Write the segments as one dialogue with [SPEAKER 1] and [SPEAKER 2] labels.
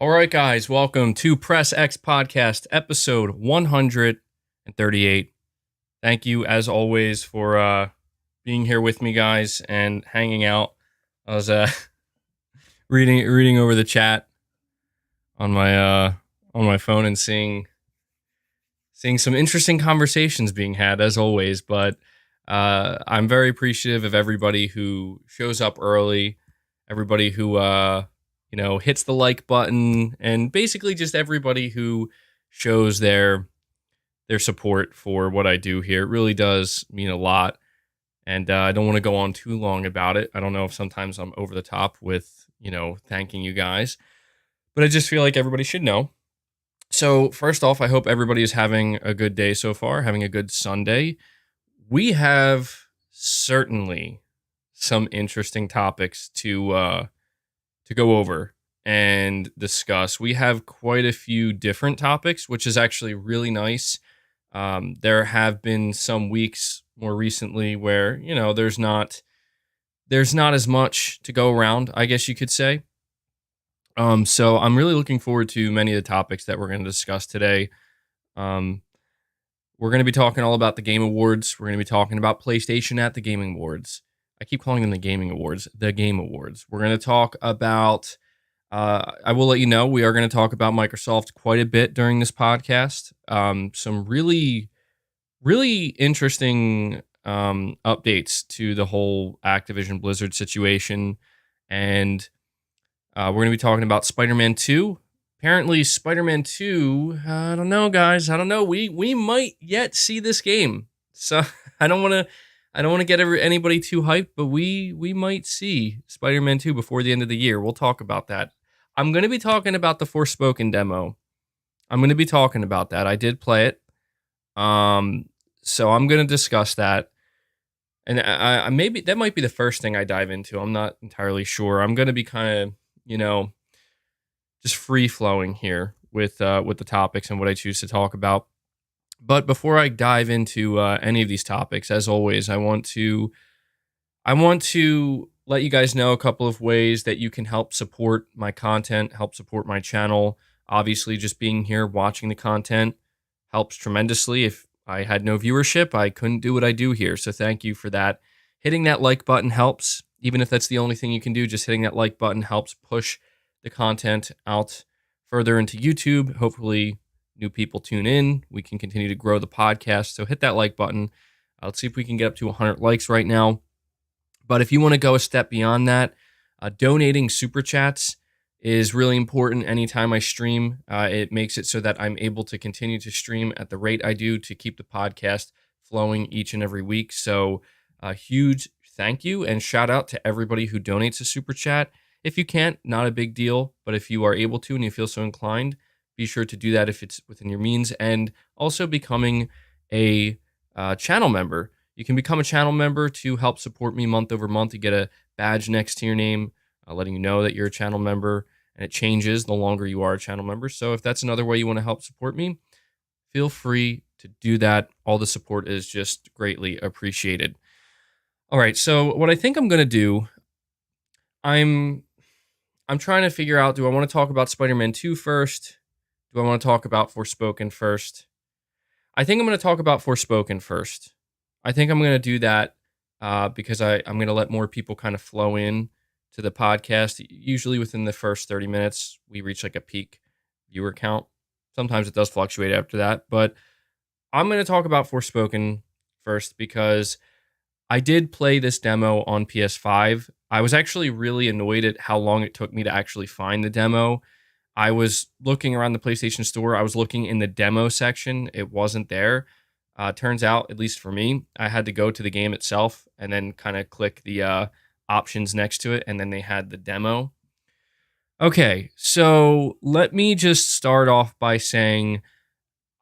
[SPEAKER 1] All right, guys, welcome to Press X Podcast, episode 138. Thank you, as always, for being here with me, guys, and hanging out. I was reading over the chat on my phone and seeing some interesting conversations being had, as always. But I'm very appreciative of everybody who shows up early, everybody who hits the like button, and basically just everybody who shows their support for what I do here. It really does mean a lot. And I don't want to go on too long about it. I don't know if sometimes I'm over the top with, thanking you guys, but I just feel like everybody should know. So first off, I hope everybody is having a good day so far, having a good Sunday. We have certainly some interesting topics to go over and discuss. We have quite a few different topics, which is actually really nice. There have been some weeks more recently where, there's not as much to go around, I guess you could say. So I'm really looking forward to many of the topics that we're going to discuss today. We're going to be talking all about the Game Awards. We're going to be talking about PlayStation at the Gaming Awards. I keep calling them the Gaming Awards, the Game Awards. We're going to talk about, I will let you know, we are going to talk about Microsoft quite a bit during this podcast. Some really, really interesting updates to the whole Activision Blizzard situation. And we're going to be talking about Spider-Man 2. Apparently, Spider-Man 2, I don't know, guys. I don't know. We might yet see this game. So I don't want to get anybody too hyped, but we might see Spider-Man 2 before the end of the year. We'll talk about that. I'm going to be talking about the Forespoken demo. I'm going to be talking about that. I did play it. So I'm going to discuss that. And I maybe that might be the first thing I dive into. I'm not entirely sure. I'm going to be kind of, just free flowing here with the topics and what I choose to talk about. But before I dive into any of these topics, as always, I want to let you guys know a couple of ways that you can help support my content, help support my channel. Obviously, just being here, watching the content helps tremendously. If I had no viewership, I couldn't do what I do here. So thank you for that. Hitting that like button helps. Even if that's the only thing you can do, just hitting that like button helps push the content out further into YouTube. Hopefully, new people tune in. We can continue to grow the podcast. So hit that like button. Let's see if we can get up to 100 likes right now. But if you want to go a step beyond that, donating super chats is really important anytime I stream. It makes it so that I'm able to continue to stream at the rate I do to keep the podcast flowing each and every week. So a huge thank you and shout out to everybody who donates a super chat. If you can't, not a big deal. But if you are able to and you feel so inclined, be sure to do that if it's within your means. And also becoming a channel member. You can become a channel member to help support me month over month. You get a badge next to your name, letting you know that you're a channel member, and it changes the longer you are a channel member. So if that's another way you want to help support me, feel free to do that. All the support is just greatly appreciated. All right, so what I think I'm going to do, I'm trying to figure out, do I want to talk about Spider-Man 2 first? Do I want to talk about Forespoken first? I think I'm going to talk about Forespoken first. I think I'm going to do that because I'm going to let more people kind of flow in to the podcast. Usually within the first 30 minutes, we reach like a peak viewer count. Sometimes it does fluctuate after that, but I'm going to talk about Forespoken first because I did play this demo on PS5. I was actually really annoyed at how long it took me to actually find the demo. I was looking around the PlayStation Store. I was looking in the demo section. It wasn't there. Turns out, at least for me, I had to go to the game itself and then kind of click the options next to it, and then they had the demo. Okay, so let me just start off by saying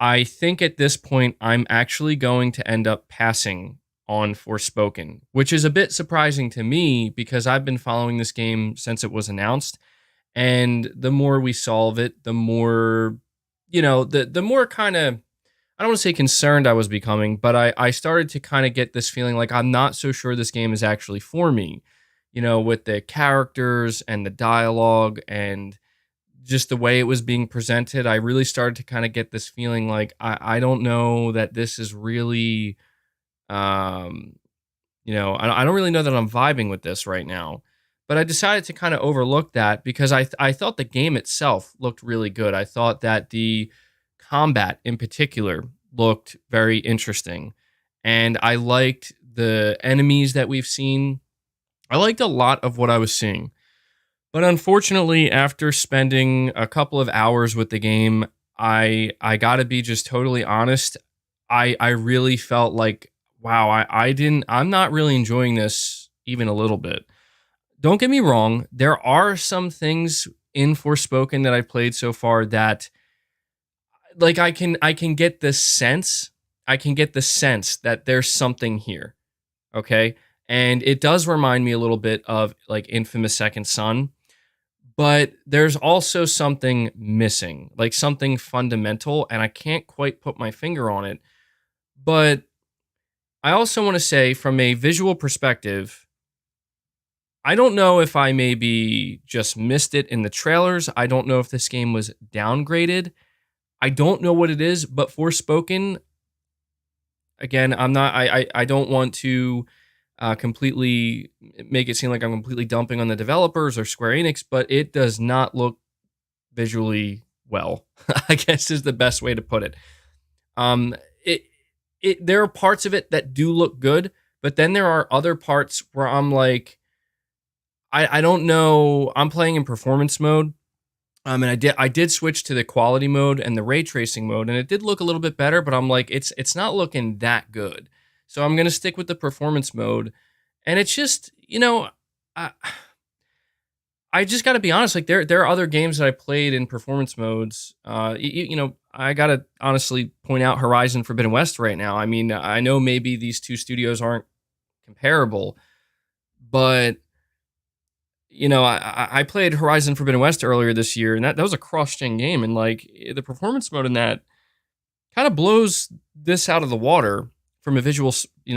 [SPEAKER 1] I think at this point I'm actually going to end up passing on Forespoken, which is a bit surprising to me because I've been following this game since it was announced, and the more we solve it, the more, the more kind of, I don't want to say concerned I was becoming, but I started to kind of get this feeling like I'm not so sure this game is actually for me, with the characters and the dialogue and just the way it was being presented, I really started to kind of get this feeling like I don't know that this is really, um, I don't really know that I'm vibing with this right now. But I decided to kind of overlook that because I thought the game itself looked really good. I thought that the combat in particular looked very interesting. And I liked the enemies that we've seen. I liked a lot of what I was seeing. But unfortunately, after spending a couple of hours with the game, I gotta be just totally honest. I really felt like, wow, I'm not really enjoying this even a little bit. Don't get me wrong, there are some things in Forspoken that I played so far that like I can get the sense, that there's something here. Okay? And it does remind me a little bit of like Infamous Second Son, but there's also something missing, like something fundamental, and I can't quite put my finger on it. But I also want to say, from a visual perspective, I don't know if I maybe just missed it in the trailers. I don't know if this game was downgraded. I don't know what it is, but Forspoken, again, I'm not, I don't want to completely make it seem like I'm completely dumping on the developers or Square Enix, but it does not look visually well, I guess is the best way to put it. Um, it, there are parts of it that do look good, but then there are other parts where I'm like, I don't know. I'm playing in performance mode. And I did switch to the quality mode and the ray tracing mode, and it did look a little bit better, but I'm like, it's not looking that good. So I'm gonna stick with the performance mode. And it's just, I, I just gotta be honest, like there are other games that I played in performance modes. I gotta honestly point out Horizon Forbidden West right now. I mean, I know maybe these two studios aren't comparable, but I played Horizon Forbidden West earlier this year, and that was a cross-gen game, and like the performance mode in that kind of blows this out of the water from a visual,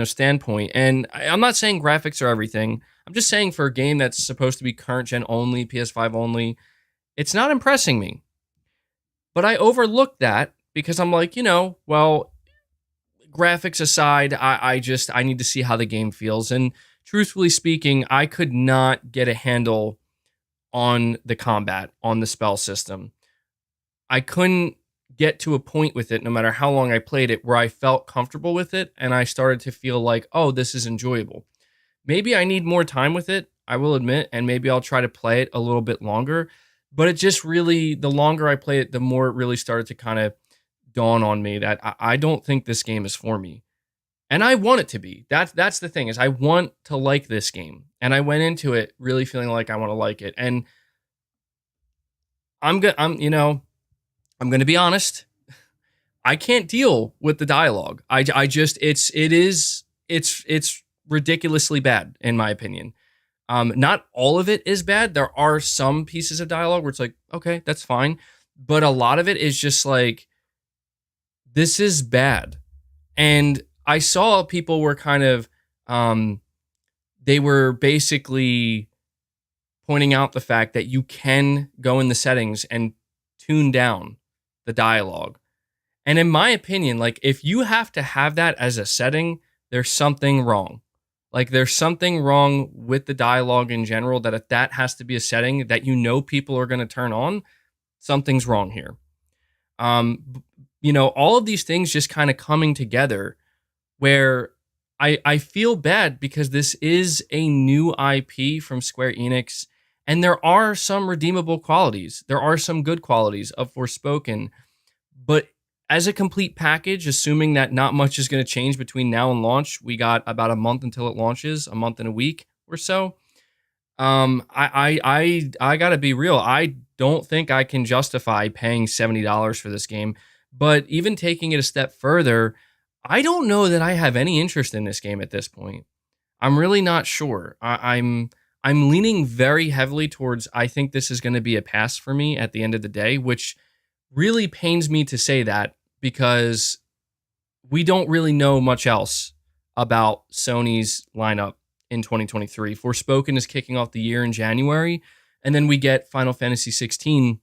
[SPEAKER 1] standpoint. And I'm not saying graphics are everything. I'm just saying for a game that's supposed to be current gen only, PS5 only, it's not impressing me. But I overlooked that because I'm like, well, graphics aside, I need to see how the game feels. And truthfully speaking, I could not get a handle on the combat, on the spell system. I couldn't get to a point with it, no matter how long I played it, where I felt comfortable with it and I started to feel like, oh, this is enjoyable. Maybe I need more time with it, I will admit, and maybe I'll try to play it a little bit longer. But it just really, the longer I play it, the more it really started to kind of dawn on me that I don't think this game is for me. And I want it to be. That's the thing, is I want to like this game. And I went into it really feeling like I want to like it. And I'm going to be honest. I can't deal with the dialogue. I just it's ridiculously bad in my opinion. Not all of it is bad. There are some pieces of dialogue where it's like, okay, that's fine, but a lot of it is just like, this is bad. And I saw people were kind of they were basically pointing out the fact that you can go in the settings and tune down the dialogue. And in my opinion, like if you have to have that as a setting, there's something wrong. Like there's something wrong with the dialogue in general, that if that has to be a setting that people are going to turn on, something's wrong here. All of these things just kind of coming together where I feel bad because this is a new IP from Square Enix, and there are some redeemable qualities. There are some good qualities of Forspoken, but as a complete package, assuming that not much is going to change between now and launch, we got about a month until it launches, a month and a week or so. I gotta be real. I don't think I can justify paying $70 for this game. But even taking it a step further, I don't know that I have any interest in this game at this point. I'm really not sure. I'm leaning very heavily towards, I think this is going to be a pass for me at the end of the day, which really pains me to say that because we don't really know much else about Sony's lineup in 2023. Forspoken is kicking off the year in January, and then we get Final Fantasy 16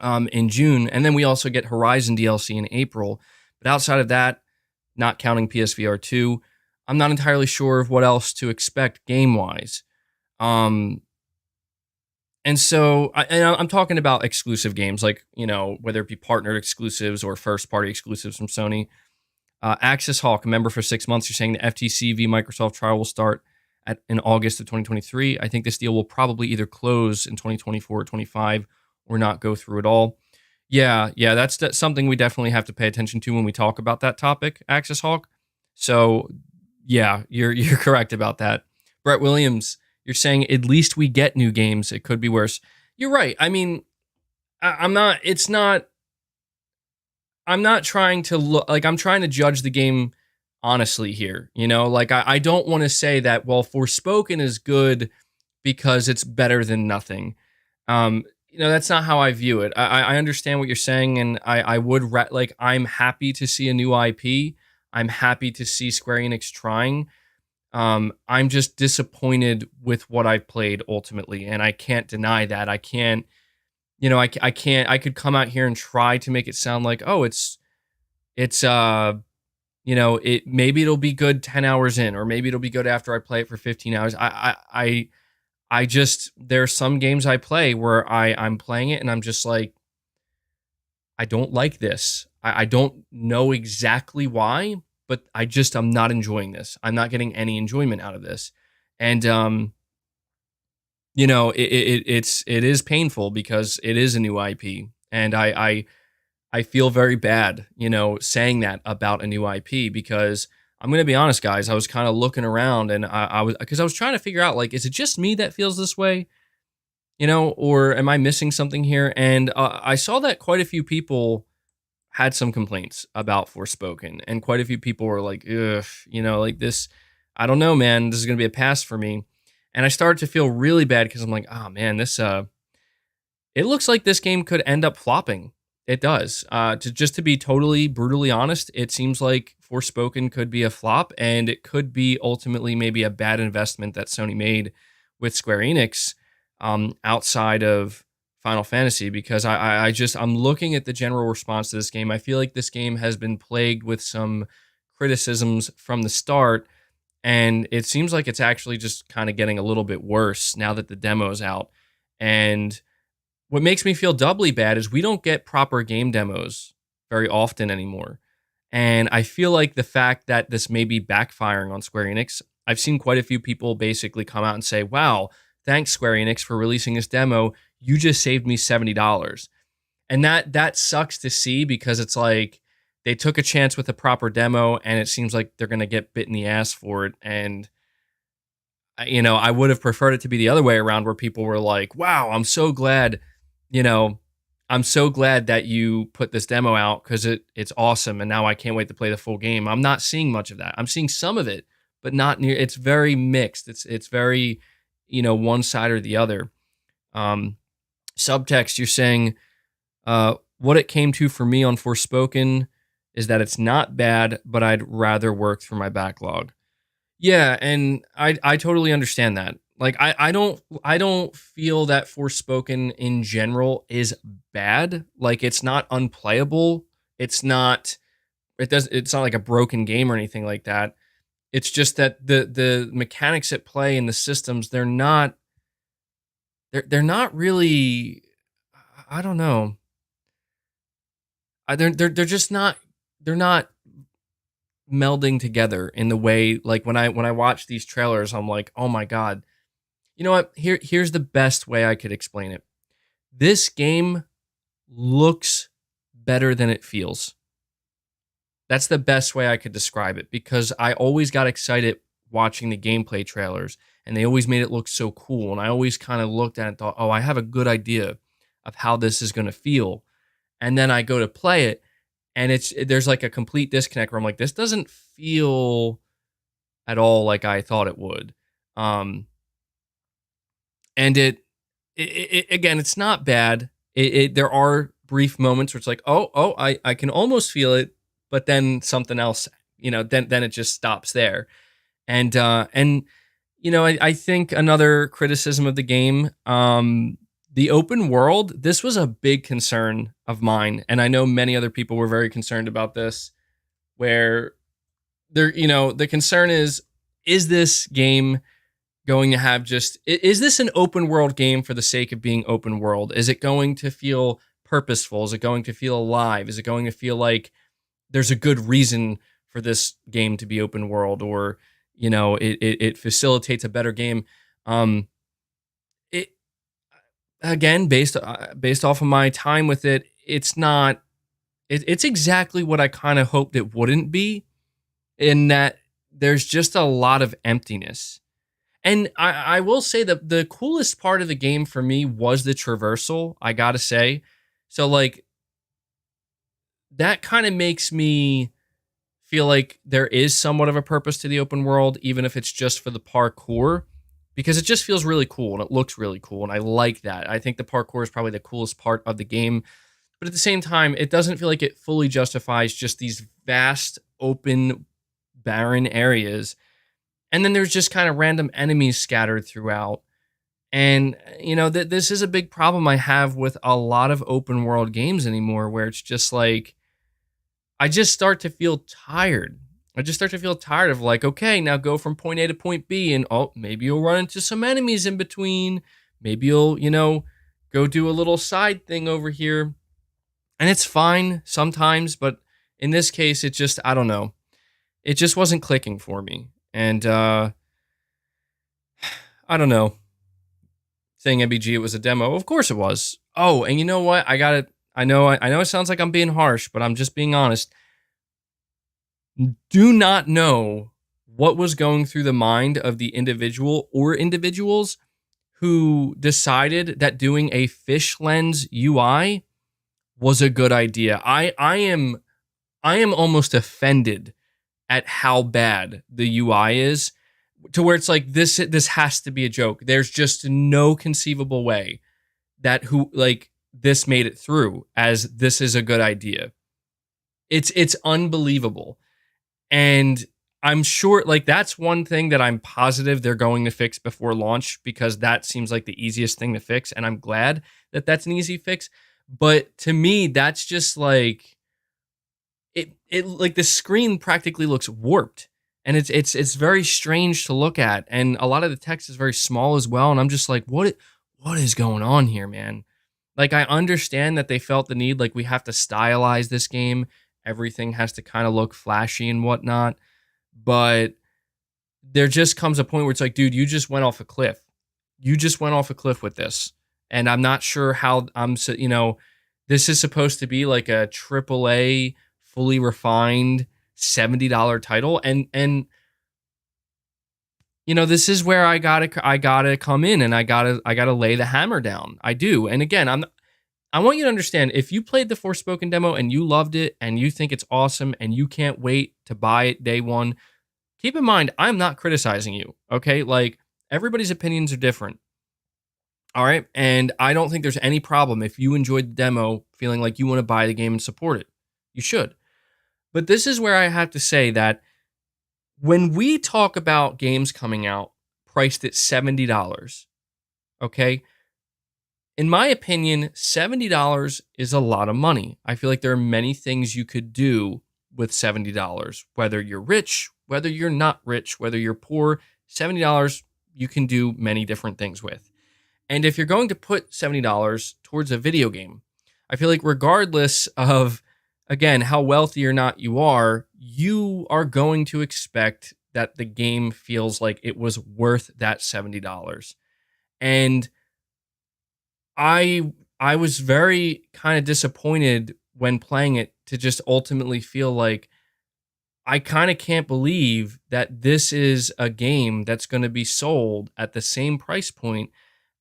[SPEAKER 1] in June, and then we also get Horizon DLC in April. But outside of that, not counting PSVR 2, I'm not entirely sure of what else to expect game wise. And so, I'm talking about exclusive games, like, whether it be partnered exclusives or first party exclusives from Sony. Axis Hawk, a member for 6 months, you're saying the FTC v Microsoft trial will start in August of 2023. I think this deal will probably either close in 2024 or 25 or not go through at all. Yeah, that's something we definitely have to pay attention to when we talk about that topic, Axis Hawk. So, yeah, you're correct about that. Brett Williams, you're saying at least we get new games. It could be worse. You're right. I mean, I'm not. It's not. I'm not trying to look like I'm trying to judge the game honestly here. Like I don't want to say that, well, Forspoken is good because it's better than nothing. That's not how I view it. I understand what you're saying, and I would like, I'm happy to see a new IP. I'm happy to see Square Enix trying. I'm just disappointed with what I've played ultimately, and I can't deny that. I can't, I can't. I could come out here and try to make it sound like, oh, it maybe it'll be good 10 hours in, or maybe it'll be good after I play it for 15 hours. I just, there are some games I play where I'm playing it and I'm just like, I don't like this. I don't know exactly why, but I'm not enjoying this. I'm not getting any enjoyment out of this. And, it is painful because it is a new IP. And I feel very bad, saying that about a new IP, because I'm going to be honest, guys, I was kind of looking around and I was trying to figure out, like, is it just me that feels this way? Or am I missing something here? And I saw that quite a few people had some complaints about Forspoken, and quite a few people were like, ugh, like this, I don't know, man, this is going to be a pass for me. And I started to feel really bad because I'm like, oh man, it looks like this game could end up flopping. It does. To be totally brutally honest, it seems like Forspoken could be a flop, and it could be ultimately maybe a bad investment that Sony made with Square Enix, outside of Final Fantasy, because I'm looking at the general response to this game. I feel like this game has been plagued with some criticisms from the start, and it seems like it's actually just kind of getting a little bit worse now that the demo's out. And what makes me feel doubly bad is we don't get proper game demos very often anymore. And I feel like the fact that this may be backfiring on Square Enix, I've seen quite a few people basically come out and say, wow, thanks Square Enix for releasing this demo. You just saved me $70. And that sucks to see, because it's like they took a chance with a proper demo and it seems like they're going to get bit in the ass for it. And I would have preferred it to be the other way around, where people were like, wow, I'm so glad that you put this demo out, because it's awesome, and now I can't wait to play the full game. I'm not seeing much of that. I'm seeing some of it, but not near. It's very mixed. It's very, one side or the other. Subtext, you're saying, what it came to for me on Forspoken is that it's not bad, but I'd rather work through my backlog. Yeah, and I totally understand that. Like, I don't feel that Forspoken in general is bad. Like, it's not unplayable. It's not like a broken game or anything like that. It's just that the mechanics at play and the systems, they're not really, I don't know. They're just not, they're not melding together in the way, like, when I watch these trailers, I'm like, oh my God. You know what? Here's the best way I could explain it. This game looks better than it feels. That's the best way I could describe it, because I always got excited watching the gameplay trailers, and they always made it look so cool. And I always kind of looked at it and thought, oh, I have a good idea of how this is going to feel. And then I go to play it, and there's like a complete disconnect where I'm like, this doesn't feel at all like I thought it would. And it again, it's not bad. There are brief moments where it's like, oh, I can almost feel it, but then something else, then it just stops there. And I think another criticism of the game, The open world, this was a big concern of mine, and I know many other people were very concerned about this, where the concern is this game going to have is this an open world game for the sake of being open world? Is it going to feel purposeful? Is it going to feel alive? Is it going to feel like there's a good reason for this game to be open world, or it facilitates a better game? It again, based off of my time with it, it's not. It's exactly what I kind of hoped it wouldn't be, in that there's just a lot of emptiness. And I will say that the coolest part of the game for me was the traversal, I gotta say. So, like, that kind of makes me feel like there is somewhat of a purpose to the open world, even if it's just for the parkour, because it just feels really cool and it looks really cool. And I like that. I think the parkour is probably the coolest part of the game. But at the same time, it doesn't feel like it fully justifies just these vast, open, barren areas. And then there's just kind of random enemies scattered throughout. And, this is a big problem I have with a lot of open world games anymore, where it's just like, I just start to feel tired. I just start to feel tired of, like, okay, now go from point A to point B, and maybe you'll run into some enemies in between. Maybe you'll, go do a little side thing over here. And it's fine sometimes, but in this case, it just, I don't know. It just wasn't clicking for me. And I don't know. Saying MBG, it was a demo. Of course it was. Oh, and you know what? I know it sounds like I'm being harsh, but I'm just being honest. Do not know what was going through the mind of the individual or individuals who decided that doing a fish lens UI was a good idea. I am almost offended at how bad the UI is, to where it's like, this has to be a joke. There's just no conceivable way that this made it through as this is a good idea. It's unbelievable. And I'm sure, like, that's one thing that I'm positive they're going to fix before launch, because that seems like the easiest thing to fix, and I'm glad that that's an easy fix. But to me, that's just like, it like, the screen practically looks warped, and it's very strange to look at, and a lot of the text is very small as well, and I'm just like, what is going on here, man? Like, I understand that they felt the need, like, we have to stylize this game, everything has to kind of look flashy and whatnot, but there just comes a point where it's like, dude, you just went off a cliff. You just went off a cliff with this, and I'm not sure how this is supposed to be like a AAA, fully refined $70 title, and this is where I gotta come in, and I gotta lay the hammer down. I do. And again, I want you to understand, if you played the Forespoken demo and you loved it and you think it's awesome and you can't wait to buy it day one, keep in mind, I'm not criticizing you. Okay, like, everybody's opinions are different. All right, and I don't think there's any problem if you enjoyed the demo, feeling like you want to buy the game and support it. You should. But this is where I have to say that when we talk about games coming out priced at $70, okay, in my opinion, $70 is a lot of money. I feel like there are many things you could do with $70, whether you're rich, whether you're not rich, whether you're poor. $70 you can do many different things with. And if you're going to put $70 towards a video game, I feel like regardless of, again, how wealthy or not you are going to expect that the game feels like it was worth that $70. And I was very kind of disappointed when playing it to just ultimately feel like, I kind of can't believe that this is a game that's going to be sold at the same price point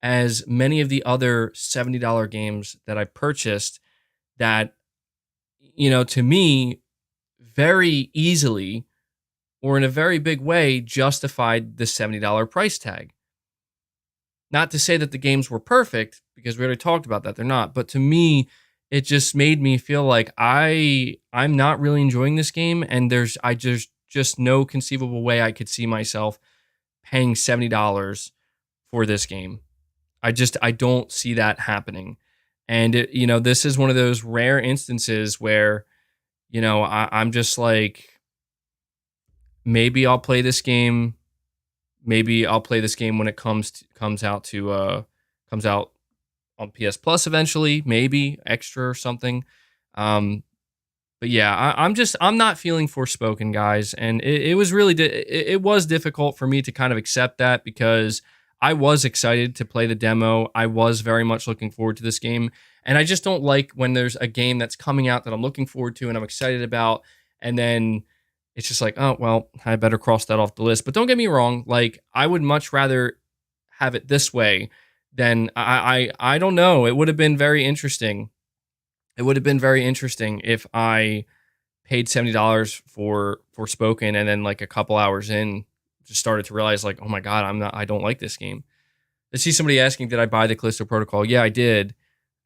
[SPEAKER 1] as many of the other $70 games that I purchased that, to me, very easily or in a very big way justified the $70 price tag. Not to say that the games were perfect, because we already talked about that. They're not. But to me, it just made me feel like I'm not really enjoying this game, and there's just no conceivable way I could see myself paying $70 for this game. I don't see that happening. And this is one of those rare instances where, I'm just like, maybe I'll play this game. Maybe I'll play this game when it comes out on PS Plus eventually, maybe extra or something. But yeah, I'm not feeling Forspoken, guys, and it was really it was difficult for me to kind of accept that because I was excited to play the demo. I was very much looking forward to this game, and I just don't like when there's a game that's coming out that I'm looking forward to and I'm excited about, and then it's just like, oh well, I better cross that off the list. But don't get me wrong, like I would much rather have it this way than I don't know. It would have been very interesting. It would have been very interesting if I paid $70 for Forspoken and then like a couple hours in just started to realize like, oh my god, I don't like this game. I see somebody asking, did I buy the Callisto Protocol? Yeah, I did.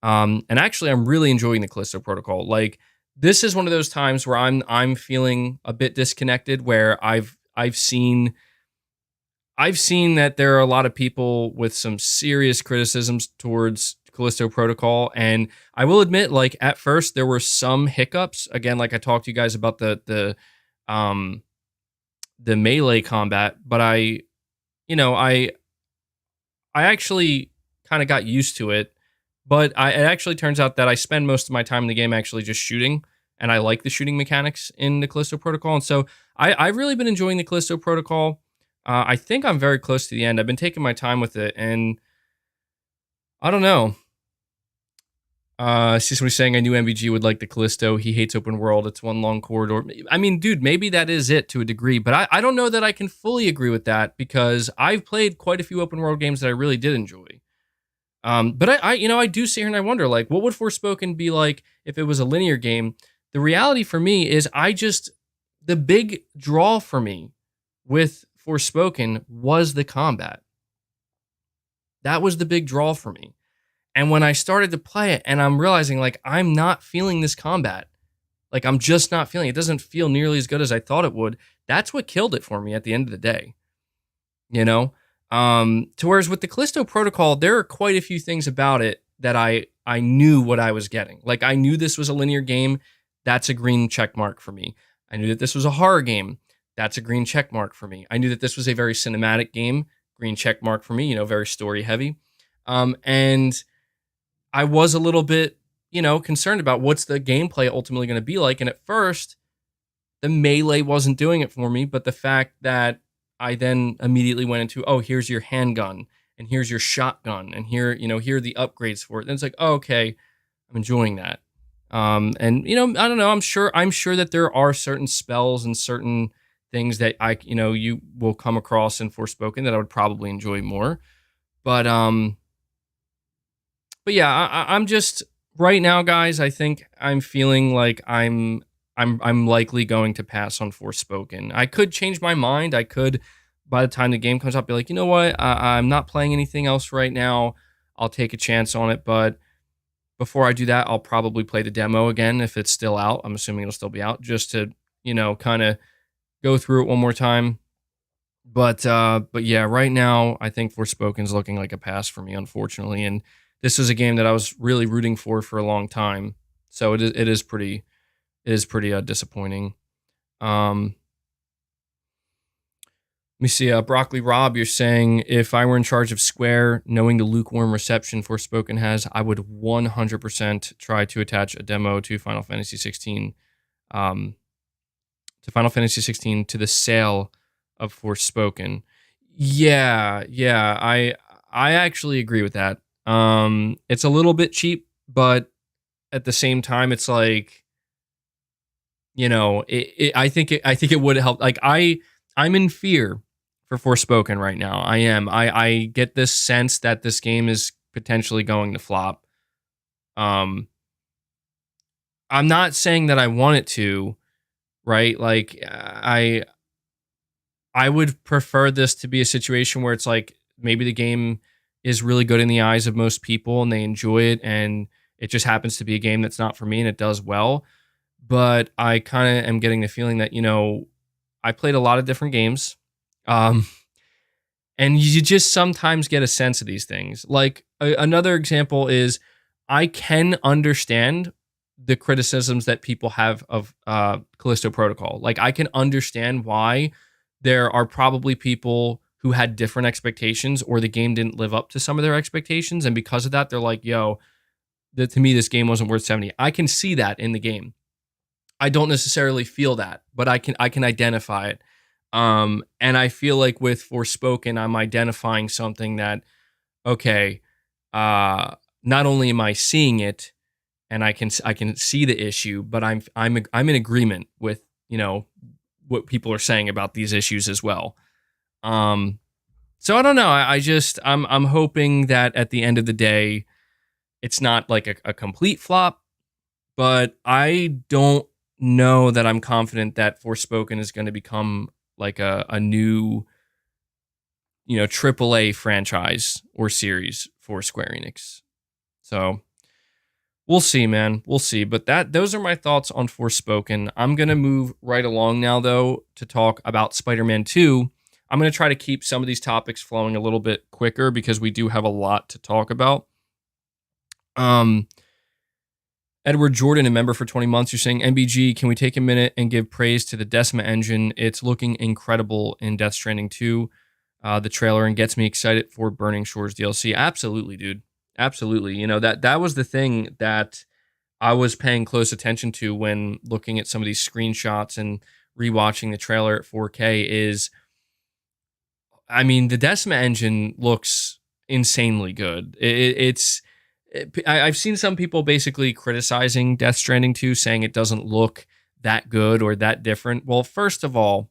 [SPEAKER 1] And actually I'm really enjoying the Callisto Protocol. Like this is one of those times where I'm feeling a bit disconnected, where I've seen that there are a lot of people with some serious criticisms towards Callisto Protocol, and I will admit, like at first there were some hiccups. Again, like I talked to you guys about the melee combat, but I actually kind of got used to it. But it actually turns out that I spend most of my time in the game actually just shooting, and I like the shooting mechanics in the Callisto Protocol, and so I've really been enjoying the Callisto Protocol. I think I'm very close to the end. I've been taking my time with it, and I don't know. See somebody saying, I knew MVG would like the Callisto. He hates open world. It's one long corridor. I mean, dude, maybe that is it to a degree, but I don't know that I can fully agree with that because I've played quite a few open world games that I really did enjoy. But I do sit here and I wonder, like, what would Forspoken be like if it was a linear game? The reality for me is the big draw for me with Forspoken was the combat. That was the big draw for me. And when I started to play it and I'm realizing like I'm not feeling this combat, like I'm just not feeling it. It doesn't feel nearly as good as I thought it would. That's what killed it for me at the end of the day. To whereas with the Callisto Protocol, there are quite a few things about it that I knew what I was getting. Like I knew this was a linear game. That's a green check mark for me. I knew that this was a horror game. That's a green check mark for me. I knew that this was a very cinematic game. Green check mark for me, very story heavy. And I was a little bit, concerned about what's the gameplay ultimately going to be like. And at first, the melee wasn't doing it for me, but the fact that I then immediately went into, oh, here's your handgun, and here's your shotgun, and here are the upgrades for it. Then it's like, oh, okay, I'm enjoying that. And I don't know. I'm sure that there are certain spells and certain things that you will come across in Forspoken that I would probably enjoy more. But yeah, I'm just right now, guys. I think I'm feeling like I'm likely going to pass on Forspoken. I could change my mind. I could, by the time the game comes out, be like, you know what? I'm not playing anything else right now. I'll take a chance on it. But before I do that, I'll probably play the demo again if it's still out. I'm assuming it'll still be out, just to kind of go through it one more time. But yeah, right now I think Forspoken's looking like a pass for me, unfortunately. And this is a game that I was really rooting for a long time, so it is pretty disappointing. Let me see. Broccoli Rob, you're saying if I were in charge of Square, knowing the lukewarm reception Forspoken has, I would 100% try to attach a demo to Final Fantasy 16, to the sale of Forspoken. Yeah, I actually agree with that. It's a little bit cheap, but at the same time, it's like, I think it would help. Like I'm in fear for Forspoken right now. I am. I get this sense that this game is potentially going to flop. I'm not saying that I want it to, right? Like I would prefer this to be a situation where it's like maybe the game is really good in the eyes of most people and they enjoy it, and it just happens to be a game that's not for me and it does well. But I kind of am getting the feeling that, I played a lot of different games. And you just sometimes get a sense of these things. Like Another example is I can understand the criticisms that people have of Callisto Protocol. Like, I can understand why there are probably people who had different expectations, or the game didn't live up to some of their expectations, and because of that, they're like, "Yo, to me, this game wasn't worth 70." I can see that in the game. I don't necessarily feel that, but I can identify it. And I feel like with Forspoken, I'm identifying something that, okay, not only am I seeing it, and I can see the issue, but I'm in agreement with, what people are saying about these issues as well. Um, so I don't know. I'm hoping that at the end of the day, it's not like a complete flop, but I don't know that I'm confident that Forspoken is going to become like a new, AAA franchise or series for Square Enix. So we'll see, man. We'll see. But those are my thoughts on Forspoken. I'm gonna move right along now, though, to talk about Spider-Man 2. I'm gonna try to keep some of these topics flowing a little bit quicker because we do have a lot to talk about. Um, Edward Jordan, a member for 20 months, you're saying, MBG, can we take a minute and give praise to the Decima engine? It's looking incredible in Death Stranding 2, the trailer, and gets me excited for Burning Shores DLC. Absolutely, dude. Absolutely. That was the thing that I was paying close attention to when looking at some of these screenshots and rewatching the trailer at 4K is, I mean, the Decima engine looks insanely good. I've seen some people basically criticizing Death Stranding 2, saying it doesn't look that good or that different. Well, first of all,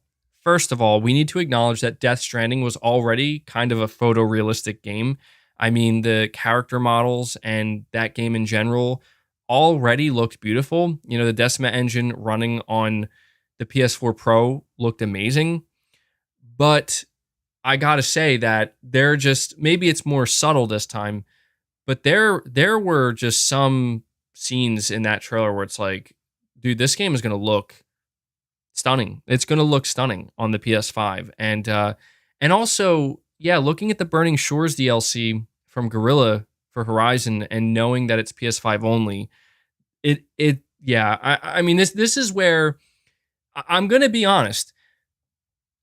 [SPEAKER 1] we need to acknowledge that Death Stranding was already kind of a photorealistic game. I mean, the character models and that game in general already looked beautiful. The Decima engine running on the PS4 Pro looked amazing. But I gotta say that maybe it's more subtle this time, but there were just some scenes in that trailer where it's like, dude, this game is gonna look stunning. It's gonna look stunning on the PS5, and also, yeah, looking at the Burning Shores DLC from Guerrilla for Horizon and knowing that it's PS5 only, yeah. I mean, this is where I'm gonna be honest.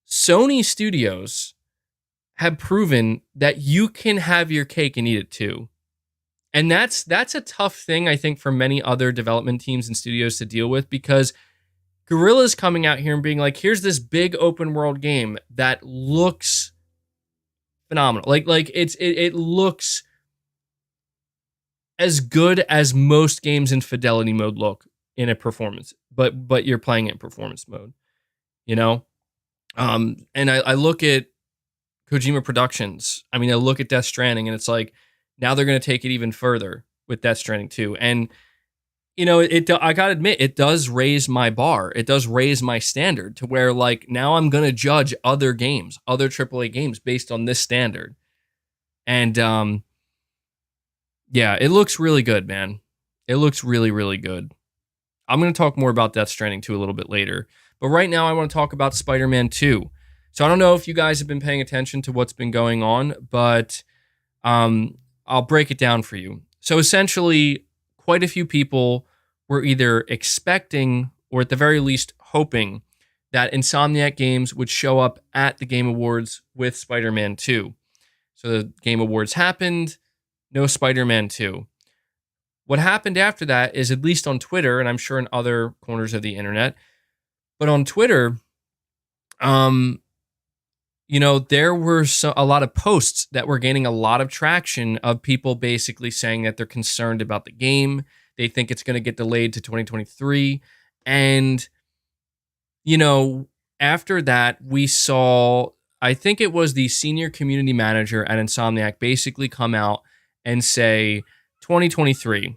[SPEAKER 1] Sony Studios have proven that you can have your cake and eat it too. And that's a tough thing, I think, for many other development teams and studios to deal with, because Guerrilla's coming out here and being like, here's this big open world game that looks phenomenal. Like it looks as good as most games in fidelity mode look in a performance, but you're playing it in performance mode, you know? And I look at Kojima Productions. I mean, I look at Death Stranding, and it's like, now they're going to take it even further with Death Stranding 2. And, I got to admit, it does raise my bar. It does raise my standard to where, like, now I'm going to judge other games, other AAA games based on this standard. And, yeah, it looks really good, man. It looks really, really good. I'm going to talk more about Death Stranding 2 a little bit later. But right now, I want to talk about Spider-Man 2. So I don't know if you guys have been paying attention to what's been going on, but I'll break it down for you. So essentially, quite a few people were either expecting or at the very least hoping that Insomniac Games would show up at the Game Awards with Spider-Man 2. So the Game Awards happened, no Spider-Man 2. What happened after that is, at least on Twitter, and I'm sure in other corners of the internet, but on Twitter, there were a lot of posts that were gaining a lot of traction of people basically saying that they're concerned about the game. They think it's going to get delayed to 2023. And, after that, we saw, I think it was the senior community manager at Insomniac basically come out and say 2023.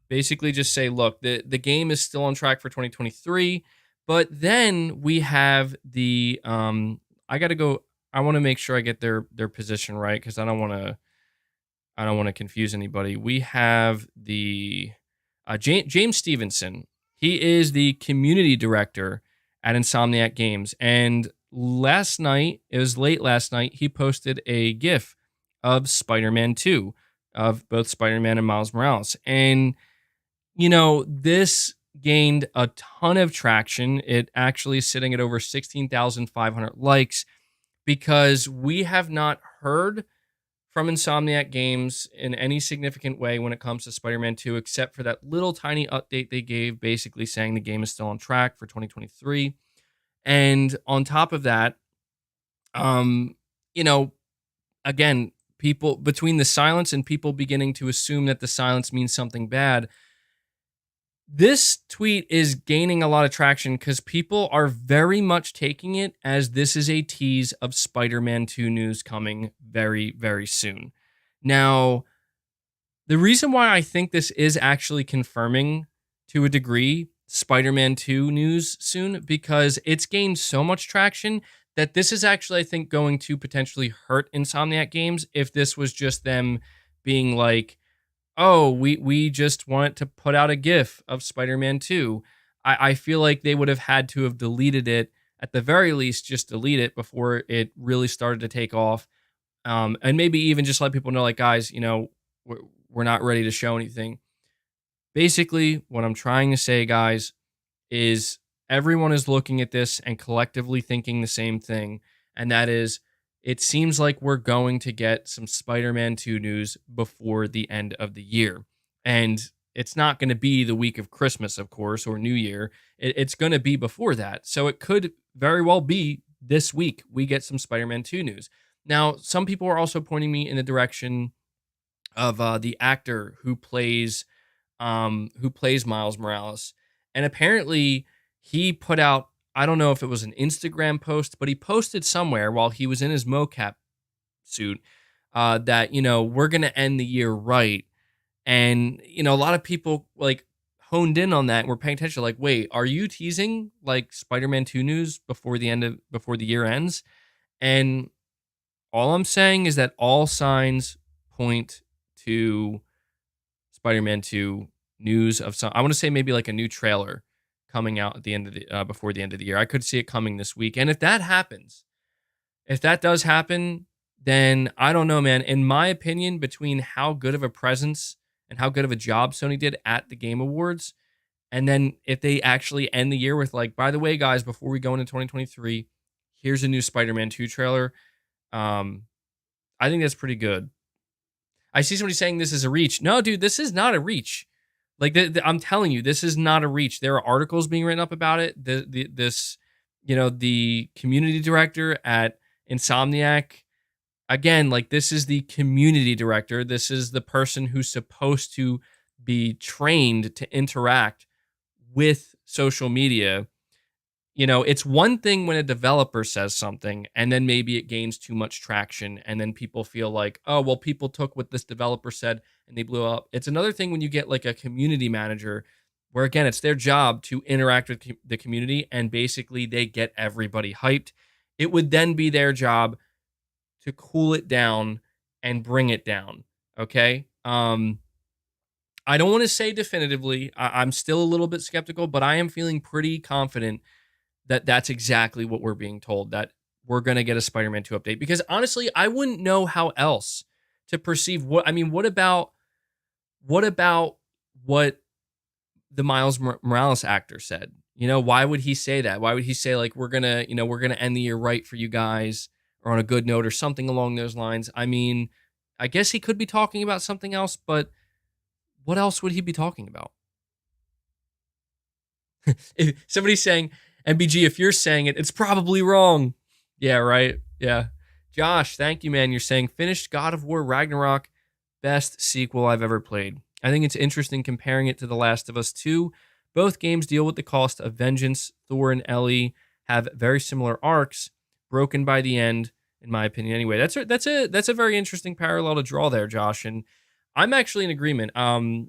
[SPEAKER 1] Basically just say, look, the game is still on track for 2023. But then we have the, I want to make sure I get their position right, because I don't want to confuse anybody. We have the James Stevenson. He is the community director at Insomniac Games, and it was late last night, he posted a GIF of Spider-Man 2, of both Spider-Man and Miles Morales. And, this gained a ton of traction. It actually is sitting at over 16,500 likes because we have not heard from Insomniac Games in any significant way when it comes to Spider-Man 2, except for that little tiny update they gave, basically saying the game is still on track for 2023. And on top of that, um, you know, again, people between the silence and people beginning to assume that the silence means something bad, this tweet is gaining a lot of traction because people are very much taking it as this is a tease of Spider-Man 2 news coming very, very soon. Now, the reason why I think this is actually confirming to a degree Spider-Man 2 news soon, because it's gained so much traction that this is actually, I think, going to potentially hurt Insomniac Games if this was just them being like, oh, we just wanted to put out a GIF of Spider-Man 2. I feel like they would have had to have deleted it, at the very least, just delete it before it really started to take off. And maybe even just let people know, like, guys, we're not ready to show anything. Basically, what I'm trying to say, guys, is everyone is looking at this and collectively thinking the same thing. And that is, it seems like we're going to get some Spider-Man 2 news before the end of the year. And it's not going to be the week of Christmas, of course, or New Year. It's going to be before that. So it could very well be this week we get some Spider-Man 2 news. Now, some people are also pointing me in the direction of the actor who plays Miles Morales. And apparently he put out, I don't know if it was an Instagram post, but he posted somewhere while he was in his mocap suit that, we're going to end the year right. And, a lot of people like honed in on that and were paying attention. Like, wait, are you teasing like Spider-Man 2 news before the year ends? And all I'm saying is that all signs point to Spider-Man 2 news of some. I want to say maybe like a new trailer coming out at the end of the before the end of the year. I could see it coming this week. And if that happens, if that does happen, then I don't know, man. In my opinion, between how good of a presence and how good of a job Sony did at the Game Awards, and then if they actually end the year with like, by the way, guys, before we go into 2023, here's a new Spider-Man 2 trailer. I think that's pretty good. I see somebody saying this is a reach. No, dude, this is not a reach. Like I'm telling you, this is not a reach. There are articles being written up about it. The community director at Insomniac, again, like this is the community director. This is the person who's supposed to be trained to interact with social media. It's one thing when a developer says something and then maybe it gains too much traction and then people feel like, oh, well, people took what this developer said and they blew up. It's another thing when you get like a community manager where, again, it's their job to interact with the community and basically they get everybody hyped. It would then be their job to cool it down and bring it down. Okay. I don't want to say definitively. I'm still a little bit skeptical, but I am feeling pretty confident that that's exactly what we're being told, that we're going to get a Spider-Man 2 update. Because honestly, I wouldn't know how else to perceive what about what the Miles Morales actor said? Why would he say that? Why would he say like, we're going to end the year right for you guys or on a good note or something along those lines? I mean, I guess he could be talking about something else, but what else would he be talking about? If somebody's saying, MBG, if you're saying it, it's probably wrong. Yeah, right. Yeah. Josh, thank you, man. You're saying finished God of War Ragnarok, best sequel I've ever played. I think it's interesting comparing it to The Last of Us 2. Both games deal with the cost of vengeance. Thor and Ellie have very similar arcs, broken by the end, in my opinion. Anyway, that's a very interesting parallel to draw there, Josh. And I'm actually in agreement. I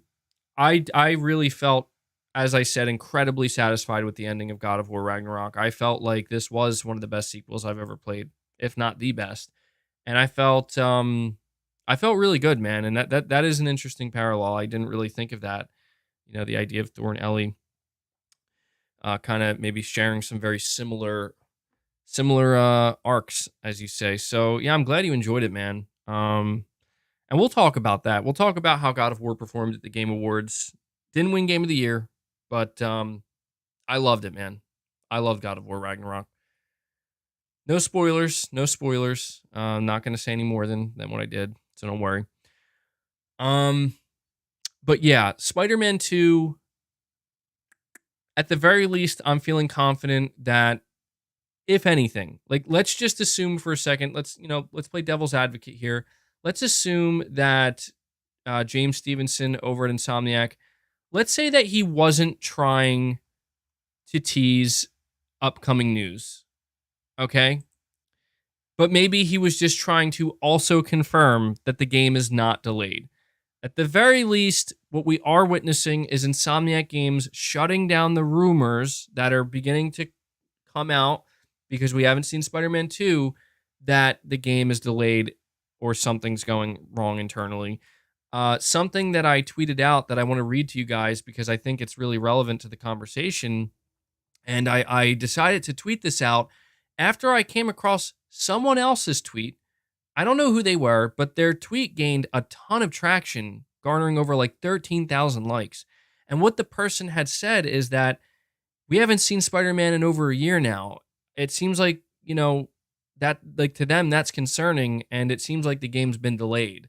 [SPEAKER 1] really felt, as I said, incredibly satisfied with the ending of God of War Ragnarok. I felt like this was one of the best sequels I've ever played, if not the best. And I felt really good, man. And that is an interesting parallel. I didn't really think of that. The idea of Thor and Ellie kind of maybe sharing some very similar arcs, as you say. So yeah, I'm glad you enjoyed it, man. And we'll talk about that. We'll talk about how God of War performed at the Game Awards. Didn't win Game of the Year, but I loved it, man. I love God of War Ragnarok. No spoilers, no spoilers. I'm not going to say any more than what I did, so don't worry. But yeah, Spider-Man 2, at the very least, I'm feeling confident that, if anything, like, let's just assume for a second, let's play devil's advocate here. Let's assume that James Stevenson over at Insomniac, let's say that he wasn't trying to tease upcoming news, okay? But maybe he was just trying to also confirm that the game is not delayed. At the very least, what we are witnessing is Insomniac Games shutting down the rumors that are beginning to come out, because we haven't seen Spider-Man 2, that the game is delayed or something's going wrong internally. Something that I tweeted out that I want to read to you guys because I think it's really relevant to the conversation. And I decided to tweet this out after I came across someone else's tweet. I don't know who they were, but their tweet gained a ton of traction, garnering over like 13,000 likes. And what the person had said is that we haven't seen Spider-Man in over a year now. It seems like, that, like, to them, that's concerning, and it seems like the game's been delayed.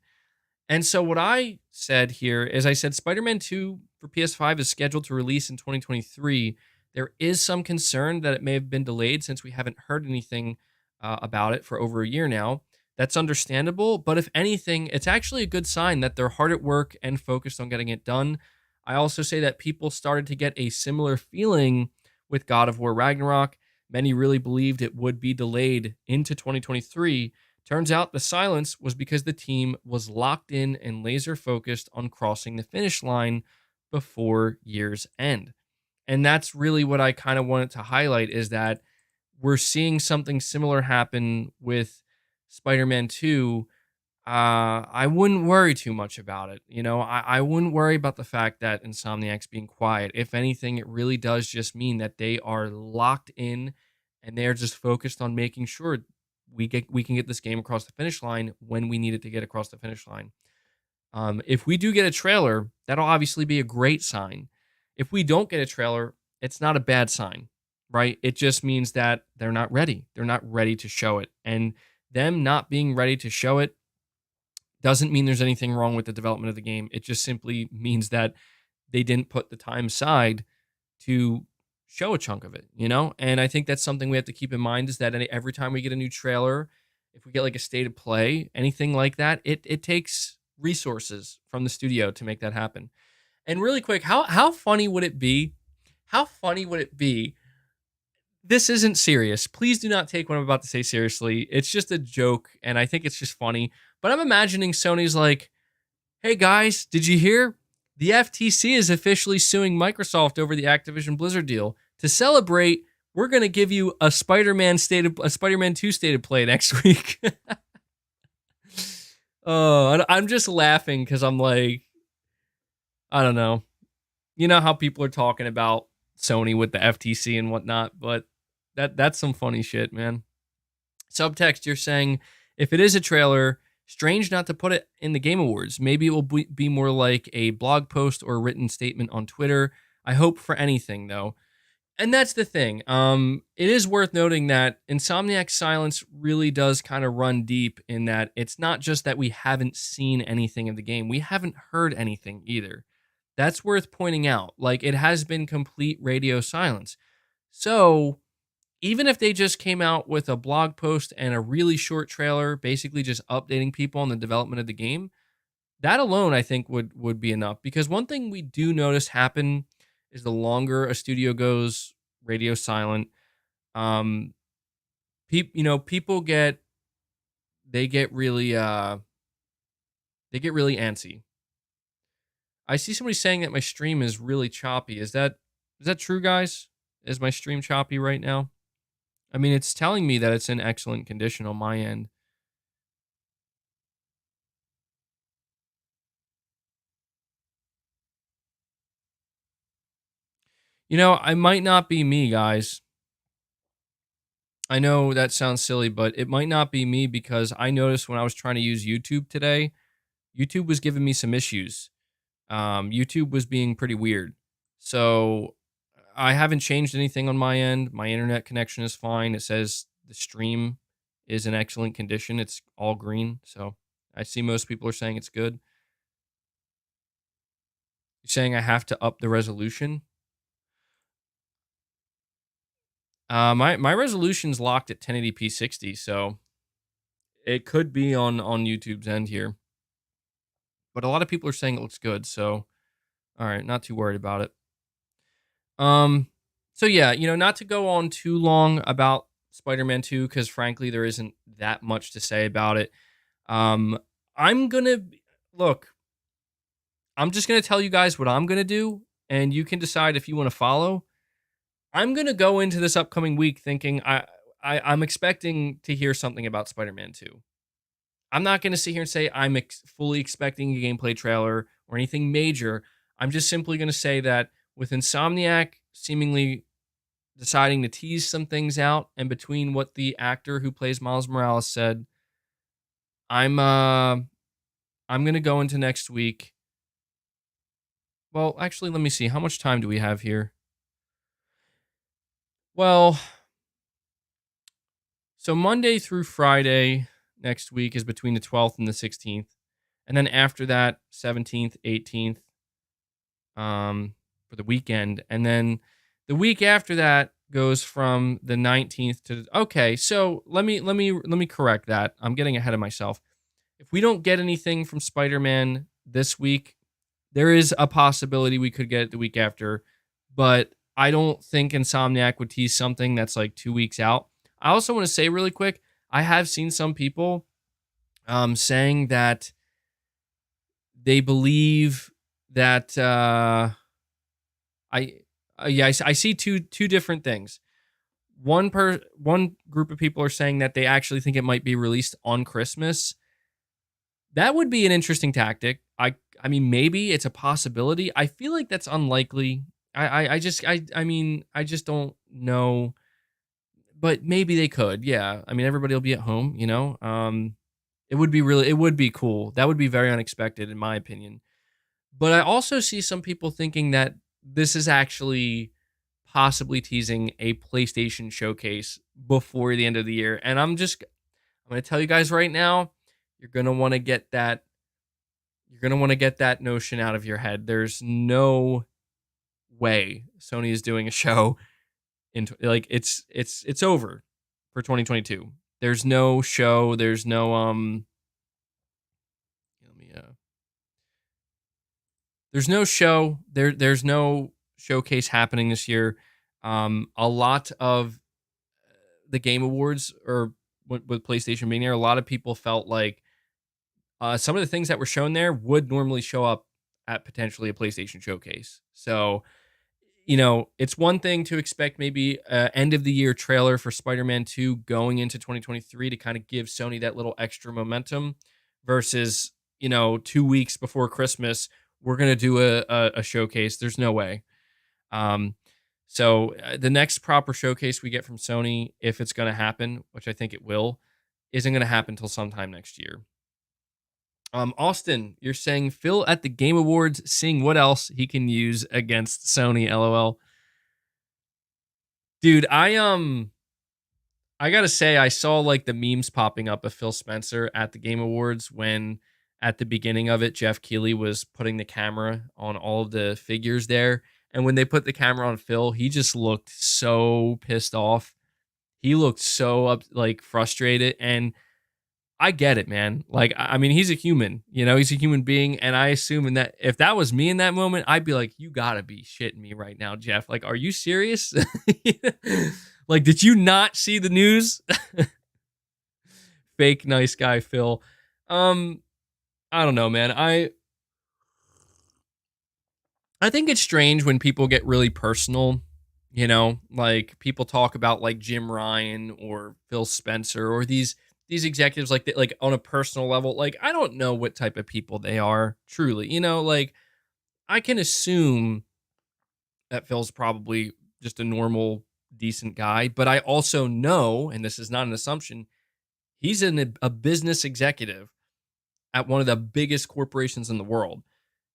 [SPEAKER 1] And so what I said here is, I said Spider-Man 2 for PS5 is scheduled to release in 2023. There is some concern that it may have been delayed since we haven't heard anything about it for over a year now. That's understandable, but if anything, it's actually a good sign that they're hard at work and focused on getting it done. I also say that people started to get a similar feeling with God of War Ragnarok. Many really believed it would be delayed into 2023. Turns out the silence was because the team was locked in and laser focused on crossing the finish line before year's end. And that's really what I kind of wanted to highlight, is that we're seeing something similar happen with Spider-Man 2. I wouldn't worry too much about it. I wouldn't worry about the fact that Insomniac's being quiet. If anything, it really does just mean that they are locked in and they're just focused on making sure we can get this game across the finish line when we need it to get across the finish line. If we do get a trailer, that'll obviously be a great sign. If we don't get a trailer, it's not a bad sign, right? It just means that they're not ready. They're not ready to show it. And them not being ready to show it doesn't mean there's anything wrong with the development of the game. It just simply means that they didn't put the time aside to show a chunk of it, And I think that's something we have to keep in mind, is that every time we get a new trailer, if we get like a state of play, anything like that, it takes resources from the studio to make that happen. And really quick, how funny would it be? How funny would it be? This isn't serious. Please do not take what I'm about to say seriously. It's just a joke, and I think it's just funny. But I'm imagining Sony's like, hey guys, did you hear? The FTC is officially suing Microsoft over the Activision Blizzard deal. To celebrate, we're going to give you a Spider-Man 2 state of play next week. Oh, I'm just laughing because I'm like, I don't know. You know how people are talking about Sony with the FTC and whatnot, but that's some funny shit, man. Subtext, you're saying, if it is a trailer, strange not to put it in the Game Awards. Maybe it will be more like a blog post or a written statement on Twitter. I hope for anything, though. And that's the thing. It is worth noting that Insomniac's silence really does kind of run deep, in that it's not just that we haven't seen anything of the game. We haven't heard anything either. That's worth pointing out. Like, it has been complete radio silence. So even if they just came out with a blog post and a really short trailer, basically just updating people on the development of the game, that alone I think would be enough. Because one thing we do notice happen is the longer a studio goes radio silent, people get really antsy. I see somebody saying that my stream is really choppy. Is that true, guys? Is my stream choppy right now? I mean, it's telling me that it's in excellent condition on my end. I might not be me, guys. I know that sounds silly, but it might not be me, because I noticed when I was trying to use YouTube today, YouTube was giving me some issues. YouTube was being pretty weird. So I haven't changed anything on my end. My internet connection is fine. It says the stream is in excellent condition. It's all green. So I see most people are saying it's good. You're saying I have to up the resolution? My resolution's locked at 1080p 60, so it could be on YouTube's end here. But a lot of people are saying it looks good, so all right, not too worried about it. Um, so yeah, not to go on too long about Spider-Man 2, because frankly, there isn't that much to say about it. Um, I'm gonna look. I'm just gonna tell you guys what I'm gonna do, and you can decide if you want to follow. I'm gonna go into this upcoming week thinking I'm expecting to hear something about Spider-Man 2. I'm not gonna sit here and say I'm fully expecting a gameplay trailer or anything major. I'm just simply gonna say that with Insomniac seemingly deciding to tease some things out, and between what the actor who plays Miles Morales said, I'm gonna go into next week. Well, actually, let me see. How much time do we have here? Well, so Monday through Friday next week is between the 12th and the 16th. And then after that, 17th, 18th, for the weekend. And then the week after that goes from the 19th to okay, so let me correct that. I'm getting ahead of myself. If we don't get anything from Spider-Man this week, there is a possibility we could get it the week after, but I don't think Insomniac would tease something that's like 2 weeks out. I also want to say really quick, I have seen some people saying that they believe that I see two different things. One group of people are saying that they actually think it might be released on Christmas. That would be an interesting tactic. I mean, maybe it's a possibility. I feel like that's unlikely. I just don't know. But maybe they could. Yeah. I mean, everybody will be at home, It would be cool. That would be very unexpected in my opinion. But I also see some people thinking that this is actually possibly teasing a PlayStation showcase before the end of the year. And I'm going to tell you guys right now, you're going to want to get that notion out of your head. There's no way Sony is doing a show like it's over for 2022. There's no show, there's no there's no show, there's no showcase happening this year. A lot of the Game Awards or with PlayStation being there, a lot of people felt like some of the things that were shown there would normally show up at potentially a PlayStation showcase. So, it's one thing to expect maybe an end of the year trailer for Spider-Man 2 going into 2023 to kind of give Sony that little extra momentum versus, 2 weeks before Christmas, we're going to do a showcase. There's no way. So the next proper showcase we get from Sony, if it's going to happen, which I think it will, isn't going to happen until sometime next year. Austin, you're saying Phil at the Game Awards seeing what else he can use against Sony, LOL. Dude, I gotta say, I saw like the memes popping up of Phil Spencer at the Game Awards when at the beginning of it, Jeff Keighley was putting the camera on all of the figures there. And when they put the camera on Phil, he just looked so pissed off. He looked so frustrated. And I get it, man. Like, I mean, he's a human, he's a human being. And I assume that if that was me in that moment, I'd be like, you gotta be shitting me right now, Jeff. Like, are you serious? Like, did you not see the news? Fake nice guy, Phil. I don't know, man. I think it's strange when people get really personal, like people talk about like Jim Ryan or Phil Spencer or these executives like on a personal level. Like, I don't know what type of people they are, truly. Like, I can assume that Phil's probably just a normal, decent guy, but I also know, and this is not an assumption, he's a business executive. at one of the biggest corporations in the world.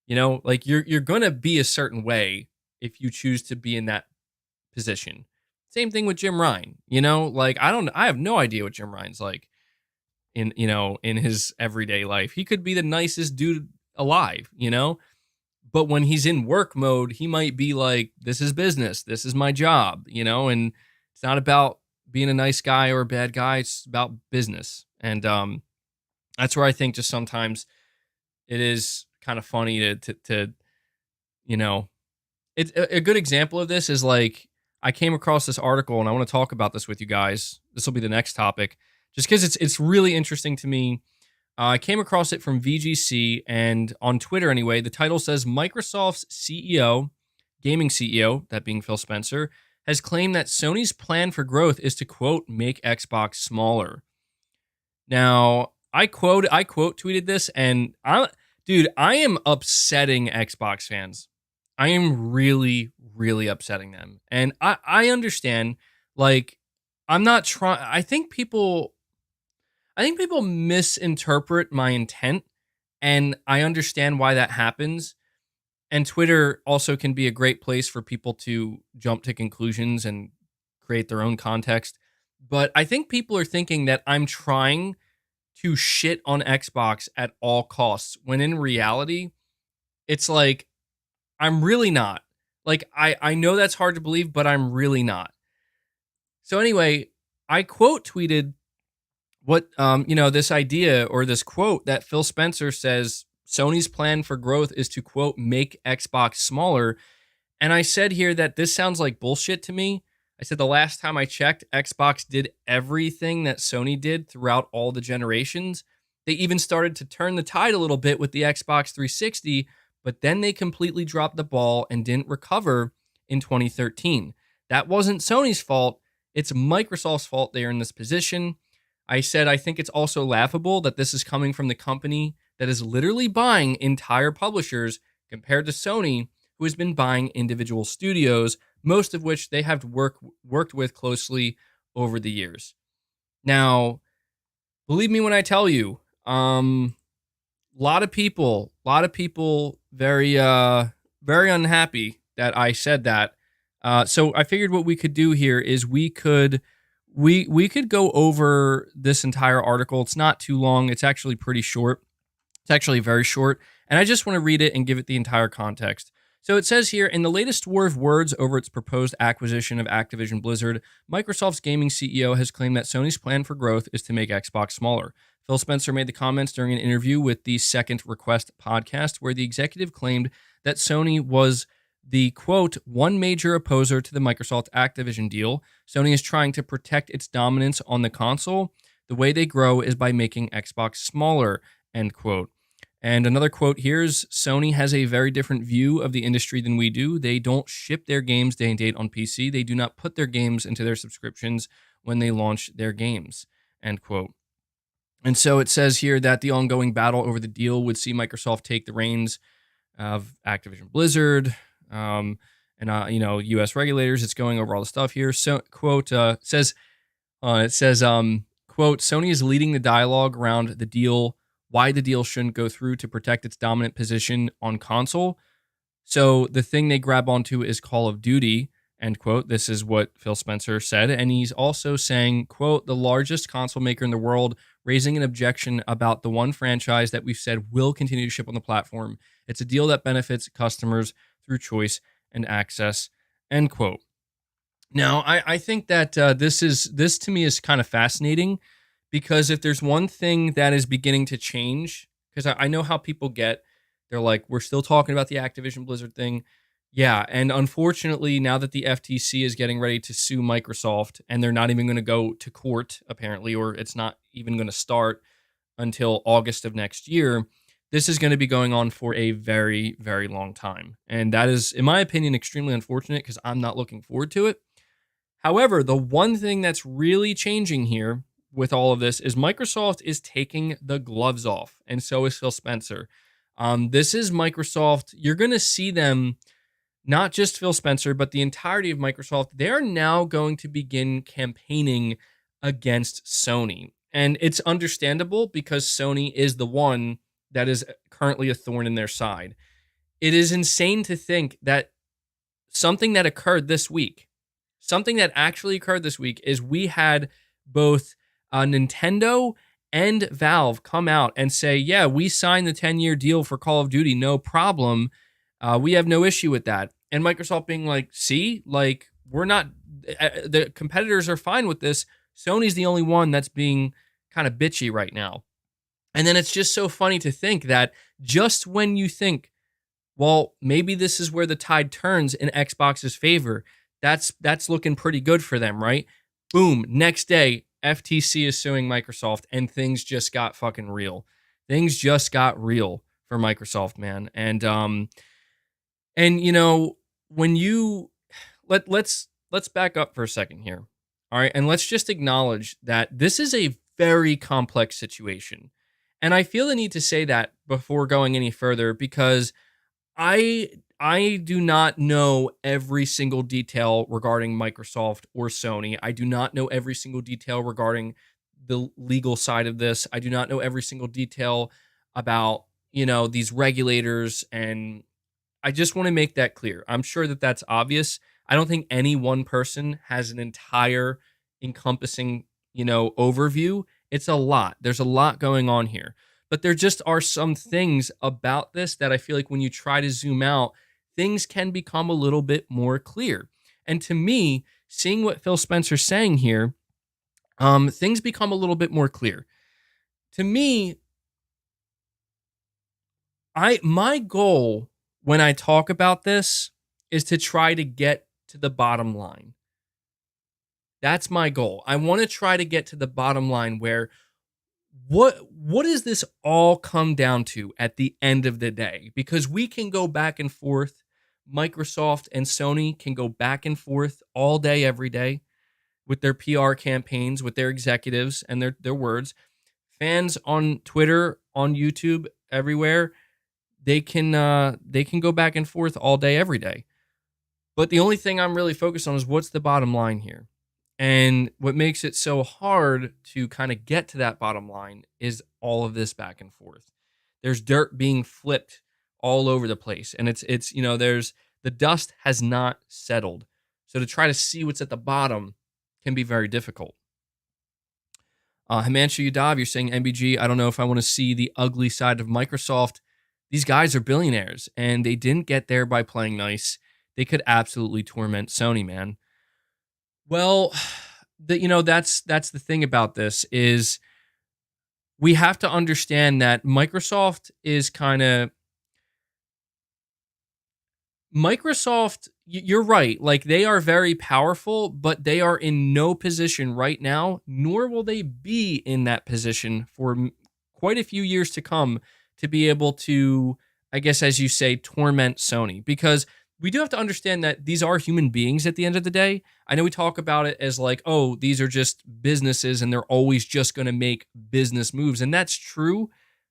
[SPEAKER 1] You know, like you're going to be a certain way if you choose to be in that position. Same thing with Jim Ryan, you know, like I have no idea what Jim Ryan's like in, you know, in his everyday life. He could be the nicest dude alive, you know, but when he's in work mode, he might be like, this is business, this is my job, you know, and it's not about being a nice guy or a bad guy, it's about business. And that's where I think just sometimes it is kind of funny to you know, it's a good example of this is like I came across this article and I want to talk about this with you guys. This will be the next topic, just because it's really interesting to me. I came across it from VGC and on Twitter anyway. The title says Microsoft's CEO, gaming CEO, that being Phil Spencer, has claimed that Sony's plan for growth is to quote make Xbox smaller. Now I quote tweeted this and I am upsetting Xbox fans. I am really, really upsetting them. And I understand, like, I'm not trying, I think people misinterpret my intent, and I understand why that happens. And Twitter also can be a great place for people to jump to conclusions and create their own context. But I think people are thinking that I'm trying to shit on Xbox at all costs, when in reality, it's like, I'm really not. Like, I know that's hard to believe, but I'm really not. So anyway, I quote tweeted what, this idea or this quote that Phil Spencer says Sony's plan for growth is to, quote, make Xbox smaller. And I said here that this sounds like bullshit to me. I said the last time I checked, Xbox did everything that Sony did throughout all the generations. They even started to turn the tide a little bit with the Xbox 360, but then they completely dropped the ball and didn't recover in 2013. That wasn't Sony's fault. It's Microsoft's fault they are in this position. I said I think it's also laughable that this is coming from the company that is literally buying entire publishers compared to Sony, who has been buying individual studios, most of which they have worked with closely over the years. Now, believe me when I tell you, a lot of people very very unhappy that I said that. So I figured what we could do here is we could go over this entire article. It's not too long. It's actually pretty short. It's actually very short, and I just want to read it and give it the entire context. So it says here, in the latest war of words over its proposed acquisition of Activision Blizzard, Microsoft's gaming CEO has claimed that Sony's plan for growth is to make Xbox smaller. Phil Spencer made the comments during an interview with the Second Request podcast, where the executive claimed that Sony was the, quote, one major opposer to the Microsoft Activision deal. Sony is trying to protect its dominance on the console. The way they grow is by making Xbox smaller, end quote. And another quote here is, Sony has a very different view of the industry than we do. They don't ship their games day and date on PC. They do not put their games into their subscriptions when they launch their games, end quote. And so it says here that the ongoing battle over the deal would see Microsoft take the reins of Activision Blizzard, and U.S. regulators. It's going over all the stuff here. So, quote, quote, Sony is leading the dialogue around the deal, why the deal shouldn't go through to protect its dominant position on console. So the thing they grab onto is Call of Duty, end quote. This is what Phil Spencer said. And he's also saying, quote, the largest console maker in the world, raising an objection about the one franchise that we've said will continue to ship on the platform. It's a deal that benefits customers through choice and access, end quote. Now, I think that this to me is kind of fascinating, because if there's one thing that is beginning to change, because I know how people get, they're like, we're still talking about the Activision Blizzard thing. Yeah, and unfortunately, now that the FTC is getting ready to sue Microsoft, and they're not even going to go to court, apparently, or it's not even going to start until August of next year, this is going to be going on for a very, very long time. And that is, in my opinion, extremely unfortunate, because I'm not looking forward to it. However, the one thing that's really changing here with all of this is Microsoft is taking the gloves off, and so is Phil Spencer. This is Microsoft. You're going to see them, not just Phil Spencer, but the entirety of Microsoft. They're now going to begin campaigning against Sony. And it's understandable, because Sony is the one that is currently a thorn in their side. It is insane to think that something that occurred this week, something that actually occurred this week, is we had both Nintendo and Valve come out and say, yeah, we signed the 10-year deal for Call of Duty, no problem. We have no issue with that. And Microsoft being like, see, like, we're not, the competitors are fine with this. Sony's the only one that's being kind of bitchy right now. And then it's just so funny to think that just when you think, well, maybe this is where the tide turns in Xbox's favor, that's looking pretty good for them, right? Boom, next day, FTC is suing Microsoft, and things just got fucking real. Things just got real for Microsoft, man. And you know, when you let's back up for a second here. All right, and let's just acknowledge that this is a very complex situation. And I feel the need to say that before going any further, because I do not know every single detail regarding Microsoft or Sony. I do not know every single detail regarding the legal side of this. I do not know every single detail about, you know, these regulators, and I just want to make that clear. I'm sure that that's obvious. I don't think any one person has an entire encompassing, you know, overview. It's a lot. There's a lot going on here. But there just are some things about this that I feel like when you try to zoom out, things can become a little bit more clear. And to me, seeing what Phil Spencer's saying here, things become a little bit more clear. To me, my goal when I talk about this is to try to get to the bottom line. That's my goal. I want to try to get to the bottom line where what does this all come down to at the end of the day? Because we can go back and forth. Microsoft and Sony can go back and forth all day, every day with their PR campaigns, with their executives and their words. Fans on Twitter, on YouTube, everywhere, they can go back and forth all day, every day. But the only thing I'm really focused on is what's the bottom line here. And what makes it so hard to kind of get to that bottom line is all of this back and forth. There's dirt being flipped all over the place. And it's you know, the dust has not settled. So to try to see what's at the bottom can be very difficult. Himanshu Yadav, you're saying, MBG, I don't know if I want to see the ugly side of Microsoft. These guys are billionaires, and they didn't get there by playing nice. They could absolutely torment Sony, man. Well, that's the thing about this is we have to understand that Microsoft, you're right. Like, they are very powerful, but they are in no position right now, nor will they be in that position for quite a few years to come to be able to, I guess, as you say, torment Sony. Because we do have to understand that these are human beings at the end of the day. I know we talk about it as like, oh, these are just businesses and they're always just going to make business moves. And that's true,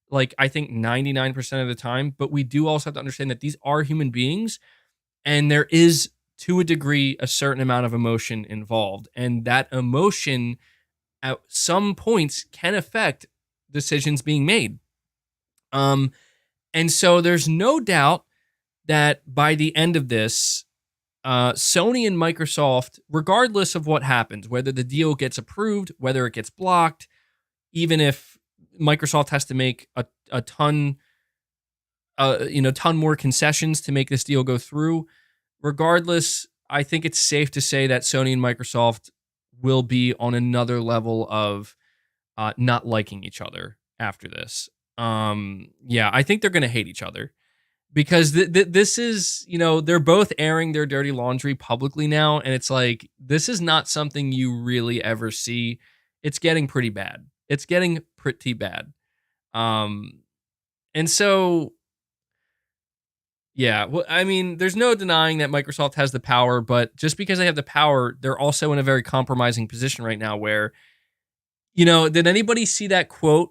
[SPEAKER 1] like, I think 99% of the time. But we do also have to understand that these are human beings, and there is, to a degree, a certain amount of emotion involved. And that emotion at some points can affect decisions being made. And so there's no doubt that by the end of this, Sony and Microsoft, regardless of what happens, whether the deal gets approved, whether it gets blocked, even if Microsoft has to make a ton more concessions to make this deal go through, regardless, I think it's safe to say that Sony and Microsoft will be on another level of not liking each other after this. I think they're going to hate each other. Because this is, they're both airing their dirty laundry publicly now. And it's like, this is not something you really ever see. It's getting pretty bad. And so, yeah, well, I mean, there's no denying that Microsoft has the power. But just because they have the power, they're also in a very compromising position right now where, did anybody see that quote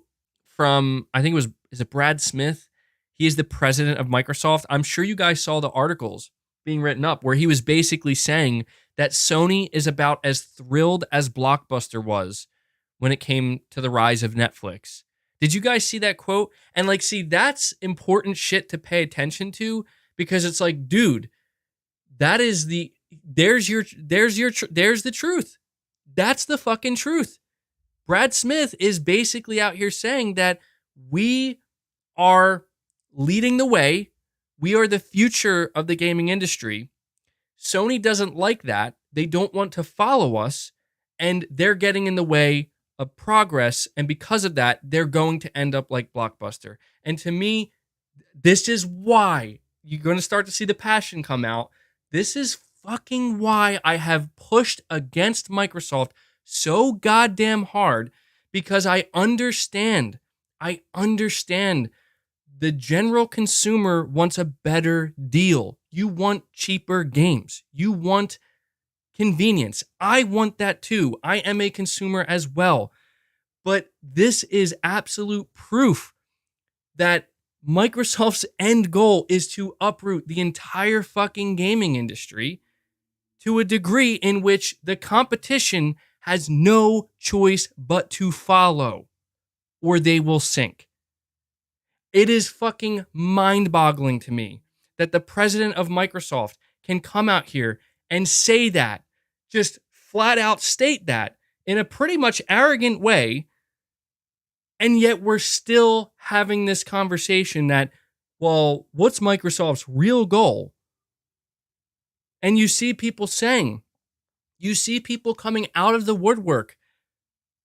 [SPEAKER 1] from, I think is it Brad Smith? He is the president of Microsoft. I'm sure you guys saw the articles being written up where he was basically saying that Sony is about as thrilled as Blockbuster was when it came to the rise of Netflix. Did you guys see that quote? And like, see, that's important shit to pay attention to, because it's like, dude, that is there's the truth. That's the fucking truth. Brad Smith is basically out here saying that we are leading the way. We are the future of the gaming industry. Sony doesn't like that. They don't want to follow us, and they're getting in the way of progress. And because of that, they're going to end up like Blockbuster. And to me, this is why you're going to start to see the passion come out. This is fucking why I have pushed against Microsoft so goddamn hard, because I understand the general consumer wants a better deal. You want cheaper games. You want convenience. I want that too. I am a consumer as well. But this is absolute proof that Microsoft's end goal is to uproot the entire fucking gaming industry to a degree in which the competition has no choice but to follow, or they will sink. It is fucking mind-boggling to me that the president of Microsoft can come out here and say that, just flat out state that in a pretty much arrogant way, and yet we're still having this conversation that, well, what's Microsoft's real goal? And you see people coming out of the woodwork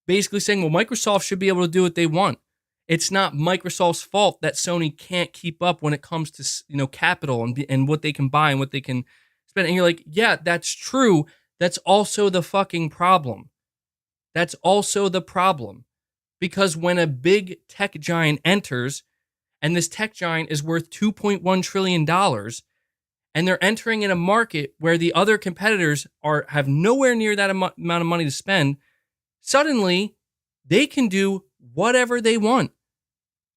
[SPEAKER 1] basically saying, well, Microsoft should be able to do what they want. It's not Microsoft's fault that Sony can't keep up when it comes to, capital and what they can buy and what they can spend. And you're like, yeah, that's true. That's also the fucking problem. That's also the problem. Because when a big tech giant enters, and this tech giant is worth $2.1 trillion, and they're entering in a market where the other competitors have nowhere near that amount of money to spend, suddenly they can do whatever they want.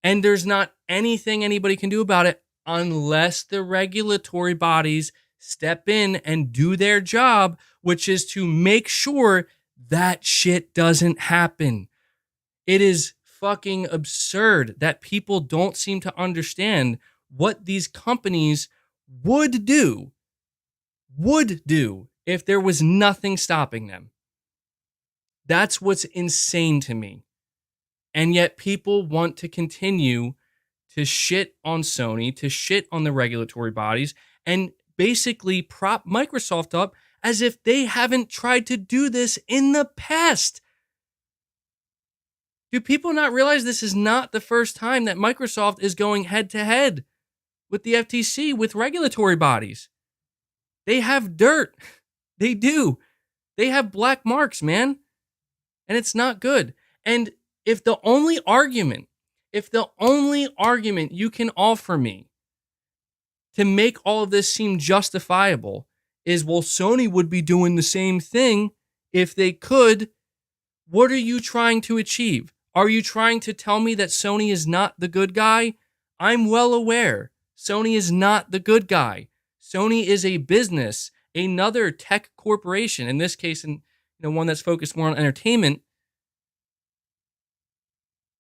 [SPEAKER 1] And there's not anything anybody can do about it unless the regulatory bodies step in and do their job, which is to make sure that shit doesn't happen. It is fucking absurd that people don't seem to understand what these companies would do if there was nothing stopping them. That's what's insane to me. And yet people want to continue to shit on Sony, to shit on the regulatory bodies, and basically prop Microsoft up as if they haven't tried to do this in the past. Do people not realize this is not the first time that Microsoft is going head to head with the FTC, with regulatory bodies? They have dirt. They do. They have black marks, man. And it's not good. And if the only argument you can offer me to make all of this seem justifiable is, well, Sony would be doing the same thing if they could, what are you trying to achieve? Are you trying to tell me that Sony is not the good guy? I'm well aware. Sony is not the good guy. Sony is a business, another tech corporation, in this case, one that's focused more on entertainment.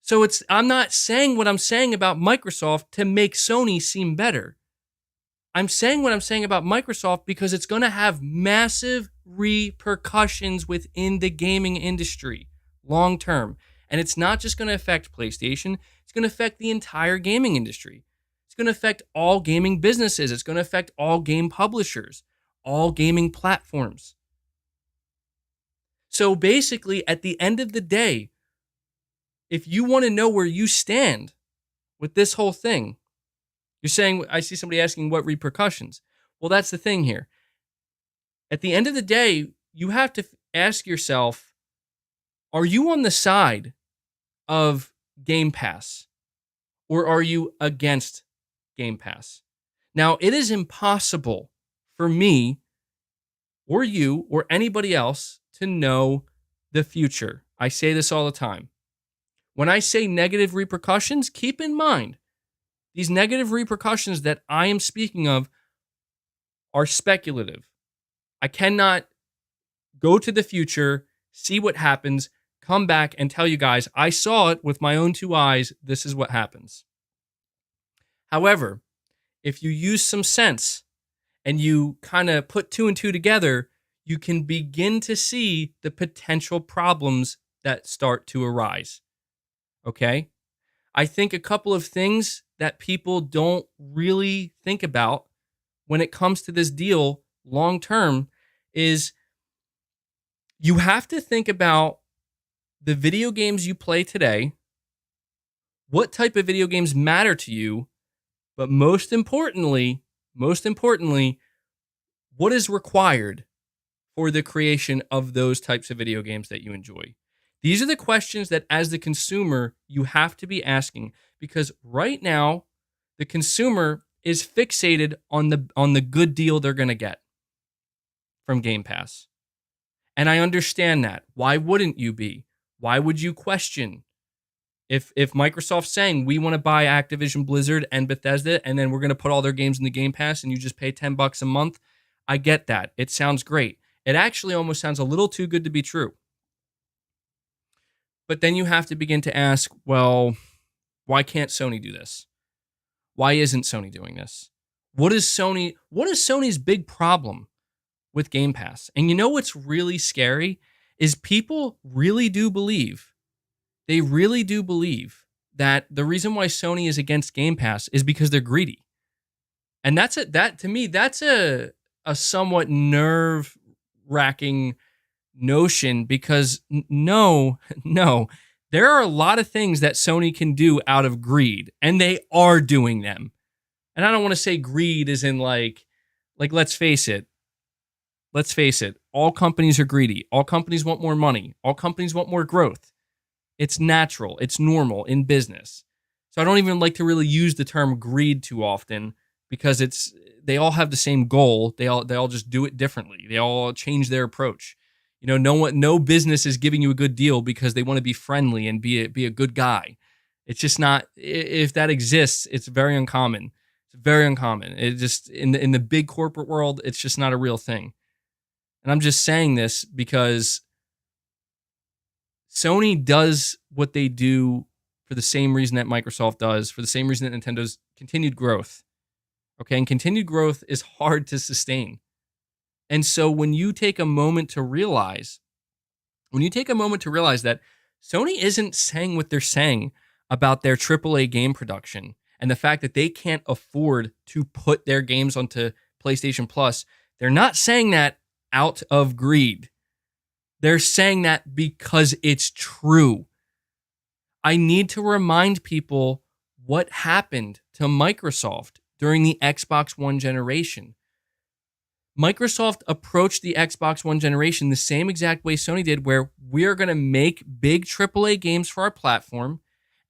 [SPEAKER 1] So I'm not saying what I'm saying about Microsoft to make Sony seem better. I'm saying what I'm saying about Microsoft because it's going to have massive repercussions within the gaming industry long term. And it's not just going to affect PlayStation. It's going to affect the entire gaming industry. It's going to affect all gaming businesses. It's going to affect all game publishers, all gaming platforms. So basically, at the end of the day, if you want to know where you stand with this whole thing, you're saying, I see somebody asking what repercussions. Well, that's the thing here. At the end of the day, you have to ask yourself, are you on the side of Game Pass, or are you against Game Pass? Now, it is impossible for me or you or anybody else to know the future. I say this all the time. When I say negative repercussions, keep in mind, these negative repercussions that I am speaking of are speculative. I cannot go to the future, see what happens, come back and tell you guys, I saw it with my own two eyes. This is what happens. However, if you use some sense and you kind of put two and two together, you can begin to see the potential problems that start to arise. Okay? I think a couple of things that people don't really think about when it comes to this deal long term is you have to think about the video games you play today, what type of video games matter to you, but most importantly, what is required for the creation of those types of video games that you enjoy? These are the questions that as the consumer, you have to be asking, because right now, the consumer is fixated on the good deal they're going to get from Game Pass. And I understand that. Why wouldn't you be? Why would you question if Microsoft's saying we want to buy Activision Blizzard and Bethesda and then we're going to put all their games in the Game Pass and you just pay $10 a month? I get that. It sounds great. It actually almost sounds a little too good to be true. But then you have to begin to ask, well, why can't Sony do this? Why isn't Sony doing this? What is Sony's big problem with Game Pass? And you know what's really scary is people really do believe, they really do believe that the reason why Sony is against Game Pass is because they're greedy. And to me, that's a somewhat nerve-wracking notion, because no, there are a lot of things that Sony can do out of greed, and they are doing them. And I don't want to say greed is in like let's face it, all companies are greedy. All companies want more money. All companies want more growth. It's natural. It's normal in business. So I don't even like to really use the term greed too often, because they all have the same goal. They all just do it differently. They all change their approach. You know, no business is giving you a good deal because they want to be friendly and be a good guy. It's just not. If that exists, it's very uncommon. It's very uncommon. It just in the big corporate world, it's just not a real thing. And I'm just saying this because Sony does what they do for the same reason that Microsoft does, for the same reason that Nintendo's continued growth. Okay, and continued growth is hard to sustain. And so when you take a moment to realize that Sony isn't saying what they're saying about their AAA game production and the fact that they can't afford to put their games onto PlayStation Plus, they're not saying that out of greed. They're saying that because it's true. I need to remind people what happened to Microsoft during the Xbox One generation. Microsoft approached the Xbox One generation the same exact way Sony did, where we're going to make big AAA games for our platform,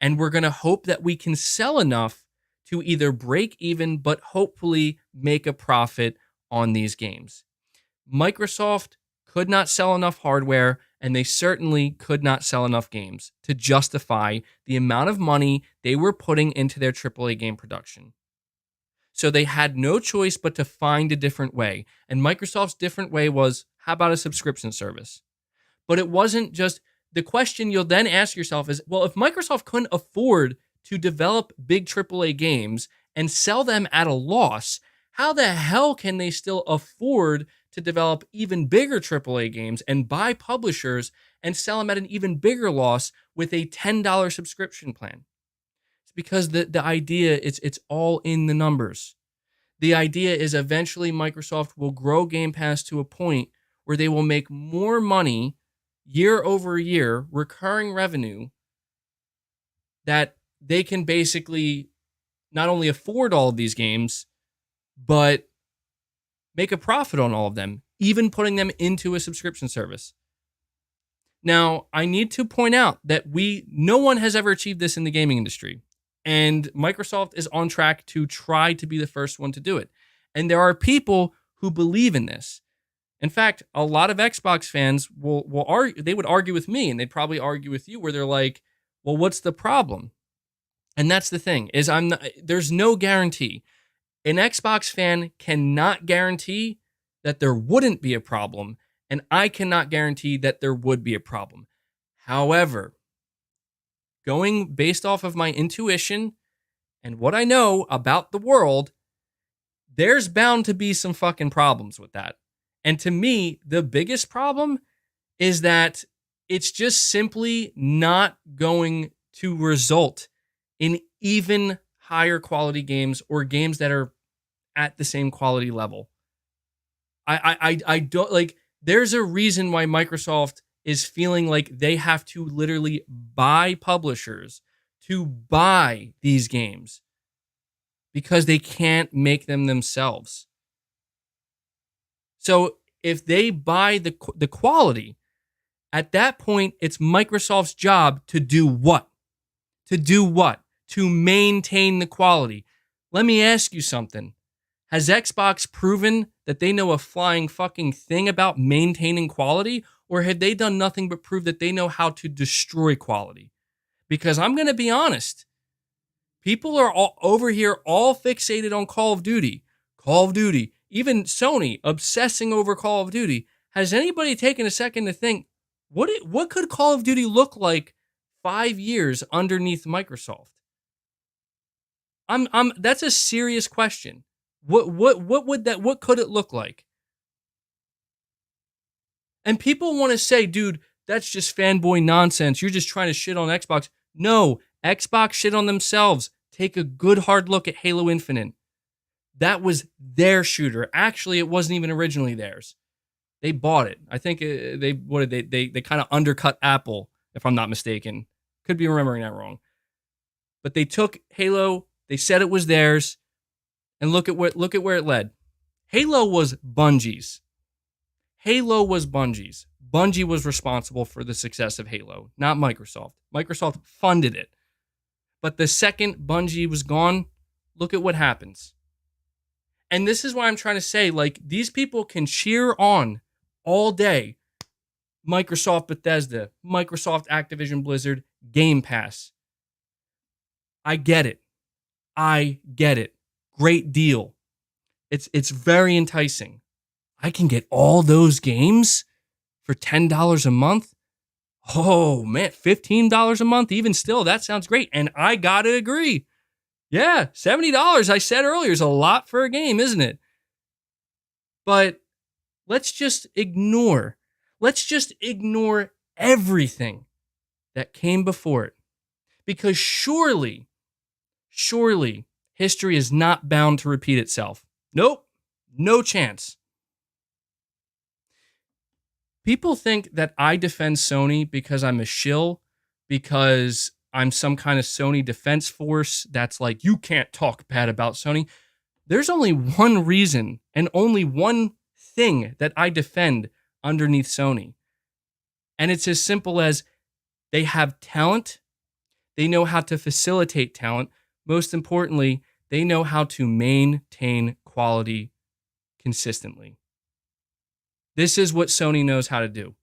[SPEAKER 1] and we're going to hope that we can sell enough to either break even, but hopefully make a profit on these games. Microsoft could not sell enough hardware, and they certainly could not sell enough games to justify the amount of money they were putting into their AAA game production. So they had no choice but to find a different way. And Microsoft's different way was, how about a subscription service? But it wasn't just, the question you'll then ask yourself is, well, if Microsoft couldn't afford to develop big AAA games and sell them at a loss, how the hell can they still afford to develop even bigger AAA games and buy publishers and sell them at an even bigger loss with a $10 subscription plan? It's because the idea, it's all in the numbers. The idea is eventually Microsoft will grow Game Pass to a point where they will make more money year over year, recurring revenue, that they can basically not only afford all of these games, but make a profit on all of them, even putting them into a subscription service. Now, I need to point out that no one has ever achieved this in the gaming industry. And Microsoft is on track to try to be the first one to do it. And there are people who believe in this. In fact, a lot of Xbox fans will argue. They would argue with me, and they'd probably argue with you, where they're like, "Well, what's the problem?" And that's the thing: is there's no guarantee. An Xbox fan cannot guarantee that there wouldn't be a problem, and I cannot guarantee that there would be a problem. However, going based off of my intuition and what I know about the world, there's bound to be some fucking problems with that. And to me, the biggest problem is that it's just simply not going to result in even higher quality games or games that are at the same quality level. I don't like, there's a reason why Microsoft is feeling like they have to literally buy publishers to buy these games because they can't make them themselves. So if they buy the quality, at that point, it's Microsoft's job to do what? To do what? To maintain the quality. Let me ask you something. Has Xbox proven that they know a flying fucking thing about maintaining quality? Or have they done nothing but prove that they know how to destroy quality? Because I'm going to be honest. People are all over here all fixated on Call of Duty. Call of Duty. Even Sony obsessing over Call of Duty. Has anybody taken a second to think, what could Call of Duty look like 5 years underneath Microsoft? That's a serious question. What could it look like? And people want to say, dude, that's just fanboy nonsense. You're just trying to shit on Xbox. No, Xbox shit on themselves. Take a good hard look at Halo Infinite. That was their shooter. Actually, it wasn't even originally theirs. They bought it. I think they kind of undercut Apple, if I'm not mistaken. Could be remembering that wrong. But they took Halo, they said it was theirs, and look at where it led. Halo was Bungie's. Halo was Bungie's. Bungie was responsible for the success of Halo, not Microsoft. Microsoft funded it. But the second Bungie was gone, look at what happens. And this is why I'm trying to say, like, these people can cheer on all day Microsoft Bethesda, Microsoft Activision Blizzard, Game Pass. I get it. Great deal. It's very enticing. I can get all those games for $10 a month. Oh man, $15 a month, even still, that sounds great. And I gotta agree. Yeah, $70, I said earlier, is a lot for a game, isn't it? But let's just ignore everything that came before it. Because surely, history is not bound to repeat itself. Nope, no chance. People think that I defend Sony because I'm a shill, because I'm some kind of Sony defense force that's like, you can't talk bad about Sony. There's only one reason and only one thing that I defend underneath Sony. And it's as simple as they have talent. They know how to facilitate talent. Most importantly, they know how to maintain quality consistently. This is what Sony knows how to do.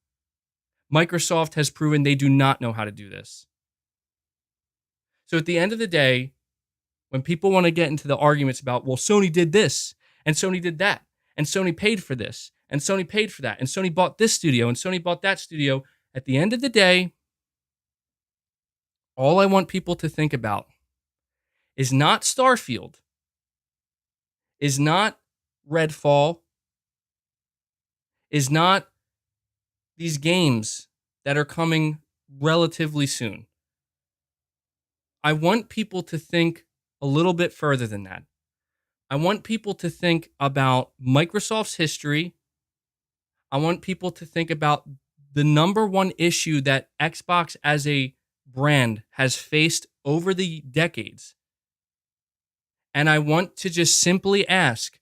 [SPEAKER 1] Microsoft has proven they do not know how to do this. So at the end of the day, when people want to get into the arguments about, well, Sony did this, and Sony did that, and Sony paid for this, and Sony paid for that, and Sony bought this studio, and Sony bought that studio, at the end of the day, all I want people to think about is not Starfield, is not Redfall, is not these games that are coming relatively soon. I want people to think a little bit further than that. I want people to think about Microsoft's history. I want people to think about the number one issue that Xbox as a brand has faced over the decades. And I want to just simply ask,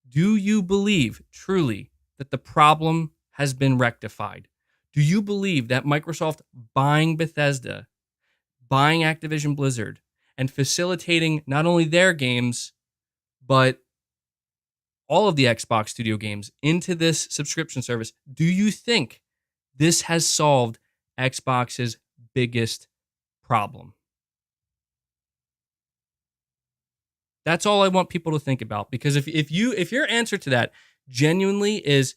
[SPEAKER 1] do you believe truly that the problem has been rectified? Do you believe that Microsoft buying Bethesda, buying Activision Blizzard, and facilitating not only their games, but all of the Xbox studio games into this subscription service, do you think this has solved Xbox's biggest problem? That's all I want people to think about. Because if your answer to that genuinely is,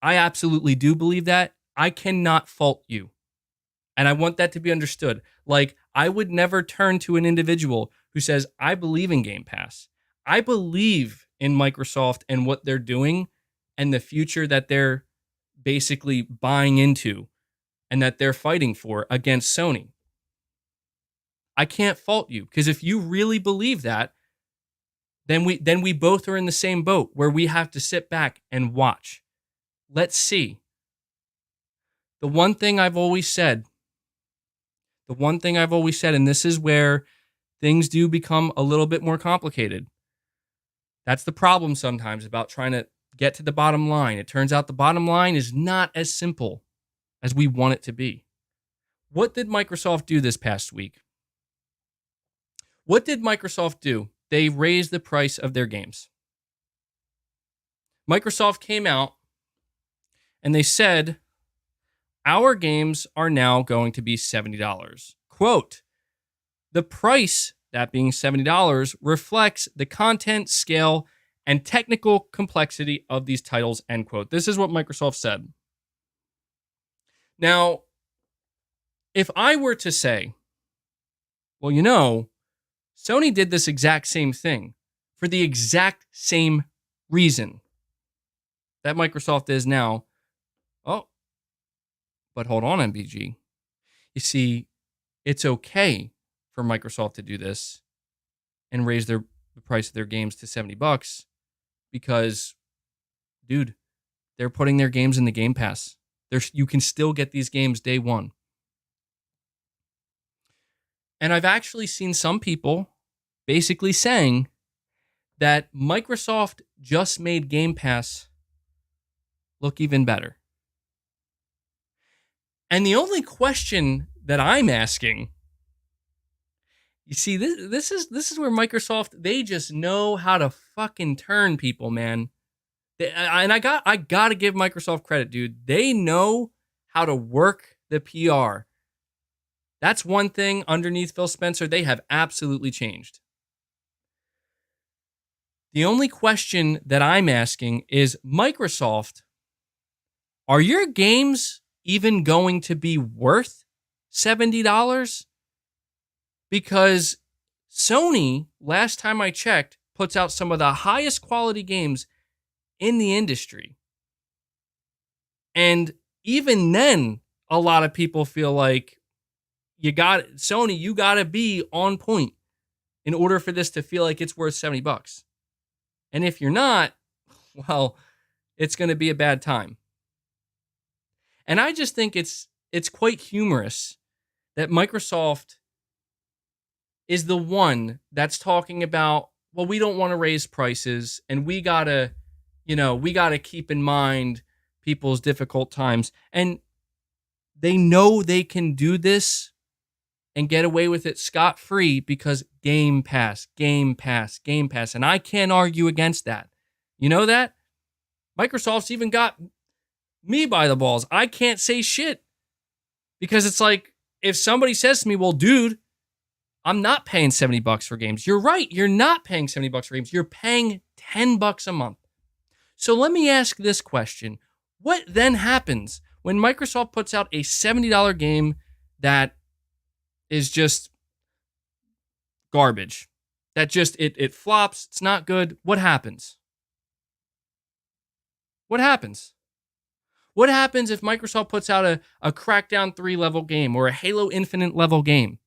[SPEAKER 1] I absolutely do believe that, I cannot fault you. And I want that to be understood. Like, I would never turn to an individual who says, I believe in Game Pass. I believe in Microsoft and what they're doing and the future that they're basically buying into and that they're fighting for against Sony. I can't fault you, because if you really believe that, then we both are in the same boat where we have to sit back and watch. Let's see. The one thing I've always said, and this is where things do become a little bit more complicated. That's the problem sometimes about trying to get to the bottom line. It turns out the bottom line is not as simple as we want it to be. What did Microsoft do this past week? What did Microsoft do? They raised the price of their games. Microsoft came out and they said, our games are now going to be $70. Quote, the price, that being $70, reflects the content, scale, and technical complexity of these titles, end quote. This is what Microsoft said. Now, if I were to say, well, Sony did this exact same thing for the exact same reason that Microsoft is now. Oh, but hold on, MBG. You see, it's okay for Microsoft to do this and raise the price of their games to $70 because, dude, they're putting their games in the Game Pass. You can still get these games day one. And I've actually seen some people basically saying that Microsoft just made Game Pass look even better. And the only question that I'm asking, you see, this is where Microsoft, they just know how to fucking turn people, man. And I got to give Microsoft credit, dude. They know how to work the PR. That's one thing underneath Phil Spencer they have absolutely changed. The only question that I'm asking is, Microsoft, are your games even going to be worth $70? Because Sony, last time I checked, puts out some of the highest quality games in the industry. And even then, a lot of people feel like Sony, you got to be on point in order for this to feel like it's worth $70. And if you're not, well, it's going to be a bad time. And I just think it's quite humorous that Microsoft is the one that's talking about, well, we don't want to raise prices and we got to keep in mind people's difficult times. And they know they can do this and get away with it scot-free because Game Pass. And I can't argue against that. You know that? Microsoft's even got me by the balls. I can't say shit. Because it's like, if somebody says to me, well, dude, I'm not paying $70 for games. You're right. You're not paying $70 for games. You're paying $10 a month. So let me ask this question. What then happens when Microsoft puts out a $70 game that is just garbage? That just, it flops. It's not good. What happens? What happens? What happens if Microsoft puts out a Crackdown 3 level game or a Halo Infinite level game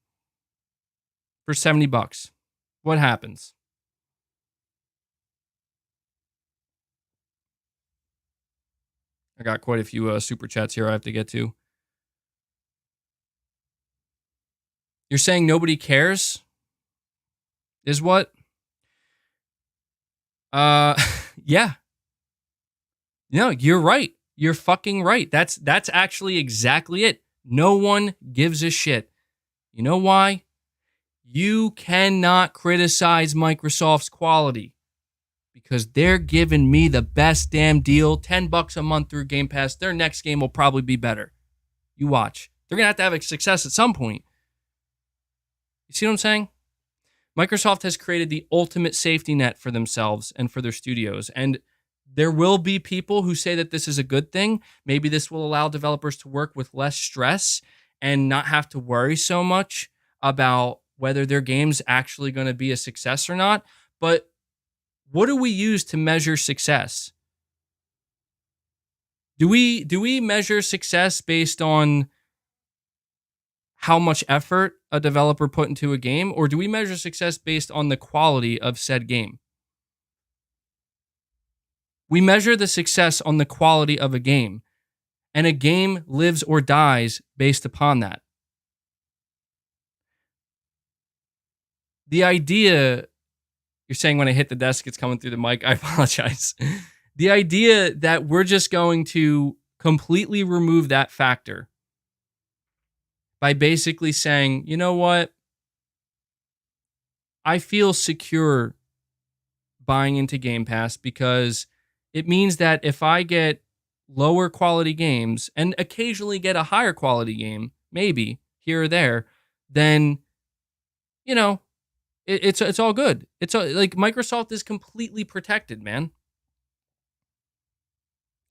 [SPEAKER 1] for $70? What happens? I got quite a few super chats here I have to get to. You're saying nobody cares? Is what? Yeah. No, you're right. You're fucking right. That's actually exactly it. No one gives a shit. You know why? You cannot criticize Microsoft's quality because they're giving me the best damn deal. $10 a month through Game Pass. Their next game will probably be better. You watch. They're going to have a success at some point. You see what I'm saying? Microsoft has created the ultimate safety net for themselves and for their studios. And there will be people who say that this is a good thing. Maybe this will allow developers to work with less stress and not have to worry so much about whether their game's actually going to be a success or not. But what do we use to measure success? Do we measure success based on how much effort a developer put into a game, or do we measure success based on the quality of said game? We measure the success on the quality of a game, and a game lives or dies based upon that. The idea, you're saying when I hit the desk, it's coming through the mic. I apologize. The idea that we're just going to completely remove that factor by basically saying, you know what? I feel secure buying into Game Pass because it means that if I get lower quality games and occasionally get a higher quality game, maybe here or there, then, you know, it's all good. It's like Microsoft is completely protected, man.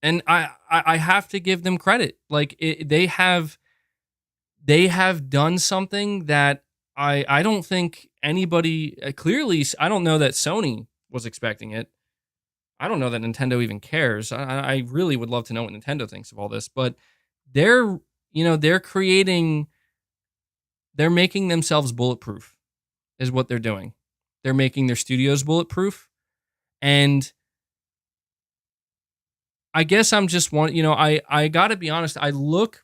[SPEAKER 1] And I have to give them credit. Like they have done something that I don't think anybody clearly. I don't know that Sony was expecting it. I don't know that Nintendo even cares. I really would love to know what Nintendo thinks of all this, but they're making themselves bulletproof is what they're doing. They're making their studios bulletproof. And I guess I'm just I gotta be honest. I look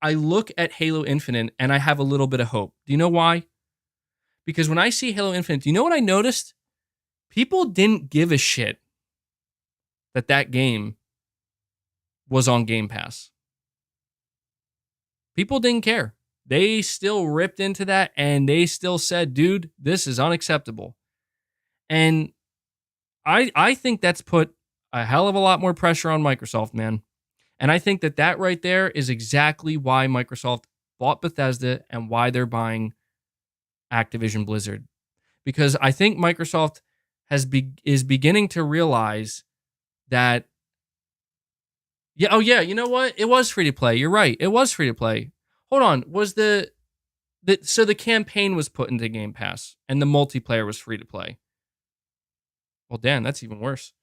[SPEAKER 1] at Halo Infinite and I have a little bit of hope. Do you know why? Because when I see Halo Infinite, do you know what I noticed? People didn't give a shit that game was on Game Pass. People didn't care. They still ripped into that and they still said, dude, this is unacceptable. And I think that's put a hell of a lot more pressure on Microsoft, man. And I think that right there is exactly why Microsoft bought Bethesda and why they're buying Activision Blizzard. Because I think Microsoft is beginning to realize that, you know what? It was free to play. You're right. It was free to play. Hold on. Was so the campaign was put into Game Pass and the multiplayer was free to play? Well, damn, that's even worse.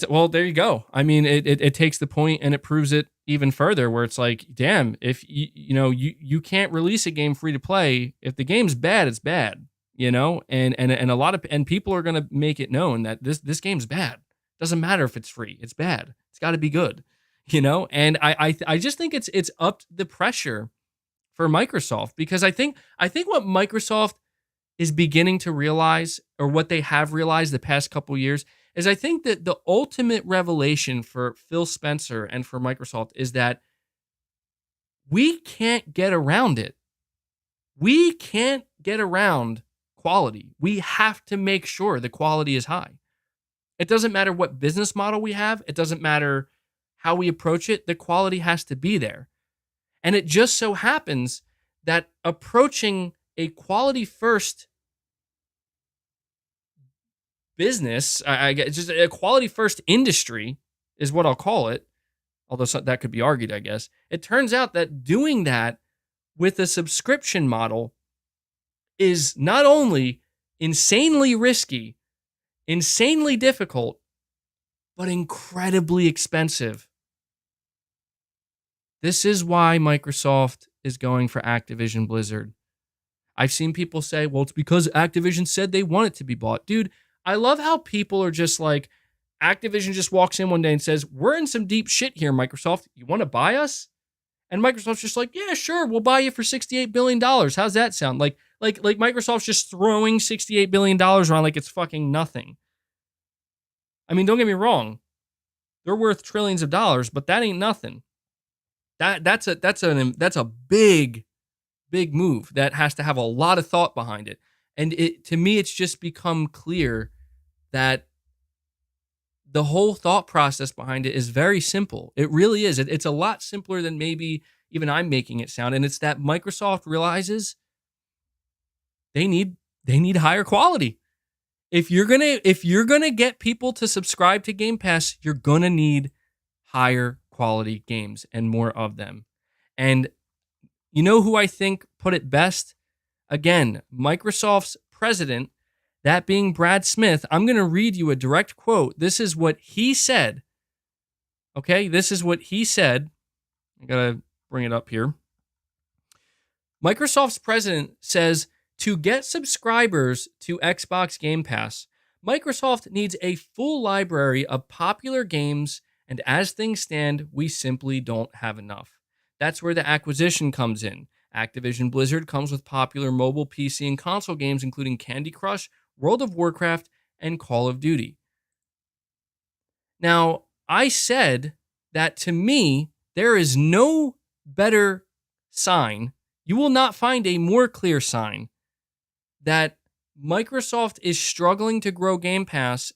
[SPEAKER 1] Well, there you go. I mean, it takes the point and it proves it even further where it's like, damn, if you can't release a game free to play, if the game's bad, it's bad, and a lot of people are going to make it known that this game's bad. Doesn't matter if it's free. It's bad. It's got to be good, and I just think it's upped the pressure for Microsoft because I think what Microsoft is beginning to realize, or what they have realized the past couple years, is I think that the ultimate revelation for Phil Spencer and for Microsoft is that we can't get around it. We can't get around quality. We have to make sure the quality is high. It doesn't matter what business model we have. It doesn't matter how we approach it. The quality has to be there. And it just so happens that approaching a quality first business, I guess, just a quality first industry is what I'll call it. Although that could be argued, I guess. It turns out that doing that with a subscription model is not only insanely risky, insanely difficult, but incredibly expensive. This is why Microsoft is going for Activision Blizzard. I've seen people say, well, it's because Activision said they want it to be bought. Dude, I love how people are just like, Activision just walks in one day and says, we're in some deep shit here, Microsoft. You want to buy us? And Microsoft's just like, yeah, sure, we'll buy you for $68 billion. How's that sound? Like Microsoft's just throwing $68 billion around like it's fucking nothing. I mean, don't get me wrong. They're worth trillions of dollars, but that ain't nothing. That's a big move that has to have a lot of thought behind it. And to me, it's just become clear that the whole thought process behind it is very simple. It really is. It's a lot simpler than maybe even I'm making it sound. And it's that Microsoft realizes they need higher quality. If you're gonna get people to subscribe to Game Pass, you're gonna need higher quality games and more of them. And You know who I think put it best? Again, Microsoft's president, that being Brad Smith. I'm going to read you a direct quote. This is what he said. Okay, this is what he said. I got to bring it up here. Microsoft's president says, to get subscribers to Xbox Game Pass, Microsoft needs a full library of popular games, and as things stand, we simply don't have enough. That's where the acquisition comes in. Activision Blizzard comes with popular mobile, PC, and console games, including Candy Crush, World of Warcraft, and Call of Duty. Now, I said that to me, there is no better sign. You will not find a more clear sign that Microsoft is struggling to grow Game Pass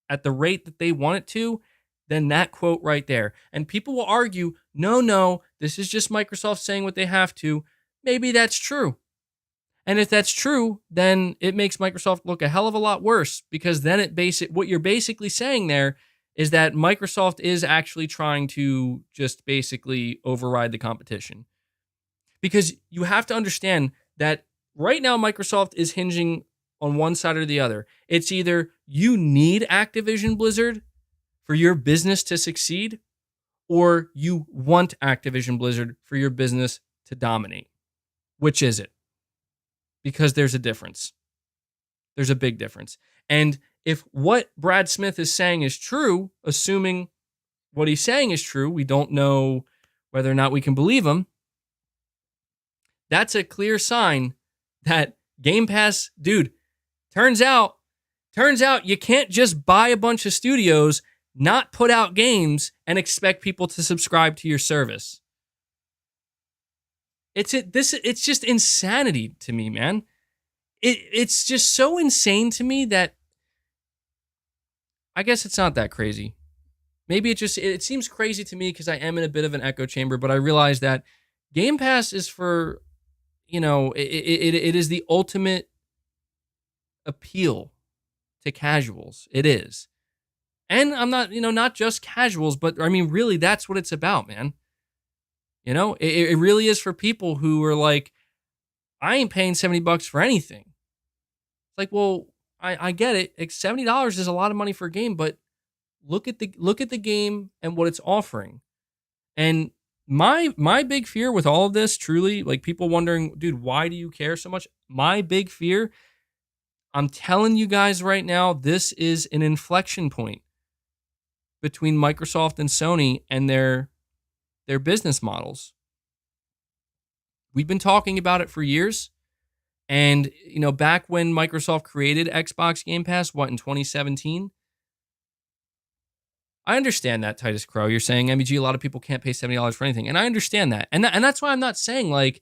[SPEAKER 1] at the rate that they want it to than that quote right there. And people will argue, no, this is just Microsoft saying what they have to. Maybe that's true. And if that's true, then it makes Microsoft look a hell of a lot worse, because then what you're basically saying there is that Microsoft is actually trying to just basically override the competition. Because you have to understand that right now Microsoft is hinging on one side or the other. It's either you need Activision Blizzard for your business to succeed, or you want Activision Blizzard for your business to dominate. Which is it? Because there's a difference. There's a big difference. And if what Brad Smith is saying is true, assuming what he's saying is true, we don't know whether or not we can believe him. That's a clear sign that Game Pass, dude, turns out you can't just buy a bunch of studios, not put out games, and expect people to subscribe to your service. It's just insanity to me, man. It's just so insane to me that I guess it's not that crazy. Maybe it seems crazy to me because I am in a bit of an echo chamber, but I realize that Game Pass is for, it is the ultimate appeal to casuals. It is. And I'm not, not just casuals, but I mean, really, that's what it's about, man. It really is for people who are like, I ain't paying $70 for anything. It's like, well, I get it. $70 is a lot of money for a game, but look at the game and what it's offering. And my big fear with all of this, truly, like people wondering, dude, why do you care so much? My big fear, I'm telling you guys right now, this is an inflection point between Microsoft and Sony and their business models. We've been talking about it for years. And, back when Microsoft created Xbox Game Pass, in 2017? I understand that, Titus Crow. You're saying, MEG, a lot of people can't pay $70 for anything. And I understand that. And that's why I'm not saying, like,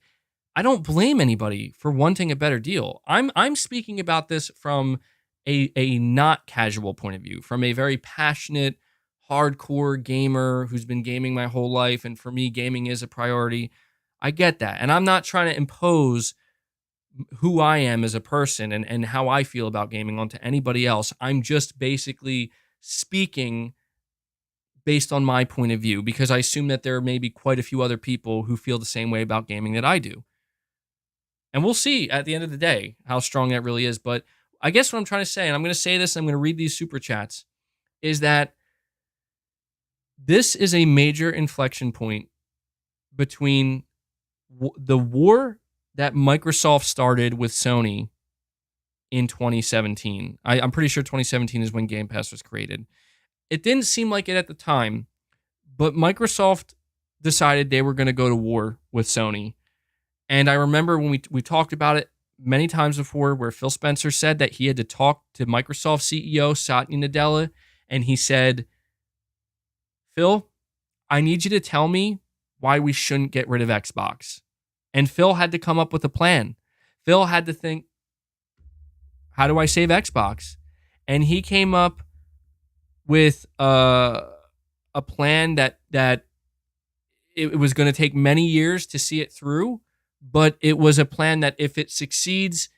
[SPEAKER 1] I don't blame anybody for wanting a better deal. I'm speaking about this from a not casual point of view, from a very passionate, hardcore gamer who's been gaming my whole life. And for me, gaming is a priority. I get that. And I'm not trying to impose who I am as a person and how I feel about gaming onto anybody else. I'm just basically speaking based on my point of view, because I assume that there may be quite a few other people who feel the same way about gaming that I do. And we'll see at the end of the day how strong that really is. But I guess what I'm trying to say, and I'm going to say this, I'm going to read these super chats, is that this is a major inflection point between the war that Microsoft started with Sony in 2017. I'm pretty sure 2017 is when Game Pass was created. It didn't seem like it at the time, but Microsoft decided they were going to go to war with Sony. And I remember when we talked about it many times before, where Phil Spencer said that he had to talk to Microsoft CEO Satya Nadella, and he said, Phil, I need you to tell me why we shouldn't get rid of Xbox. And Phil had to come up with a plan. Phil had to think, how do I save Xbox? And he came up with a plan that it was going to take many years to see it through, but it was a plan that if it succeeds,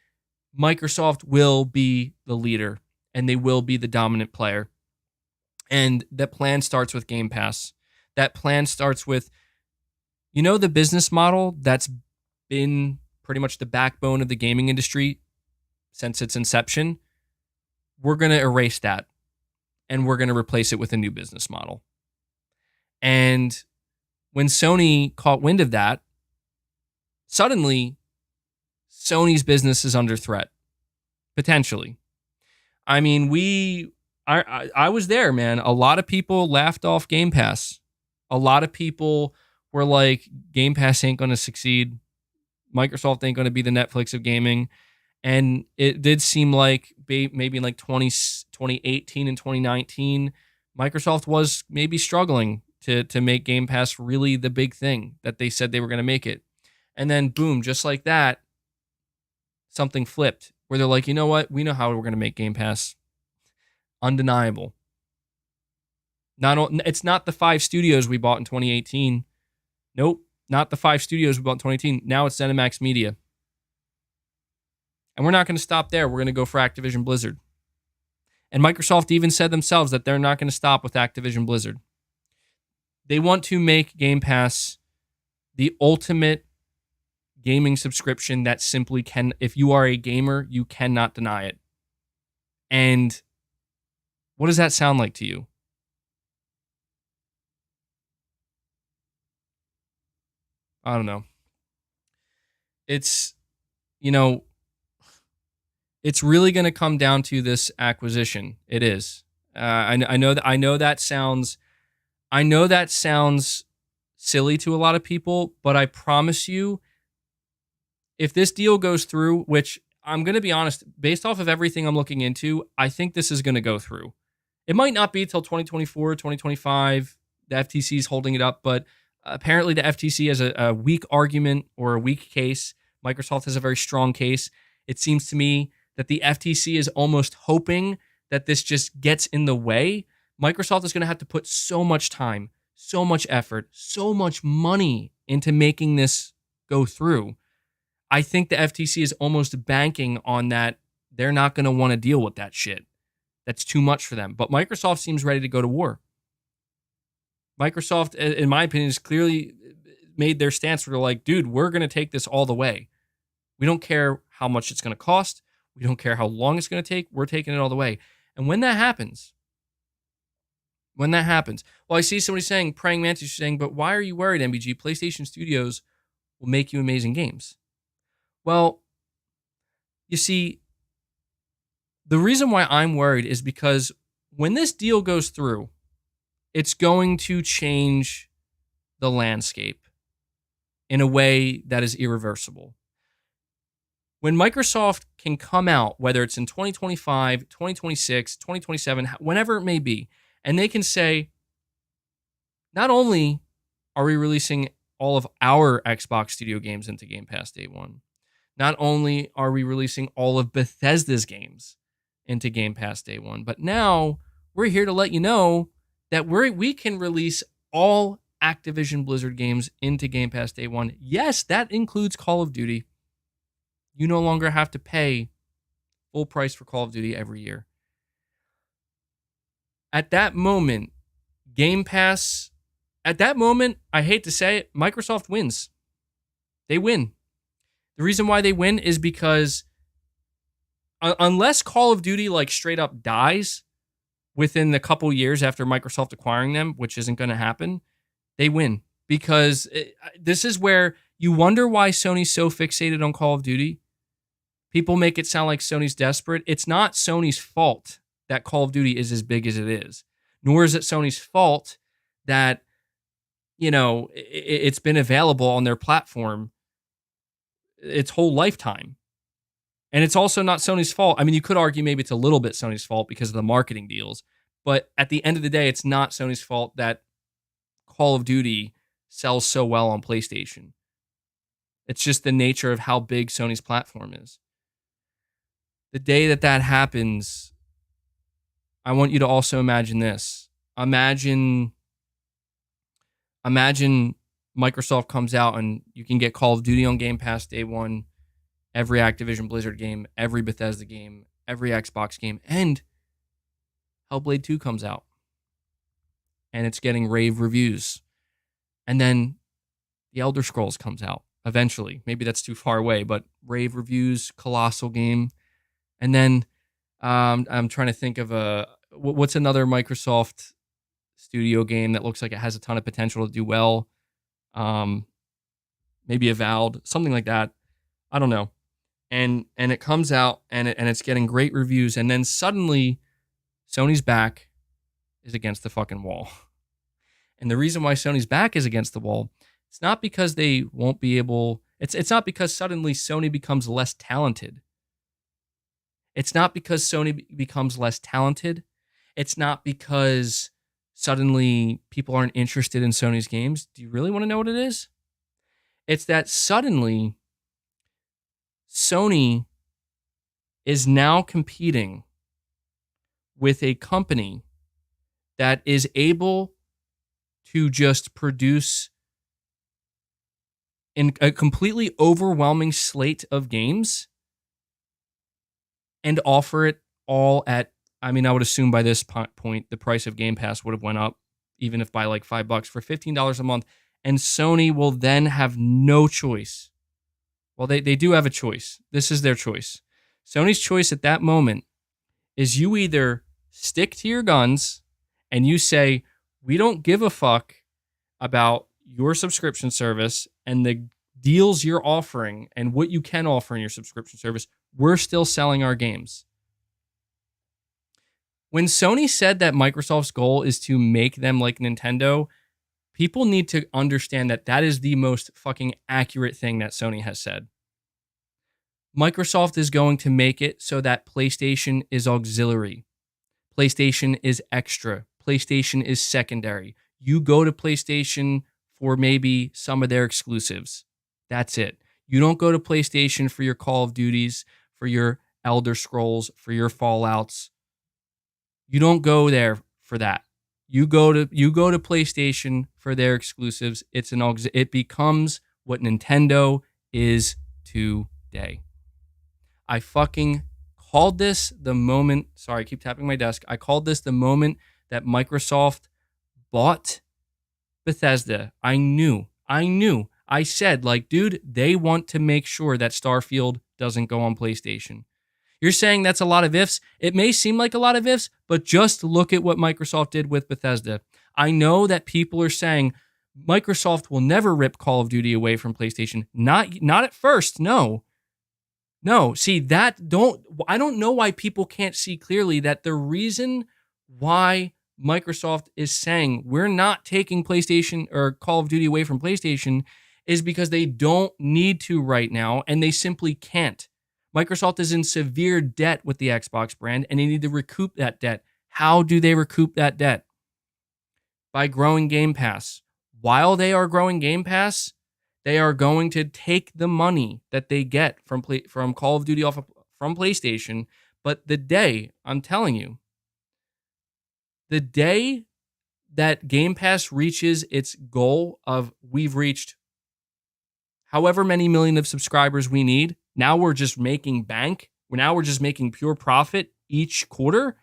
[SPEAKER 1] Microsoft will be the leader and they will be the dominant player. And that plan starts with Game Pass. That plan starts with, the business model that's been pretty much the backbone of the gaming industry since its inception. We're going to erase that and we're going to replace it with a new business model. And when Sony caught wind of that, suddenly Sony's business is under threat, potentially. I mean, I was there, man. A lot of people laughed off Game Pass. A lot of people were like, Game Pass ain't going to succeed. Microsoft ain't going to be the Netflix of gaming. And it did seem like maybe in like 2018 and 2019, Microsoft was maybe struggling to make Game Pass really the big thing that they said they were going to make it. And then boom, just like that, something flipped where they're like, you know what? We know how we're going to make Game Pass undeniable. It's not the 5 studios we bought in 2018. Nope, not the 5 studios we bought in 2018. Now it's ZeniMax Media. And we're not going to stop there. We're going to go for Activision Blizzard. And Microsoft even said themselves that they're not going to stop with Activision Blizzard. They want to make Game Pass the ultimate gaming subscription that simply can, if you are a gamer, you cannot deny it. And what does that sound like to you? I don't know. It's, it's really going to come down to this acquisition. It is. I know that sounds silly to a lot of people, but I promise you, if this deal goes through, which I'm going to be honest, based off of everything I'm looking into, I think this is going to go through. It might not be till 2024, 2025. The FTC is holding it up, but apparently the FTC has a weak argument or a weak case. Microsoft has a very strong case. It seems to me that the FTC is almost hoping that this just gets in the way. Microsoft is going to have to put so much time, so much effort, so much money into making this go through. I think the FTC is almost banking on that. They're not going to want to deal with that shit. That's too much for them. But Microsoft seems ready to go to war. Microsoft, in my opinion, has clearly made their stance where they're like, dude, we're going to take this all the way. We don't care how much it's going to cost. We don't care how long it's going to take. We're taking it all the way. And when that happens, well, I see somebody saying, Praying Mantis saying, but why are you worried, MBG? PlayStation Studios will make you amazing games. Well, you see, the reason why I'm worried is because when this deal goes through, it's going to change the landscape in a way that is irreversible. When Microsoft can come out, whether it's in 2025, 2026, 2027, whenever it may be, and they can say, not only are we releasing all of our Xbox Studio games into Game Pass Day 1, not only are we releasing all of Bethesda's games into Game Pass Day 1, but now we're here to let you know that we can release all Activision Blizzard games into Game Pass Day 1. Yes, that includes Call of Duty. You no longer have to pay full price for Call of Duty every year. At that moment, Game Pass, I hate to say it, Microsoft wins. They win. The reason why they win is because unless Call of Duty like straight up dies within the couple years after Microsoft acquiring them, which isn't going to happen, they win. Because this is where you wonder why Sony's so fixated on Call of Duty. People make it sound like Sony's desperate. It's not Sony's fault that Call of Duty is as big as it is. Nor is it Sony's fault that, it's been available on their platform its whole lifetime. And it's also not Sony's fault. I mean, you could argue maybe it's a little bit Sony's fault because of the marketing deals. But at the end of the day, it's not Sony's fault that Call of Duty sells so well on PlayStation. It's just the nature of how big Sony's platform is. The day that happens, I want you to also imagine this. Imagine Microsoft comes out and you can get Call of Duty on Game Pass Day 1, every Activision Blizzard game, every Bethesda game, every Xbox game, and Hellblade 2 comes out. And it's getting rave reviews. And then The Elder Scrolls comes out. eventually. Maybe that's too far away, but rave reviews, colossal game. And then I'm trying to think of what's another Microsoft studio game that looks like it has a ton of potential to do well. Maybe Avowed, something like that. I don't know. And it comes out and it's getting great reviews, and then suddenly Sony's back is against the fucking wall. And the reason why Sony's back is against the wall, it's not because they won't be able, it's not because suddenly Sony becomes less talented. It's not because Sony becomes less talented. It's not because suddenly people aren't interested in Sony's games. Do you really want to know what it is? It's that suddenly Sony is now competing with a company that is able to just produce in a completely overwhelming slate of games and offer it all at, I mean, I would assume by this point, the price of Game Pass would have went up, even if by like $5 for $15 a month. And Sony will then have no choice. Well, they do have a choice. This is their choice. Sony's choice at that moment is you either stick to your guns and you say, we don't give a fuck about your subscription service and the deals you're offering and what you can offer in your subscription service. We're still selling our games. When Sony said that Microsoft's goal is to make them like Nintendo, people need to understand that that is the most fucking accurate thing that Sony has said. Microsoft is going to make it so that PlayStation is auxiliary. PlayStation is extra. PlayStation is secondary. You go to PlayStation for maybe some of their exclusives. That's it. You don't go to PlayStation for your Call of Duties, for your Elder Scrolls, for your Fallouts. You don't go there for that. You go to PlayStation for their exclusives. It becomes what Nintendo is today. I fucking called this the moment. Sorry, I keep tapping my desk. I called this the moment that Microsoft bought Bethesda. I knew. I said, like, dude, they want to make sure that Starfield doesn't go on PlayStation. You're saying that's a lot of ifs. It may seem like a lot of ifs, but just look at what Microsoft did with Bethesda. I know that people are saying Microsoft will never rip Call of Duty away from PlayStation. Not at first, no. No, see, I don't know why people can't see clearly that the reason why Microsoft is saying we're not taking PlayStation or Call of Duty away from PlayStation is because they don't need to right now, and they simply can't. Microsoft is in severe debt with the Xbox brand, and they need to recoup that debt. How do they recoup that debt? By growing Game Pass. While they are growing Game Pass, they are going to take the money that they get from Call of Duty from PlayStation. But the day, I'm telling you, the day that Game Pass reaches its goal of we've reached however many million of subscribers we need, now we're just making bank. Now we're just making pure profit each quarter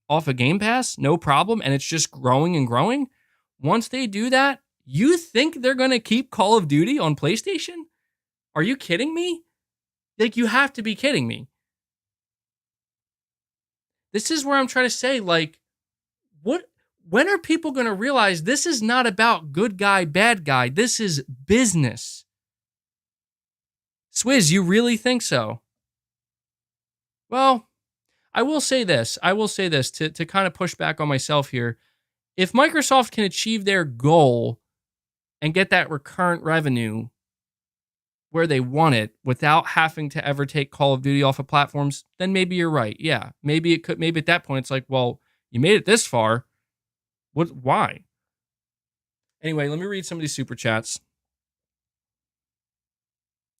[SPEAKER 1] off of Game Pass, no problem, and it's just growing and growing. Once they do that, you think they're going to keep Call of Duty on PlayStation? Are you kidding me? Like, you have to be kidding me. This is where I'm trying to say, like, when are people going to realize this is not about good guy, bad guy? This is business. Swizz, you really think so? Well, I will say this to kind of push back on myself here. If Microsoft can achieve their goal and get that recurrent revenue where they want it without having to ever take Call of Duty off of platforms, then maybe you're right. Yeah, maybe at that point it's like, well, you made it this far. Why? Anyway, let me read some of these super chats.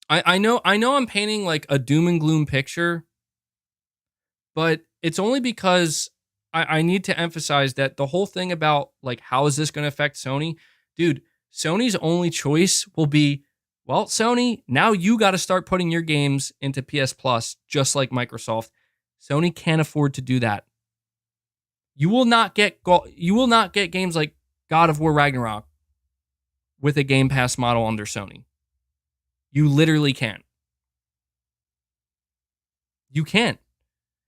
[SPEAKER 1] I know I'm painting like a doom and gloom picture, but it's only because I need to emphasize that the whole thing about like, how is this going to affect Sony? Dude, Sony's only choice will be, well, Sony, now you got to start putting your games into PS Plus, just like Microsoft. Sony can't afford to do that. You will not get games like God of War Ragnarok with a Game Pass model under Sony. You literally can't. You can't.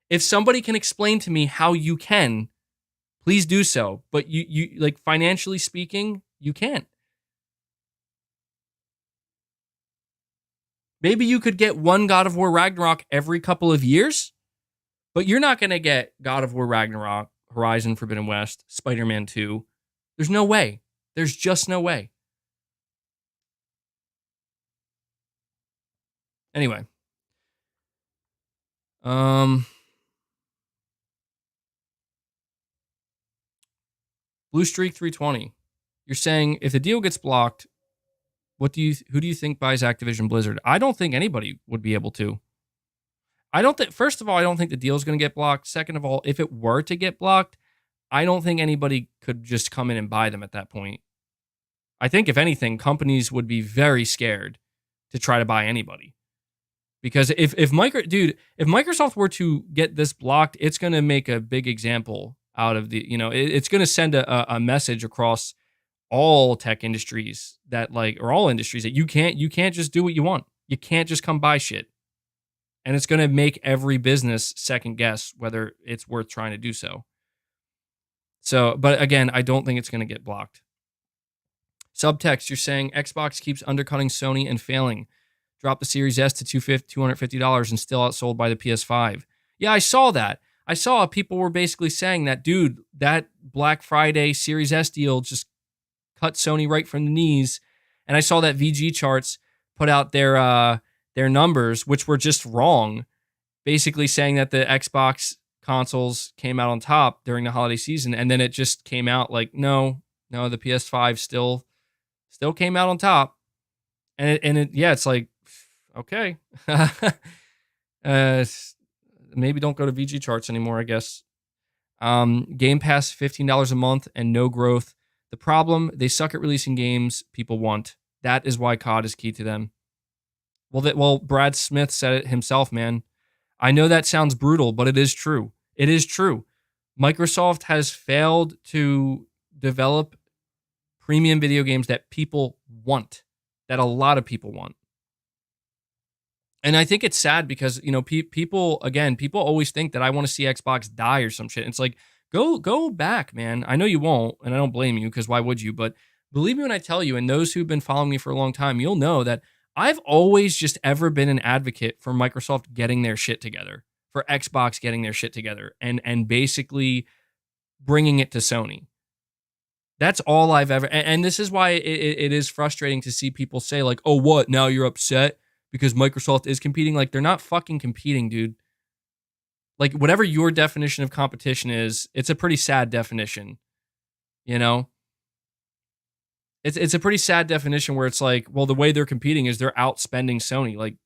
[SPEAKER 1] If somebody can explain to me how you can, please do so. But you like, financially speaking, you can't. Maybe you could get one God of War Ragnarok every couple of years, but you're not going to get God of War Ragnarok, Horizon Forbidden West, Spider-Man 2. There's no way. There's just no way. Anyway. Blue Streak 320. You're saying if the deal gets blocked, who do you think buys Activision Blizzard? I don't think anybody would be able to. First of all, I don't think the deal is going to get blocked. Second of all, if it were to get blocked, I don't think anybody could just come in and buy them at that point. I think, if anything, companies would be very scared to try to buy anybody. Because if Microsoft were to get this blocked, it's going to make a big example out of it's going to send a message across all tech industries or all industries that you can't just do what you want. You can't just come buy shit. And it's going to make every business second guess whether it's worth trying to do so. So, but again, I don't think it's going to get blocked. Subtext, you're saying Xbox keeps undercutting Sony and failing. Drop the Series S to $250 and still outsold by the PS5. Yeah, I saw that. I saw people were basically saying that, dude, that Black Friday Series S deal just cut Sony right from the knees. And I saw that VG Charts put out their numbers, which were just wrong, basically saying that the Xbox consoles came out on top during the holiday season, and then it just came out like, no, the PS5 still came out on top. And it's like, okay. Maybe don't go to VG Charts anymore, I guess. Game Pass, $15 a month and no growth. The problem, they suck at releasing games people want. That is why COD is key to them. Well, Brad Smith said it himself, man. I know that sounds brutal, but it is true. It is true. Microsoft has failed to develop premium video games that people want, that a lot of people want. And I think it's sad because, people always think that I want to see Xbox die or some shit. It's like, go back, man. I know you won't, and I don't blame you, because why would you? But believe me when I tell you, and those who've been following me for a long time, you'll know that I've always just ever been an advocate for Microsoft getting their shit together, for Xbox getting their shit together, and basically bringing it to Sony. That's all I've ever, and this is why it is frustrating to see people say like, oh, what, now you're upset because Microsoft is competing? Like, they're not fucking competing, dude. Like, whatever your definition of competition is, it's a pretty sad definition, It's a pretty sad definition where it's like, well, the way they're competing is they're outspending Sony. Like,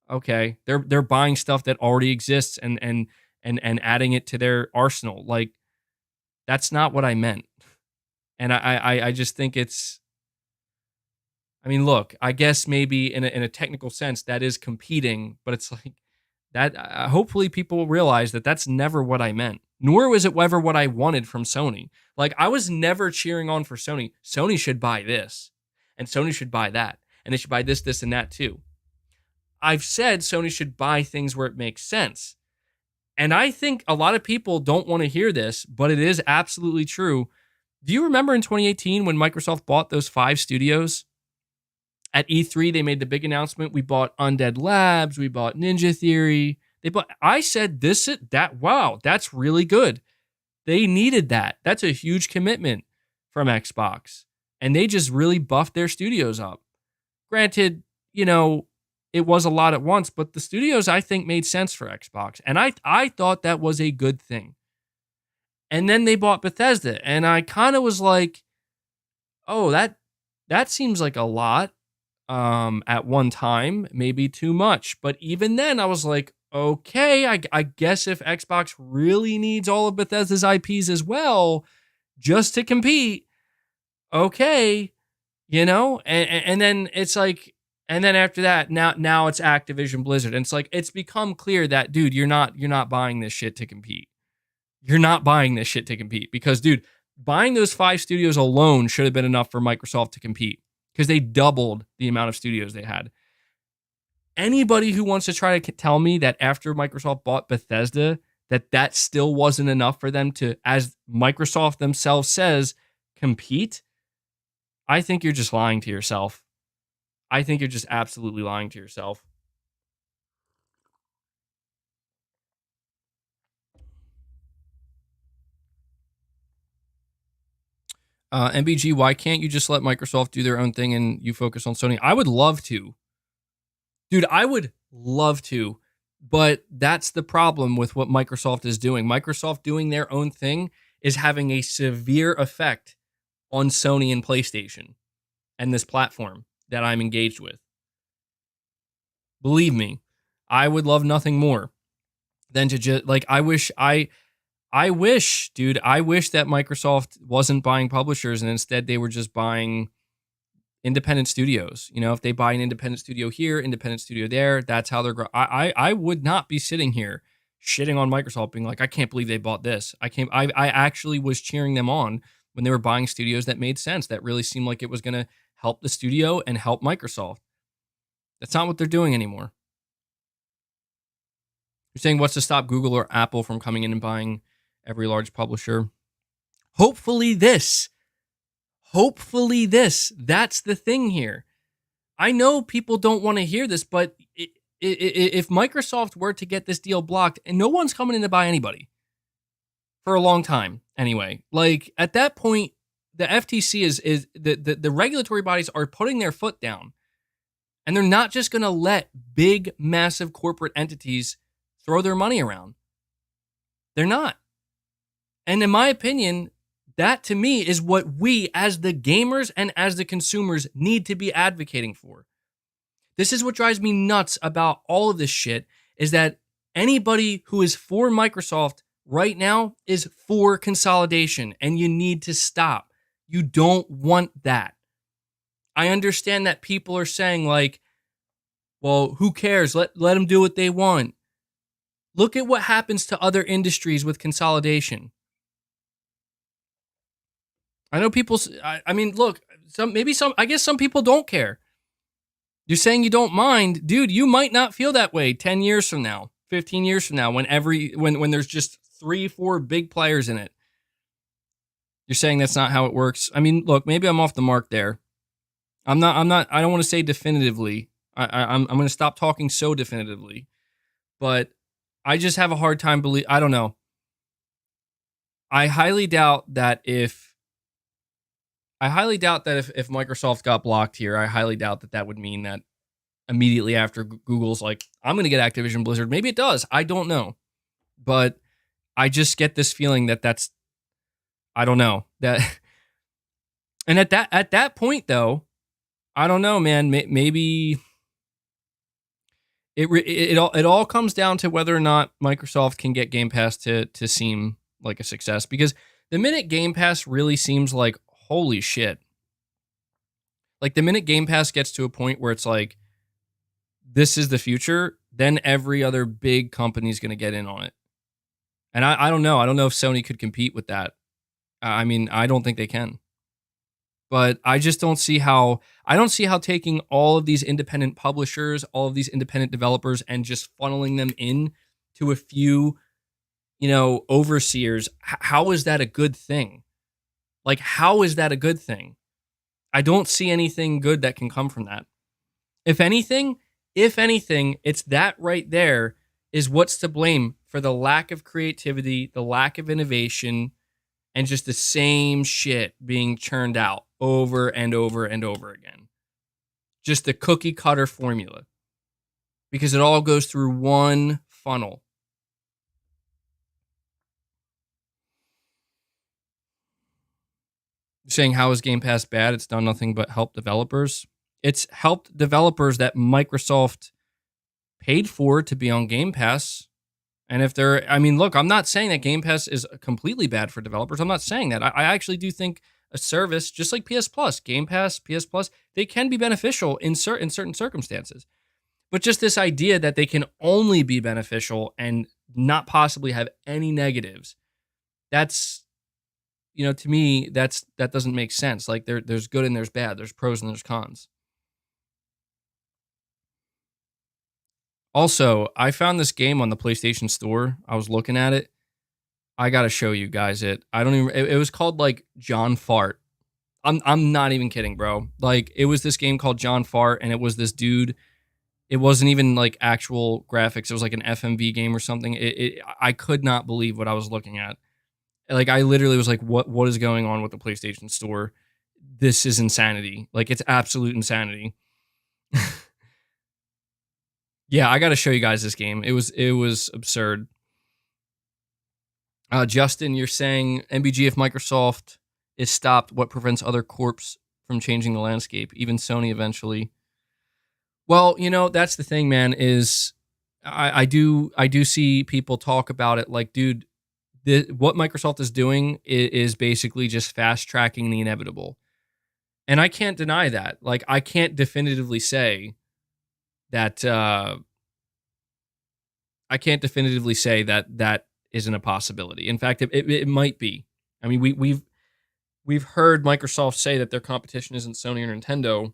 [SPEAKER 1] okay, they're buying stuff that already exists and adding it to their arsenal. Like, that's not what I meant. And I just think it's, I mean, look, I guess maybe in a technical sense that is competing, but it's like that. Hopefully people will realize that that's never what I meant. Nor was it ever what I wanted from Sony. Like, I was never cheering on for Sony. Sony should buy this, and Sony should buy that, and they should buy this, and that too. I've said Sony should buy things where it makes sense. And I think a lot of people don't want to hear this, but it is absolutely true. Do you remember in 2018 when Microsoft bought those 5 studios? At E3, they made the big announcement. We bought Undead Labs. We bought Ninja Theory. I said wow, that's really good. They needed that. That's a huge commitment from Xbox. And they just really buffed their studios up. Granted, it was a lot at once, but the studios, I think, made sense for Xbox. And I thought that was a good thing. And then they bought Bethesda. And I kind of was like, oh, that seems like a lot at one time, maybe too much. But even then, I was like, okay, I guess if Xbox really needs all of Bethesda's IPs as well, just to compete, okay, and then it's like, and then after that, now it's Activision Blizzard, and it's like, it's become clear that, dude, you're not buying this shit to compete. You're not buying this shit to compete because, dude, buying those 5 studios alone should have been enough for Microsoft to compete because they doubled the amount of studios they had. Anybody who wants to try to tell me that after Microsoft bought Bethesda, that still wasn't enough for them to, as Microsoft themselves says, compete, I think you're just lying to yourself. I think you're just absolutely lying to yourself. MBG, why can't you just let Microsoft do their own thing and you focus on Sony? I would love to. Dude, I would love to. But that's the problem with what Microsoft is doing. Microsoft doing their own thing is having a severe effect on Sony and PlayStation and this platform that I'm engaged with. Believe me, I would love nothing more than to just like I wish, dude, I wish that Microsoft wasn't buying publishers and instead they were just buying independent studios. You know, if they buy an independent studio here, independent studio there, that's how they're growing. I would not be sitting here shitting on Microsoft being like, I can't believe they bought this. I actually was cheering them on when they were buying studios that made sense, that really seemed like it was going to help the studio and help Microsoft. That's not what they're doing anymore. You're saying what's to stop Google or Apple from coming in and buying every large publisher? Hopefully this. That's the thing here. I know people don't want to hear this, but if Microsoft were to get this deal blocked, and no one's coming in to buy anybody for a long time anyway, like at that point, the FTC is the regulatory bodies are putting their foot down, and they're not just going to let big, massive corporate entities throw their money around. They're not. And in my opinion, that to me is what we as the gamers and as the consumers need to be advocating for. This is what drives me nuts about all of this shit, is that anybody who is for Microsoft right now is for consolidation, and you need to stop. You don't want that. I understand that people are saying like, well, who cares? Let them do what they want. Look at what happens to other industries with consolidation. I know people, I mean, look, I guess some people don't care. You're saying you don't mind, dude, you might not feel that way 10 years from now, 15 years from now, when there's just 3-4 big players in it. You're saying that's not how it works. I mean, look, maybe I'm off the mark there. I don't want to say definitively. I'm going to stop talking so definitively, but I just have a hard time I don't know. I highly doubt that if Microsoft got blocked here, I highly doubt that would mean that immediately after Google's like, I'm going to get Activision Blizzard. Maybe it does. I don't know. But I just get this feeling that's, I don't know. And at that point though, I don't know, man, maybe it all comes down to whether or not Microsoft can get Game Pass to seem like a success, because the minute Game Pass really seems like, holy shit. Like the minute Game Pass gets to a point where it's like, this is the future, then every other big company is going to get in on it. And I don't know. I don't know if Sony could compete with that. I mean, I don't think they can. But I just don't see how taking all of these independent publishers, all of these independent developers, and just funneling them in to a few, overseers, how is that a good thing? Like, how is that a good thing? I don't see anything good that can come from that. If anything, it's that right there is what's to blame for the lack of creativity, the lack of innovation, and just the same shit being churned out over and over and over again. Just the cookie cutter formula. Because it all goes through one funnel. You're saying, how is Game Pass bad? It's done nothing but help developers. It's helped developers that Microsoft paid for to be on Game Pass. And if look, I'm not saying that Game Pass is completely bad for developers. I'm not saying that. I actually do think a service, just like PS Plus, Game Pass, PS Plus, they can be beneficial in certain circumstances. But just this idea that they can only be beneficial and not possibly have any negatives, that's, to me, that doesn't make sense. Like there's good and there's bad. There's pros and there's cons. Also, I found this game on the PlayStation Store. I was looking at it. I gotta show you guys it. I don't even. It was called like John Fart. I'm not even kidding, bro. Like it was this game called John Fart, and it was this dude. It wasn't even like actual graphics. It was like an FMV game or something. I could not believe what I was looking at. Like I literally was like, what is going on with the PlayStation Store? This is insanity. Like it's absolute insanity. Yeah, I got to show you guys this game. It was absurd. Justin, you're saying MBG, if Microsoft is stopped, what prevents other corps from changing the landscape? Even Sony eventually. Well, that's the thing, man. Is I do see people talk about it like, dude, what Microsoft is doing is basically just fast tracking the inevitable, and I can't deny that. Like, I can't definitively say that. I can't definitively say that that isn't a possibility. In fact, it might be. I mean, we've heard Microsoft say that their competition isn't Sony or Nintendo.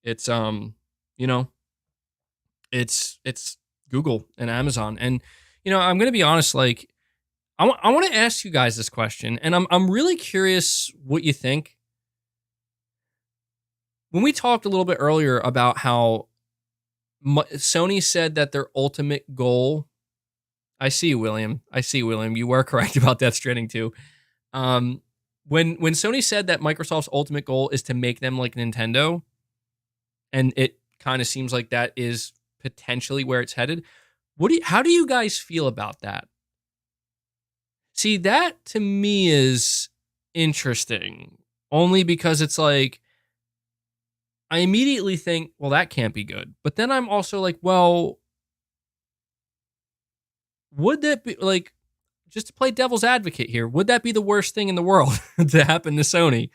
[SPEAKER 1] It's you know, it's Google and Amazon. And I'm going to be honest, like I want to ask you guys this question, and I'm really curious what you think. When we talked a little bit earlier about how Sony said that their ultimate goal, I see you, William. I see you, William. You were correct about Death Stranding too. When Sony said that Microsoft's ultimate goal is to make them like Nintendo, and it kind of seems like that is potentially where it's headed. How do you guys feel about that? See, that to me is interesting, only because it's like I immediately think, well, that can't be good. But then I'm also like, well, would that be like, just to play devil's advocate here, would that be the worst thing in the world to happen to Sony?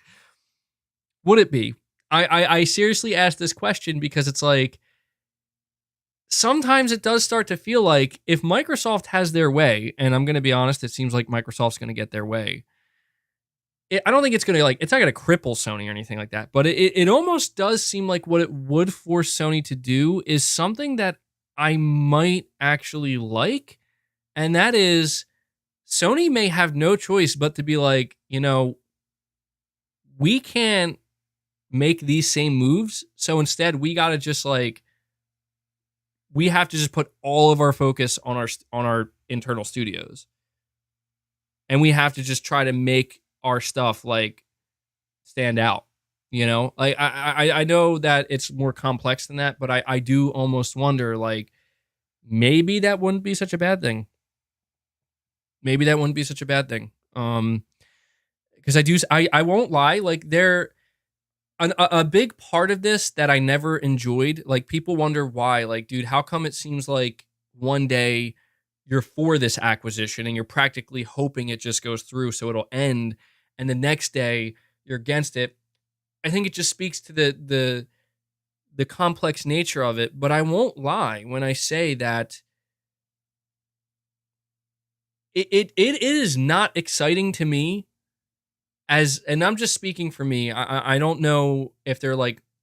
[SPEAKER 1] Would it be? I seriously ask this question because it's like, sometimes it does start to feel like if Microsoft has their way, and I'm going to be honest, it seems like Microsoft's going to get their way. I don't think it's going to it's not going to cripple Sony or anything like that, but it almost does seem like what it would force Sony to do is something that I might actually like. And that is Sony may have no choice but to be like, we can't make these same moves. So instead we got to just we have to just put all of our focus on our internal studios. And we have to just try to make our stuff stand out, I know that it's more complex than that, but I do almost wonder maybe that wouldn't be such a bad thing. Maybe that wouldn't be such a bad thing. Because I won't lie, a big part of this that I never enjoyed, people wonder why, dude, how come it seems like one day you're for this acquisition and you're practically hoping it just goes through so it'll end, and the next day you're against it. I think it just speaks to the complex nature of it, but I won't lie when I say that it is not exciting to me and I'm just speaking for me. I don't know if there are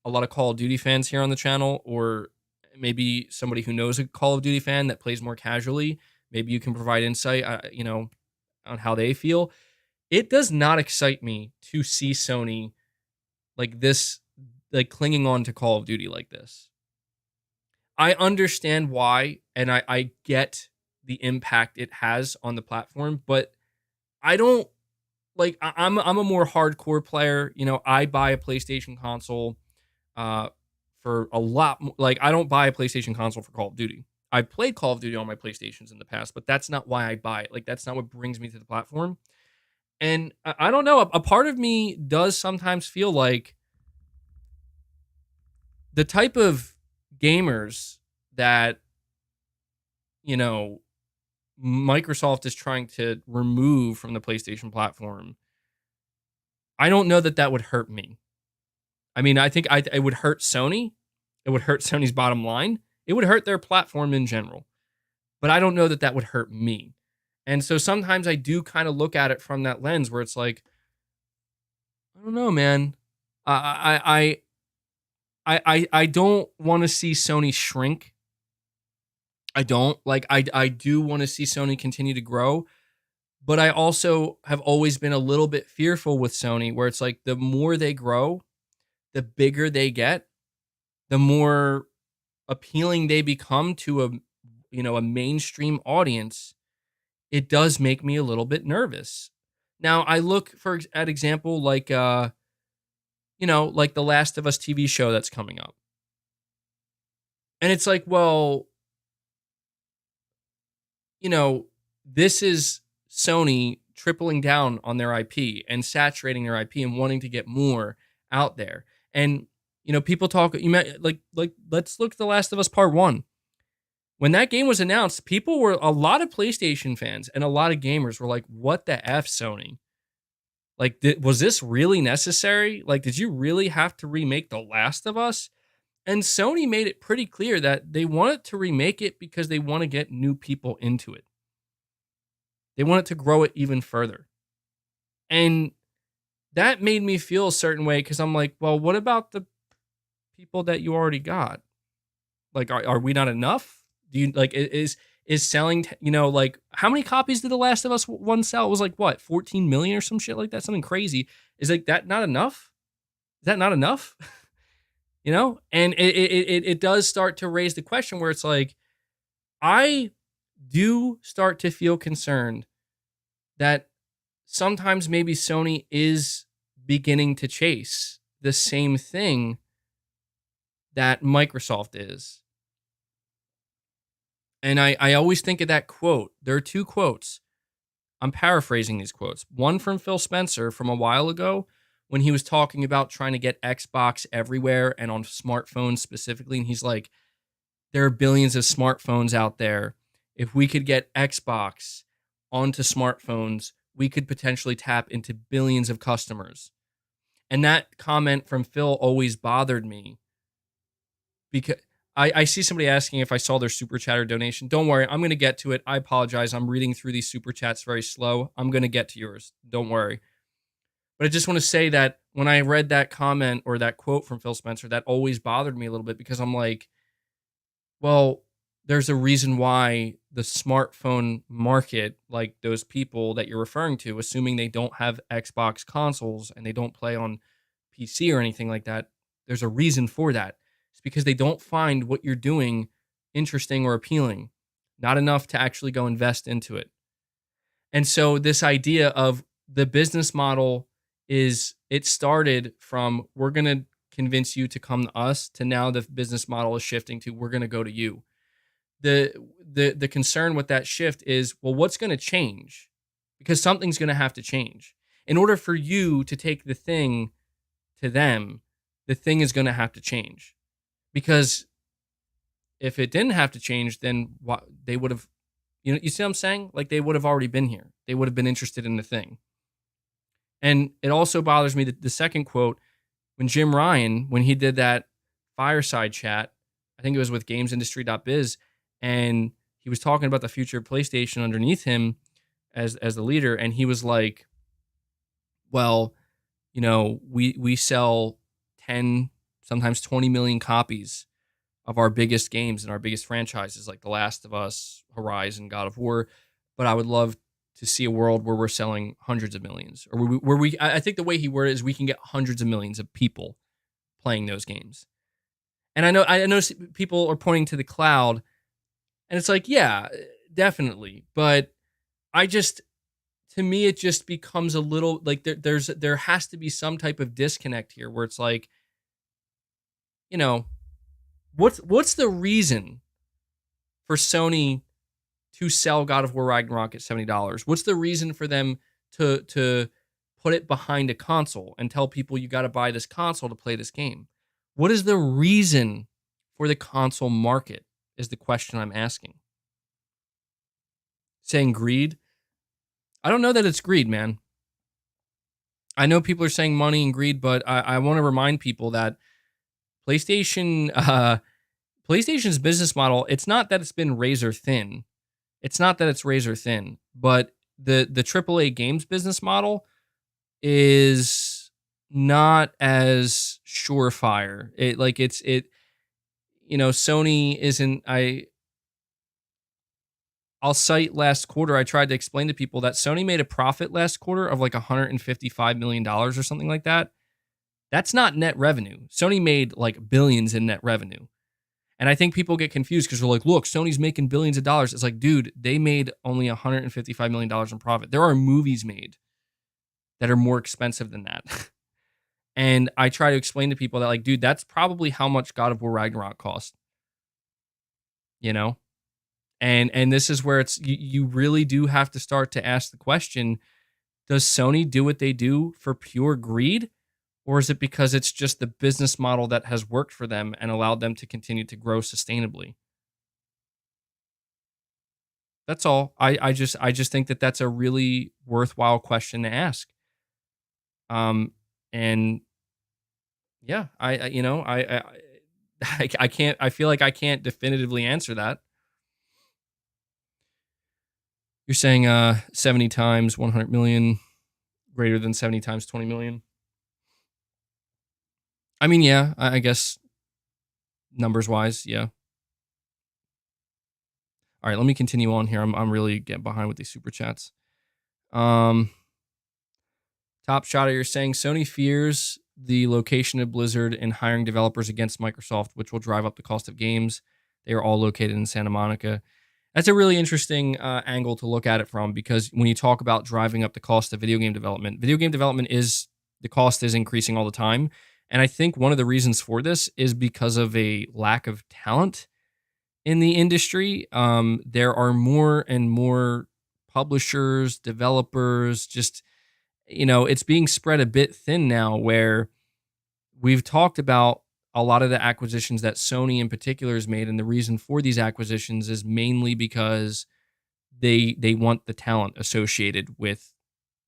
[SPEAKER 1] a lot of Call of Duty fans here on the channel, or maybe somebody who knows a Call of Duty fan that plays more casually. Maybe you can provide insight, on how they feel. It does not excite me to see Sony like this, clinging on to Call of Duty like this. I understand why, and I get the impact it has on the platform, but I don't I'm a more hardcore player. I buy a PlayStation console for a lot. I don't buy a PlayStation console for Call of Duty. I played Call of Duty on my PlayStations in the past, but that's not why I buy it. That's not what brings me to the platform. And I don't know. A part of me does sometimes feel like the type of gamers that Microsoft is trying to remove from the PlayStation platform, I don't know that would hurt me. I mean, I think it would hurt Sony. It would hurt Sony's bottom line. It would hurt their platform in general. But I don't know that would hurt me. And so sometimes I do kind of look at it from that lens where it's like, I don't know, man. I don't want to see Sony shrink I don't like I do want to see Sony continue to grow, but I also have always been a little bit fearful with Sony where it's like the more they grow, the bigger they get, the more appealing they become to a mainstream audience. It does make me a little bit nervous. Now, I look at example like like the Last of Us TV show that's coming up. And it's like, well, this is Sony tripling down on their IP and saturating their IP and wanting to get more out there. And people talk. You met like let's look at The Last of Us Part 1. When that game was announced, a lot of PlayStation fans and a lot of gamers were like, "What the f, Sony? Like, was this really necessary? Like, did you really have to remake The Last of Us?" And Sony made it pretty clear that they wanted to remake it because they want to get new people into it. They wanted to grow it even further. And that made me feel a certain way because I'm like, well, what about the people that you already got? Like, are we not enough? Do you like is selling? Like how many copies did The Last of Us one sell? It was like what 14 million or some shit like that, something crazy. Is like that not enough? Is that not enough? And it does start to raise the question where it's like, I do start to feel concerned that sometimes maybe Sony is beginning to chase the same thing that Microsoft is. And I always think of that quote. There are two quotes. I'm paraphrasing these quotes. One from Phil Spencer from a while ago when he was talking about trying to get Xbox everywhere and on smartphones specifically. And he's like, there are billions of smartphones out there. If we could get Xbox onto smartphones, we could potentially tap into billions of customers. And that comment from Phil always bothered me because I see somebody asking if I saw their super chat or donation. Don't worry, I'm going to get to it. I apologize. I'm reading through these super chats very slow. I'm going to get to yours. Don't worry. But I just want to say that when I read that comment or that quote from Phil Spencer, that always bothered me a little bit because I'm like, well, there's a reason why the smartphone market, like those people that you're referring to, assuming they don't have Xbox consoles and they don't play on PC or anything like that, there's a reason for that. It's because they don't find what you're doing interesting or appealing, not enough to actually go invest into it. And so this idea of the business model it started from we're going to convince you to come to us to now the business model is shifting to we're going to go to you. The concern with that shift is, well, what's going to change? Because something's going to have to change. In order for you to take the thing to them, the thing is going to have to change. Because if it didn't have to change, then what they would have, you see what I'm saying? Like they would have already been here. They would have been interested in the thing. And it also bothers me that the second quote, when Jim Ryan, when he did that fireside chat, I think it was with gamesindustry.biz, and he was talking about the future of PlayStation underneath him as the leader, and he was like, well, we sell 10, sometimes 20 million copies of our biggest games and our biggest franchises like The Last of Us, Horizon, God of War, but I would love to see a world where we're selling hundreds of millions, or I think the way he worded it is we can get hundreds of millions of people playing those games. And I know people are pointing to the cloud, and it's like, yeah, definitely. But to me, it just becomes a little like there has to be some type of disconnect here where it's like, what's the reason for Sony to sell God of War Ragnarok at $70? What's the reason for them to put it behind a console and tell people you got to buy this console to play this game? What is the reason for the console market is the question I'm asking. Saying greed? I don't know that it's greed, man. I know people are saying money and greed, but I want to remind people that PlayStation's business model, it's not that it's been razor thin. It's not that it's razor thin, but the AAA games business model is not as surefire. Sony isn't I'll cite last quarter. I tried to explain to people that Sony made a profit last quarter of like $155 million or something like that. That's not net revenue. Sony made like billions in net revenue. And I think people get confused because they're like, look, Sony's making billions of dollars. It's like, dude, they made only $155 million in profit. There are movies made that are more expensive than that. And I try to explain to people that, like, dude, that's probably how much God of War Ragnarok cost. You know? And this is where it's you really do have to start to ask the question, does Sony do what they do for pure greed? Or is it because it's just the business model that has worked for them and allowed them to continue to grow sustainably? That's all. I just think that that's a really worthwhile question to ask. And yeah, I you know I can't. I feel like I can't definitively answer that. You're saying 70 times 100 million greater than 70 times 20 million. I mean, yeah, I guess numbers wise, yeah. All right, let me continue on here. I'm really getting behind with these super chats. Um, Top Shotter, you're saying Sony fears the location of Blizzard and hiring developers against Microsoft, which will drive up the cost of games. They are all located in Santa Monica. That's a really interesting angle to look at it from, because when you talk about driving up the cost of video game development is the cost is increasing all the time. And I think one of the reasons for this is because of a lack of talent in the industry. There are more and more publishers, developers, just, it's being spread a bit thin now, where we've talked about a lot of the acquisitions that Sony in particular has made. And the reason for these acquisitions is mainly because they want the talent associated with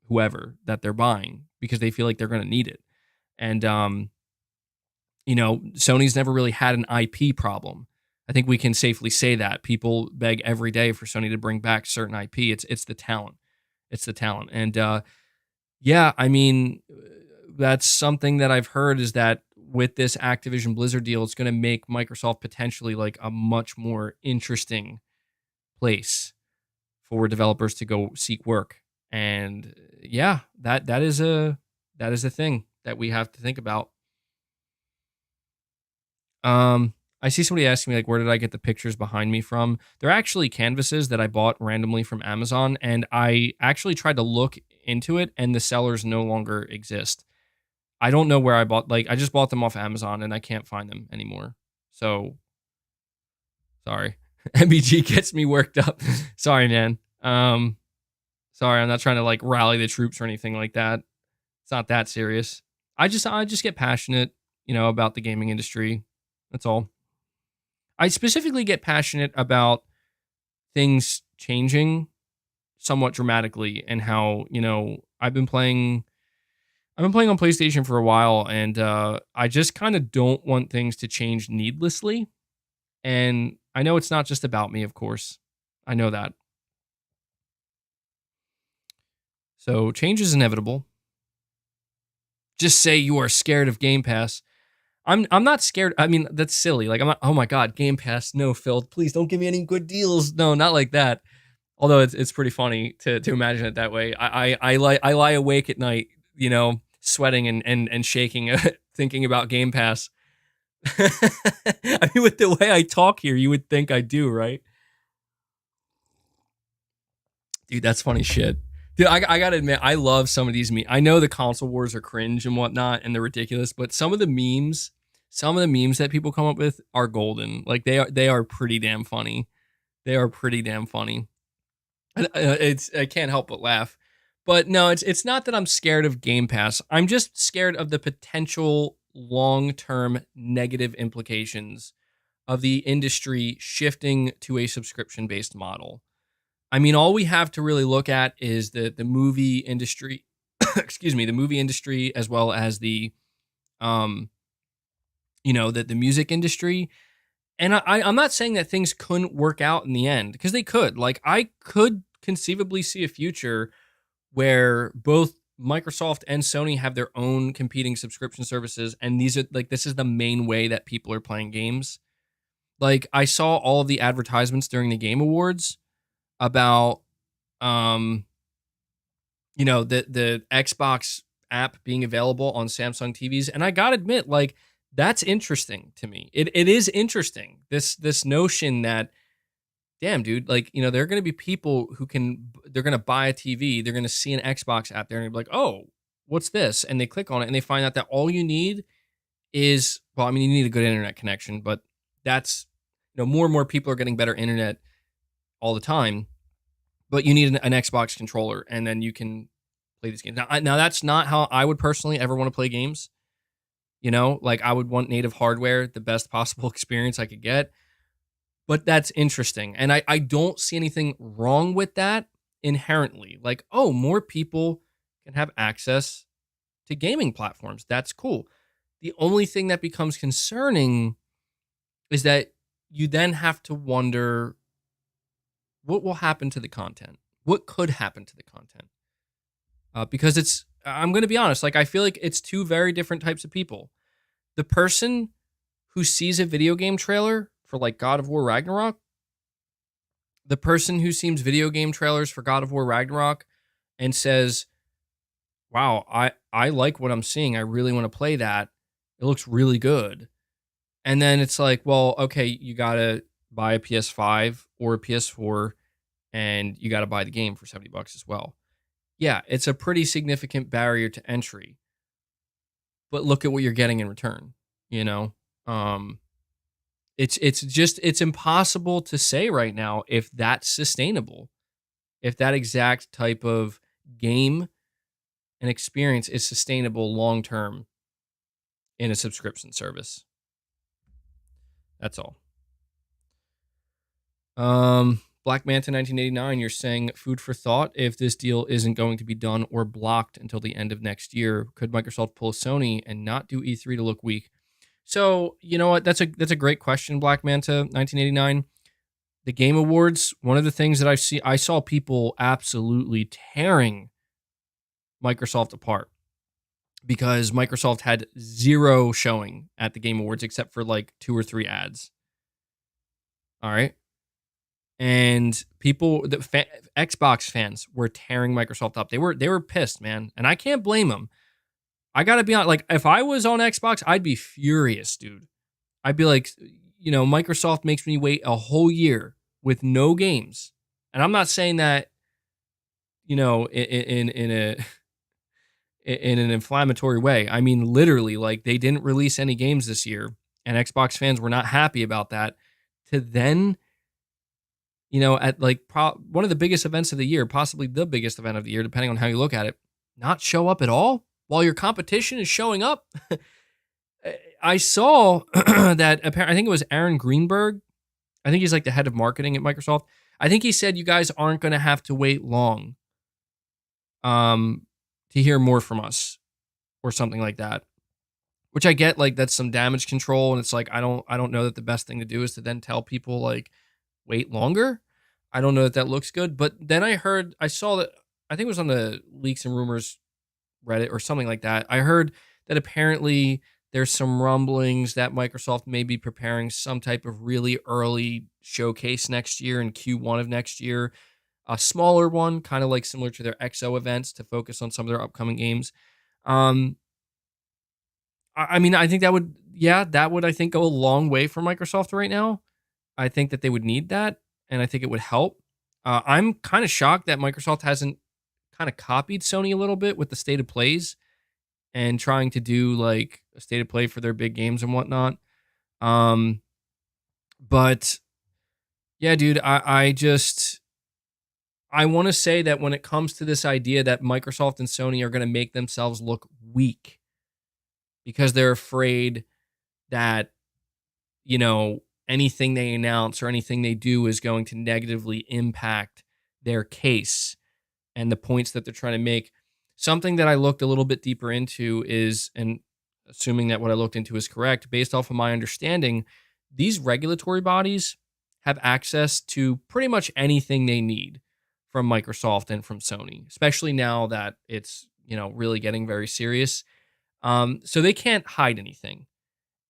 [SPEAKER 1] whoever that they're buying, because they feel like they're going to need it. And, Sony's never really had an IP problem. I think we can safely say that. People beg every day for Sony to bring back certain IP. It's the talent. It's the talent. And yeah, I mean, that's something that I've heard, is that with this Activision Blizzard deal, it's going to make Microsoft potentially like a much more interesting place for developers to go seek work. And yeah, that is a thing that we have to think about. I see somebody asking me, like, where did I get the pictures behind me from? They're actually canvases that I bought randomly from Amazon, and I actually tried to look into it, and the sellers no longer exist. I don't know where I bought, like, I just bought them off Amazon, and I can't find them anymore. So, sorry. MBG gets me worked up. Sorry, man. Sorry, I'm not trying to, like, rally the troops or anything like that. It's not that serious. I just get passionate, about the gaming industry. That's all. I specifically get passionate about things changing somewhat dramatically, and how, I've been playing on PlayStation for a while, and I just kind of don't want things to change needlessly. And I know it's not just about me, of course. I know that. So change is inevitable. Just say you are scared of Game Pass. I'm not scared. I mean, that's silly. Like, I'm not, oh my God, Game Pass. No, Phil, please don't give me any good deals. No, not like that. Although it's pretty funny to imagine it that way. I lie awake at night, sweating and shaking, thinking about Game Pass. I mean, with the way I talk here, you would think I do, right? Dude, that's funny shit. Dude, I gotta admit, I love some of these memes. I know the console wars are cringe and whatnot, and they're ridiculous, but some of the memes that people come up with are golden. Like, they are pretty damn funny. They are pretty damn funny. I can't help but laugh. But no, it's not that I'm scared of Game Pass. I'm just scared of the potential long-term negative implications of the industry shifting to a subscription-based model. I mean, all we have to really look at is the movie industry, excuse me, the movie industry, as well as the music industry. And I'm not saying that things couldn't work out in the end, because they could. Like, I could conceivably see a future where both Microsoft and Sony have their own competing subscription services, and this is the main way that people are playing games. Like, I saw all of the advertisements during the Game Awards. about um the Xbox app being available on Samsung TVs, and I gotta admit, like, that's interesting to me. It is interesting, this notion that, damn, dude, like, there are gonna be people who they're gonna buy a TV, they're gonna see an Xbox app there, and they're like, oh, what's this? And they click on it, and they find out that all you need is, well, I mean, you need a good internet connection, but that's, more and more people are getting better internet all the time, but you need an Xbox controller, and then you can play these games. Now that's not how I would personally ever want to play games. Like, I would want native hardware, the best possible experience I could get. But that's interesting. And I don't see anything wrong with that inherently. Like, oh, more people can have access to gaming platforms. That's cool. The only thing that becomes concerning is that you then have to wonder what will happen to the content. What could happen to the content? Because I'm going to be honest, like, I feel like it's two very different types of people. The person who sees a video game trailer for, like, God of War Ragnarok, the person who sees video game trailers for God of War Ragnarok and says, wow, I like what I'm seeing. I really want to play that. It looks really good. And then it's like, well, okay, you got to buy a PS5 or a PS4, and you got to buy the game for $70 as well. Yeah, it's a pretty significant barrier to entry. But look at what you're getting in return, It's impossible to say right now if that's sustainable. If that exact type of game and experience is sustainable long term in a subscription service. That's all. Black Manta 1989, you're saying food for thought. If this deal isn't going to be done or blocked until the end of next year, could Microsoft pull Sony and not do E3 to look weak? So, you know what? That's a great question, Black Manta 1989. The Game Awards, one of the things that I saw people absolutely tearing Microsoft apart because Microsoft had zero showing at the Game Awards except for like 2 or 3 ads. All right. And Xbox fans were tearing Microsoft up. They were pissed, man. And I can't blame them. I got to be honest, like, if I was on Xbox, I'd be furious, dude. I'd be like, Microsoft makes me wait a whole year with no games. And I'm not saying that, in an inflammatory way. I mean, literally, like, they didn't release any games this year, and Xbox fans were not happy about that. To then, at like one of the biggest events of the year, possibly the biggest event of the year, depending on how you look at it, not show up at all while your competition is showing up. I saw that apparently, I think it was Aaron Greenberg. I think he's like the head of marketing at Microsoft. I think he said you guys aren't going to have to wait long to hear more from us or something like that. Which I get, like, that's some damage control, and it's like I don't know that the best thing to do is to then tell people, like, wait longer. I don't know that looks good. But then I saw that, I think it was on the Leaks and Rumors Reddit or something like that. I heard that apparently there's some rumblings that Microsoft may be preparing some type of really early showcase next year in Q1 of next year. A smaller one, kind of like similar to their XO events, to focus on some of their upcoming games. I mean, I think that would, I think, go a long way for Microsoft right now. I think that they would need that, and I think it would help. I'm kind of shocked that Microsoft hasn't kind of copied Sony a little bit with the state of plays and trying to do like a state of play for their big games and whatnot. But yeah, dude, I want to say that when it comes to this idea that Microsoft and Sony are going to make themselves look weak because they're afraid that, anything they announce or anything they do is going to negatively impact their case and the points that they're trying to make. Something that I looked a little bit deeper into is, and assuming that what I looked into is correct, based off of my understanding, these regulatory bodies have access to pretty much anything they need from Microsoft and from Sony, especially now that it's, really getting very serious. So they can't hide anything.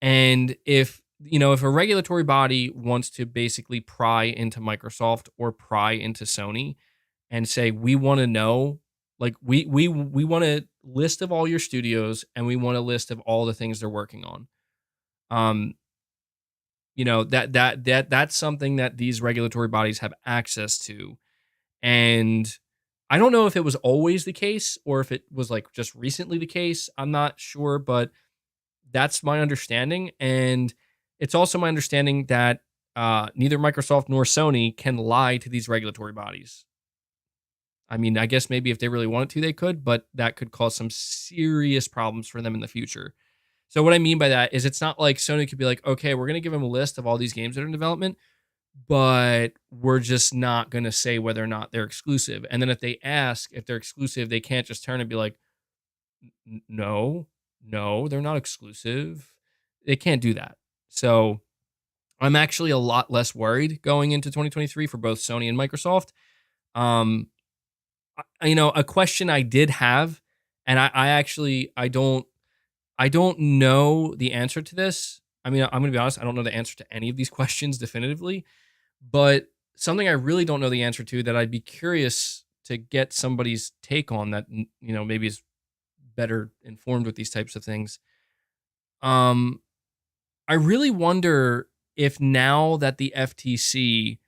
[SPEAKER 1] And if if a regulatory body wants to basically pry into Microsoft or pry into Sony and say, we want to know, like, we want a list of all your studios and we want a list of all the things they're working on. Um, that's something that these regulatory bodies have access to. And I don't know if it was always the case or if it was like just recently the case. I'm not sure, but that's my understanding. And it's also my understanding that neither Microsoft nor Sony can lie to these regulatory bodies. I mean, I guess maybe if they really wanted to, they could, but that could cause some serious problems for them in the future. So what I mean by that is it's not like Sony could be like, okay, we're going to give them a list of all these games that are in development, but we're just not going to say whether or not they're exclusive. And then if they ask if they're exclusive, they can't just turn and be like, no, they're not exclusive. They can't do that. So I'm actually a lot less worried going into 2023 for both Sony and Microsoft. A question I did have, and I don't know the answer to this. I mean, I'm going to be honest, I don't know the answer to any of these questions definitively, but something I really don't know the answer to that I'd be curious to get somebody's take on that, maybe is better informed with these types of things. I really wonder if now that the FTC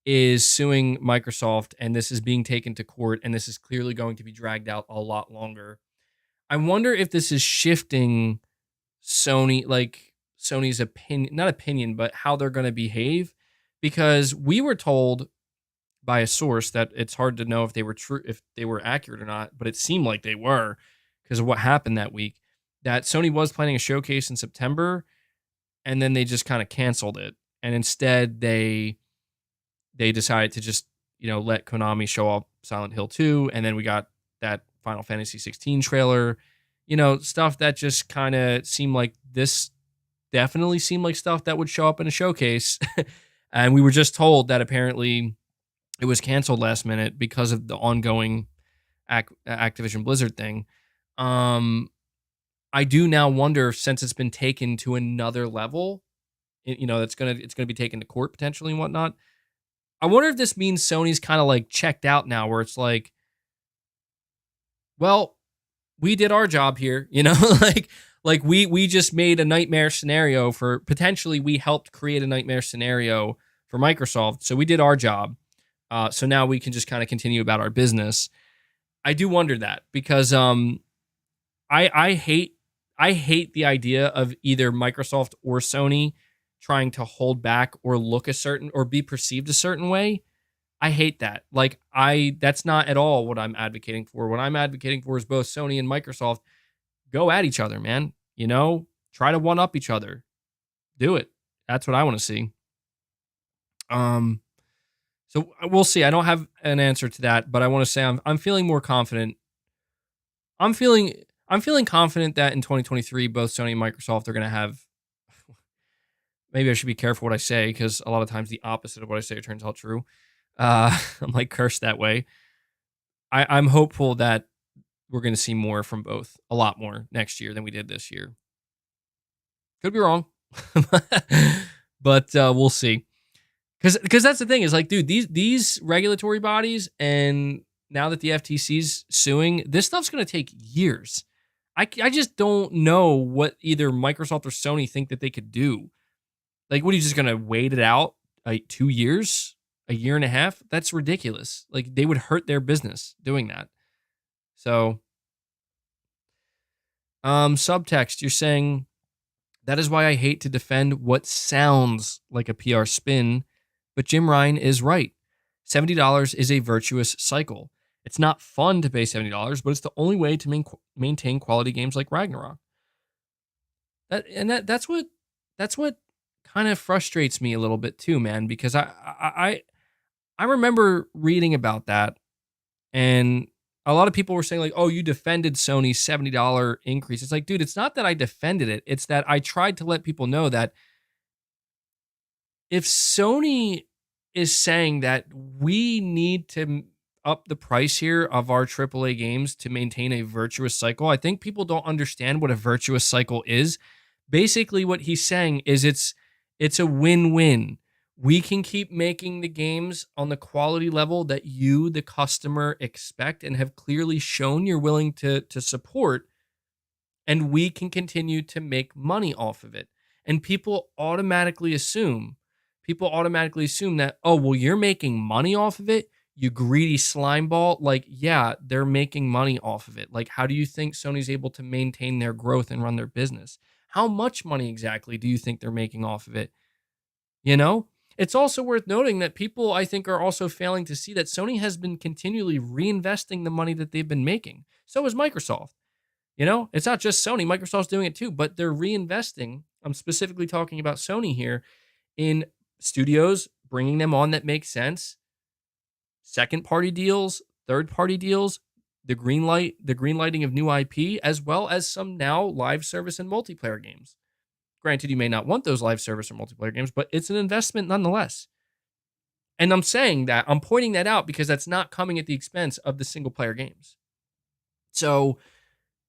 [SPEAKER 1] is suing Microsoft and this is being taken to court and this is clearly going to be dragged out a lot longer, I wonder if this is shifting Sony's opinion, not opinion, but how they're going to behave, because we were told by a source that it's hard to know if they were true, if they were accurate or not, but it seemed like they were because of what happened that week, that Sony was planning a showcase in September and then they just kind of canceled it. And instead they decided to just, let Konami show off Silent Hill 2. And then we got that Final Fantasy 16 trailer, stuff that just kind of seemed like definitely seemed like stuff that would show up in a showcase. And we were just told that apparently it was canceled last minute because of the ongoing Activision Blizzard thing. I do now wonder, since it's been taken to another level, it's gonna be taken to court potentially and whatnot. I wonder if this means Sony's kind of like checked out now, where it's like, well, we did our job here, like we just made a nightmare scenario for, potentially we helped create a nightmare scenario for Microsoft, so we did our job. So now we can just kind of continue about our business. I do wonder that because I hate the idea of either Microsoft or Sony trying to hold back or look a certain or be perceived a certain way. I hate that. That's not at all what I'm advocating for. What I'm advocating for is both Sony and Microsoft go at each other, man. Try to one up each other. Do it. That's what I want to see. So we'll see. I don't have an answer to that, but I want to say I'm feeling more confident. I'm feeling confident that in 2023, both Sony and Microsoft are going to have. Maybe I should be careful what I say, because a lot of times the opposite of what I say turns out true. I'm like cursed that way. I'm hopeful that we're going to see more from both, a lot more next year than we did this year. Could be wrong, but we'll see. Because that's the thing, is like, dude, these regulatory bodies, and now that the FTC's suing, this stuff's going to take years. I just don't know what either Microsoft or Sony think that they could do. Like, what are you just going to wait it out? Like 2 years? A year and a half? That's ridiculous. Like, they would hurt their business doing that. So, subtext, you're saying, that is why I hate to defend what sounds like a PR spin, but Jim Ryan is right. $70 is a virtuous cycle. It's not fun to pay $70, but it's the only way to maintain quality games like Ragnarok. That's what kind of frustrates me a little bit too, man, because I remember reading about that, and a lot of people were saying like, "Oh, you defended Sony's $70 increase." It's like, dude, it's not that I defended it. It's that I tried to let people know that if Sony is saying that we need to up the price here of our AAA games to maintain a virtuous cycle, I think people don't understand what a virtuous cycle is, Basically, what he's saying is it's a win-win. We can keep making the games on the quality level that you, the customer, expect and have clearly shown you're willing to support, and we can continue to make money off of it. And people automatically assume that, oh, well, you're making money off of it, you greedy slime ball. Like, yeah, they're making money off of it. Like, how do you think Sony's able to maintain their growth and run their business? How much money exactly do you think they're making off of it? You know? It's also worth noting that people, I think, are also failing to see that Sony has been continually reinvesting the money that they've been making. So is Microsoft. It's not just Sony. Microsoft's doing it too, but they're reinvesting. I'm specifically talking about Sony here in studios, bringing them on that make sense, second party deals, third party deals, the greenlighting of new IP, as well as some now live service and multiplayer games. Granted, you may not want those live service or multiplayer games, but it's an investment nonetheless. And I'm pointing that out because that's not coming at the expense of the single player games. So,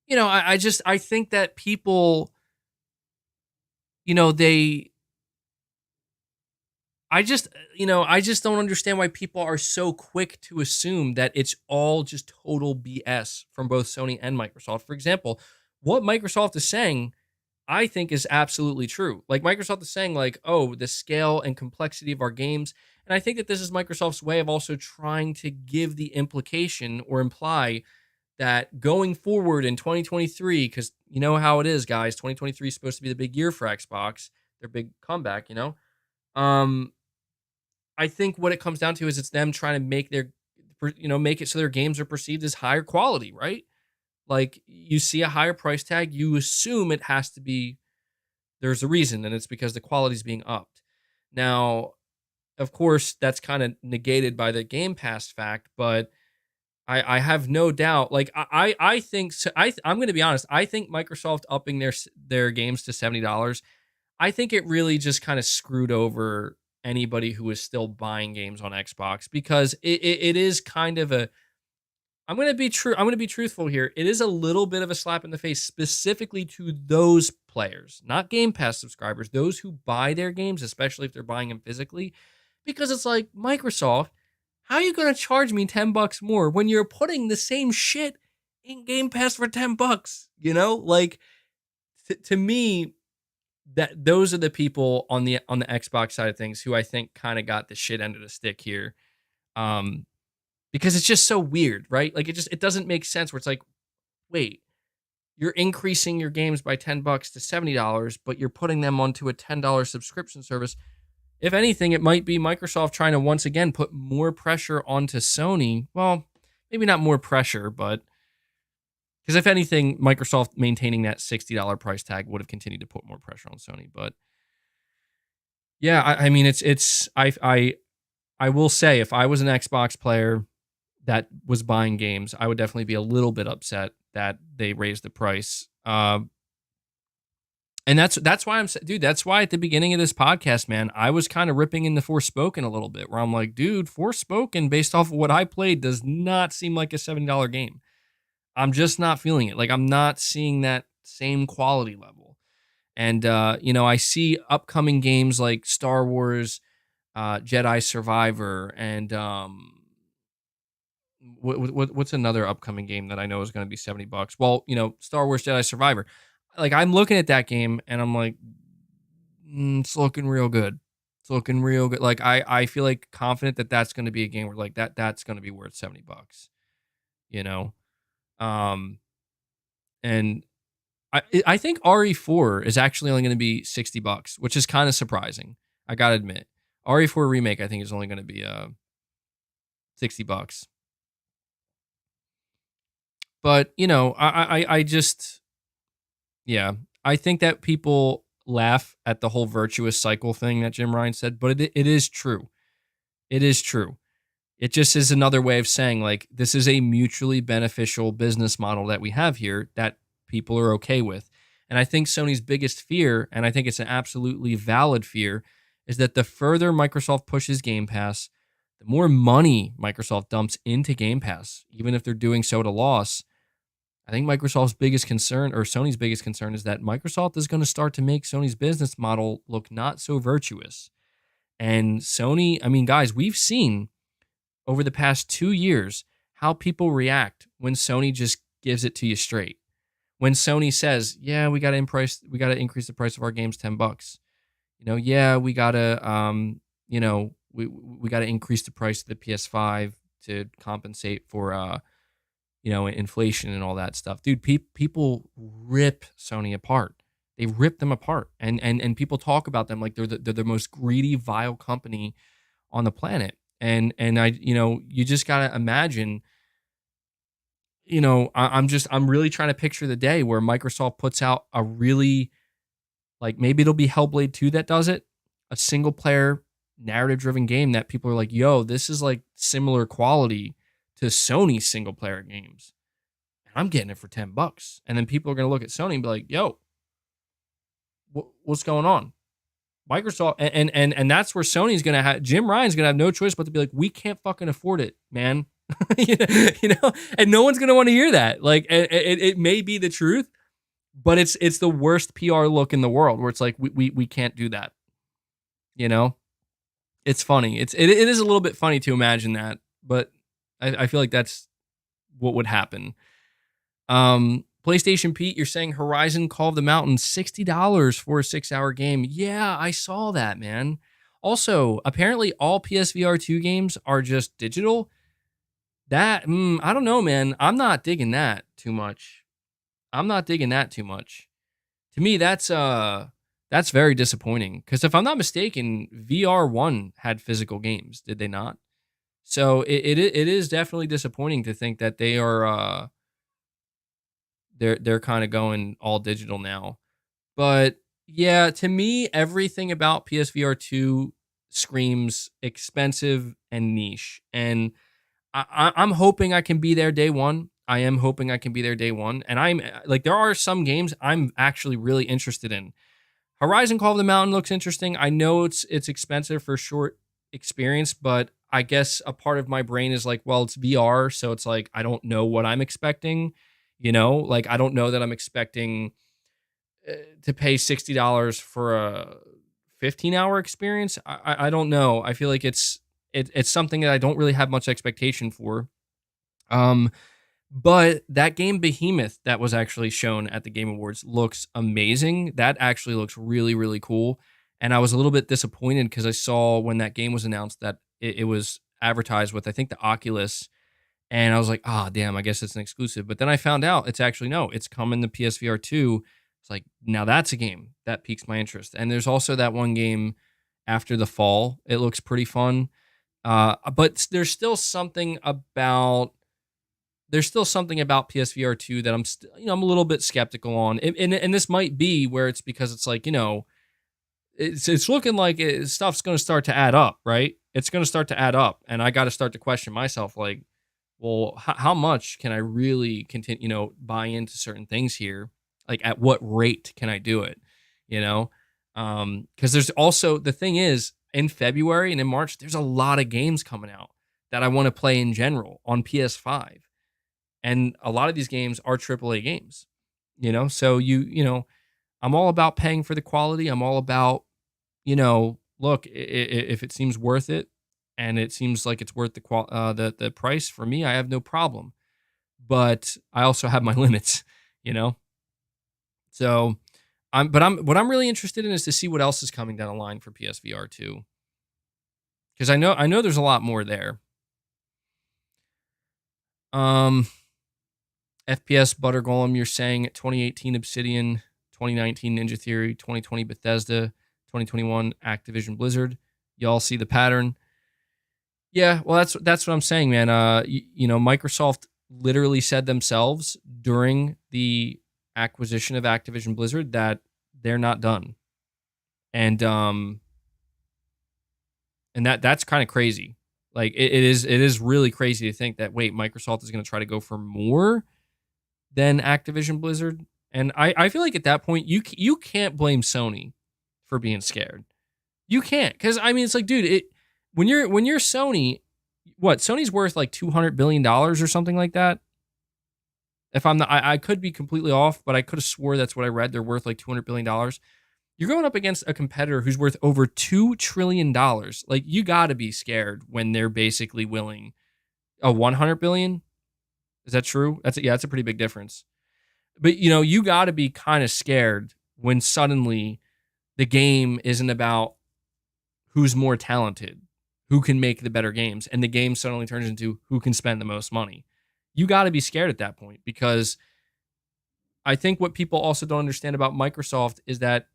[SPEAKER 1] I think that people, I just don't understand why people are so quick to assume that it's all just total BS from both Sony and Microsoft. For example, what Microsoft is saying, I think, is absolutely true. Like, Microsoft is saying, like, oh, the scale and complexity of our games. And I think that this is Microsoft's way of also trying to give the implication or imply that going forward in 2023, because you know how it is, guys, 2023 is supposed to be the big year for Xbox, their big comeback, I think what it comes down to is it's them trying to make make it so their games are perceived as higher quality, right? Like, you see a higher price tag, you assume it has to be, there's a reason, and it's because the quality is being upped. Now, of course, that's kind of negated by the Game Pass fact, but I have no doubt. Like, I think so, I'm going to be honest. I think Microsoft upping their games to $70, I think it really just kind of screwed over anybody who is still buying games on Xbox, because it is kind of a, I'm going to be true. I'm going to be truthful here. It is a little bit of a slap in the face, specifically to those players, not Game Pass subscribers, those who buy their games, especially if they're buying them physically, because it's like, Microsoft, how are you going to charge me $10 more when you're putting the same shit in Game Pass for $10? Like, to me, that those are the people on the Xbox side of things who I think kind of got the shit end of the stick here. Because it's just so weird, right? Like, it doesn't make sense, where it's like, wait, you're increasing your games by $10 to $70, but you're putting them onto a $10 subscription service. If anything, it might be Microsoft trying to once again put more pressure onto Sony. Well, maybe not more pressure, but because if anything, Microsoft maintaining that $60 price tag would have continued to put more pressure on Sony. But yeah, I mean, I will say, if I was an Xbox player that was buying games, I would definitely be a little bit upset that they raised the price. And that's why that's why at the beginning of this podcast, man, I was kind of ripping into Forespoken a little bit, where I'm like, dude, Forespoken, based off of what I played, does not seem like a $70 game. I'm just not feeling it. Like, I'm not seeing that same quality level. And, I see upcoming games like Star Wars, Jedi Survivor, and what's another upcoming game that I know is going to be $70? Well, Star Wars Jedi Survivor. Like, I'm looking at that game and I'm like, it's looking real good. It's looking real good. Like, I feel like confident that that's going to be a game where, like, that's going to be worth $70. And I think RE4 is actually only going to be $60, which is kind of surprising. I gotta admit, RE4 remake I think is only going to be $60. But I just, yeah, I think that people laugh at the whole virtuous cycle thing that Jim Ryan said, but it is true. It is true. It just is another way of saying, like, this is a mutually beneficial business model that we have here that people are okay with. And I think Sony's biggest fear, and I think it's an absolutely valid fear, is that the further Microsoft pushes Game Pass, the more money Microsoft dumps into Game Pass, even if they're doing so at a loss. I think Microsoft's biggest concern, or Sony's biggest concern, is that Microsoft is going to start to make Sony's business model look not so virtuous. And Sony, I mean, guys, we've seen over the past 2 years how people react when Sony just gives it to you straight. When Sony says, "Yeah, we got to increase the price of our games $10." Yeah, we got to we got to increase the price of the PS5 to compensate for inflation and all that stuff. Dude, people rip Sony apart. They rip them apart, and people talk about them like they're the most greedy, vile company on the planet. And you just gotta imagine. I'm really trying to picture the day where Microsoft puts out a really, like, maybe it'll be Hellblade 2 that does it, a single player narrative driven game that people are like, yo, this is like similar quality to Sony single player games. And I'm getting it for $10. And then people are going to look at Sony and be like, yo, what's going on? Microsoft, and that's where Sony's going to have, Jim Ryan's going to have no choice but to be like, we can't fucking afford it, man. And no one's going to want to hear that. Like, it may be the truth, but it's the worst PR look in the world where it's like, we can't do that. It's funny. It is a little bit funny to imagine that, but I feel like that's what would happen. PlayStation Pete, you're saying Horizon Call of the Mountain, $60 for a 6-hour game. Yeah, I saw that, man. Also, apparently all PSVR 2 games are just digital. That, I don't know, man. I'm not digging that too much. To me, that's very disappointing. Because if I'm not mistaken, VR1 had physical games, did they not? So it is definitely disappointing to think that they are they're kind of going all digital now. But yeah, to me, everything about PSVR 2 screams expensive and niche. And I'm hoping I can be there day one. I am hoping I can be there day one. And I'm like, there are some games I'm actually really interested in. Horizon Call of the Mountain looks interesting. I know it's expensive for a short experience, but I guess a part of my brain is like, well, it's VR, so it's like I don't know what I'm expecting. Like I don't know that I'm expecting to pay $60 for a 15-hour experience. I don't know. I feel like it's something that I don't really have much expectation for. But that game Behemoth that was actually shown at the Game Awards looks amazing. That actually looks really, really cool. And I was a little bit disappointed because I saw when that game was announced that it was advertised with, I think, the Oculus. And I was like, damn, I guess it's an exclusive. But then I found out it's coming to PSVR 2. It's like, now that's a game that piques my interest. And there's also that one game After the Fall. It looks pretty fun. But there's still something about PSVR 2 that I'm a little bit skeptical on. And this might be where it's because it's like, it's looking like stuff's going to start to add up, right? It's going to start to add up. And I got to start to question myself, like, well, how much can I really continue, buy into certain things here? Like, at what rate can I do it? Because there's also, the thing is, in February and in March, there's a lot of games coming out that I want to play in general on PS5. And a lot of these games are AAA games, so I'm all about paying for the quality. I'm all about, look, if it seems worth it and it seems like it's worth the price for me, I have no problem. But I also have my limits, So what I'm really interested in is to see what else is coming down the line for PSVR 2. Because I know there's a lot more there. FPS Butter Golem, you're saying 2018 Obsidian, 2019 Ninja Theory, 2020 Bethesda, 2021 Activision Blizzard. Y'all see the pattern. Yeah, well, that's what I'm saying, man. Microsoft literally said themselves during the acquisition of Activision Blizzard that they're not done, and that's kind of crazy. Like it is really crazy to think that Microsoft is going to try to go for more than Activision Blizzard. And I feel like at that point you can't blame Sony for being scared. You can't, because I mean it's like, dude, when you're Sony, what, Sony's worth like $200 billion or something like that. If I'm not, I could be completely off, but I could have swore that's what I read. They're worth like $200 billion. You're going up against a competitor who's worth over $2 trillion. Like, you got to be scared when they're basically willing a 100 billion. Is that true? That's a pretty big difference. But you got to be kind of scared when suddenly the game isn't about who's more talented, who can make the better games, and the game suddenly turns into who can spend the most money. You got to be scared at that point, because I think what people also don't understand about Microsoft is that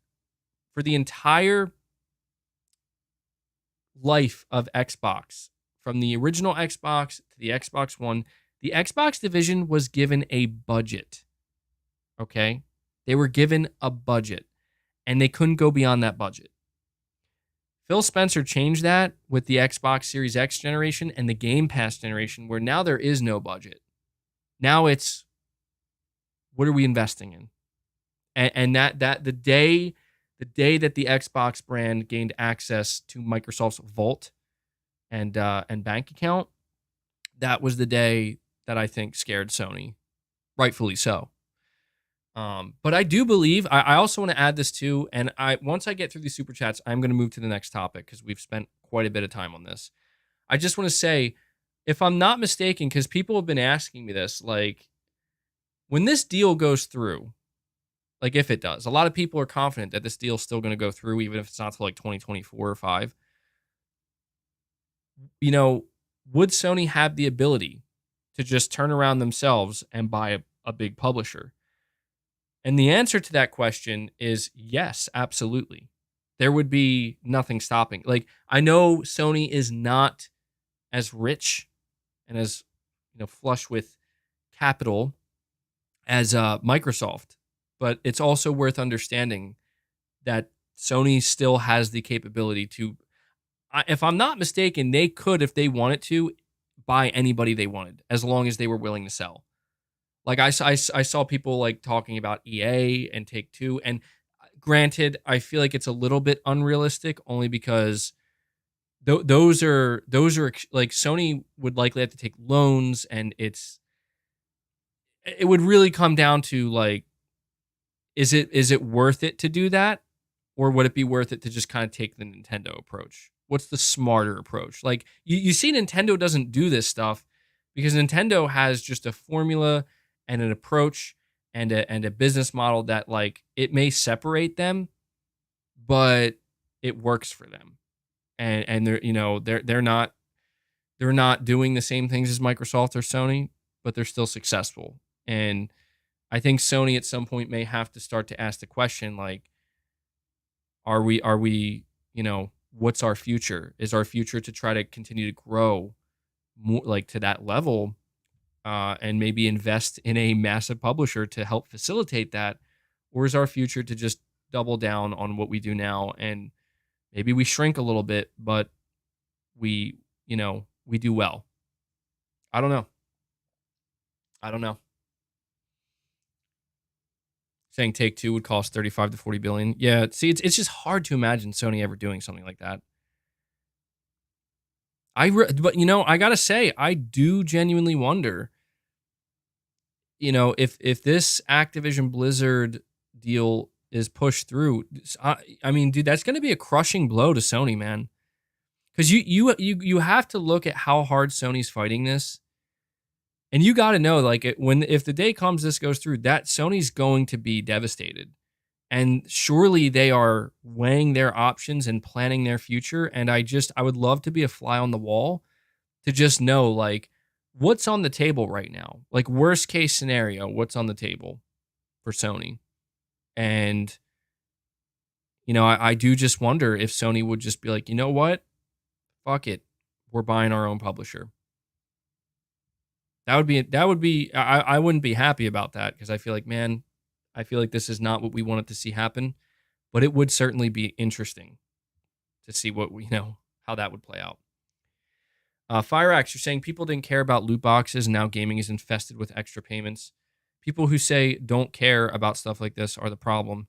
[SPEAKER 1] for the entire life of Xbox, from the original Xbox to the Xbox One, the Xbox division was given a budget. Okay? They were given a budget, and they couldn't go beyond that budget. Phil Spencer changed that with the Xbox Series X generation and the Game Pass generation, where now there is no budget. Now it's, what are we investing in? And that the day that the Xbox brand gained access to Microsoft's Vault and bank account, that was the day that I think scared Sony, rightfully so. But I do believe, I also want to add this too, and once I get through these super chats, I'm going to move to the next topic because we've spent quite a bit of time on this. I just want to say, if I'm not mistaken, because people have been asking me this, like, when this deal goes through, like if it does, a lot of people are confident that this deal is still going to go through, even if it's not till like 2024 or 5. Would Sony have the ability to just turn around themselves and buy a big publisher? And the answer to that question is yes, absolutely. There would be nothing stopping. Like, I know Sony is not as rich and as flush with capital as Microsoft, but it's also worth understanding that Sony still has the capability to, if I'm not mistaken, they could, if they wanted to, buy anybody they wanted, as long as they were willing to sell. Like, I saw people like talking about EA and Take-Two, and granted, I feel like it's a little bit unrealistic, only because those are like, Sony would likely have to take loans, and it would really come down to, like, is it worth it to do that, or would it be worth it to just kind of take the Nintendo approach? What's the smarter approach? Like, you see, Nintendo doesn't do this stuff because Nintendo has just a formula and an approach and a business model that, like, it may separate them, but it works for them. And they're not doing the same things as Microsoft or Sony, but they're still successful. And I think Sony at some point may have to start to ask the question, like, are we what's our future? Is our future to try to continue to grow more, like, to that level, and maybe invest in a massive publisher to help facilitate that? Or is our future to just double down on what we do now, and maybe we shrink a little bit, but we do well? I don't know. Saying Take-Two would cost 35 to 40 billion. Yeah, see, it's just hard to imagine Sony ever doing something like that. But I gotta say, I do genuinely wonder, if this Activision Blizzard deal is pushed through. I mean, dude, that's gonna be a crushing blow to Sony, man. Because you have to look at how hard Sony's fighting this. And you got to know, like, if the day comes this goes through, that Sony's going to be devastated. And surely they are weighing their options and planning their future. And I would love to be a fly on the wall to just know, like, what's on the table right now. Like, worst case scenario, what's on the table for Sony? And, I do just wonder if Sony would just be like, you know what? Fuck it. We're buying our own publisher. That would be, I wouldn't be happy about that, because I feel like this is not what we wanted to see happen, but it would certainly be interesting to see what how that would play out. FireAxe, you're saying people didn't care about loot boxes and now gaming is infested with extra payments. People who say don't care about stuff like this are the problem.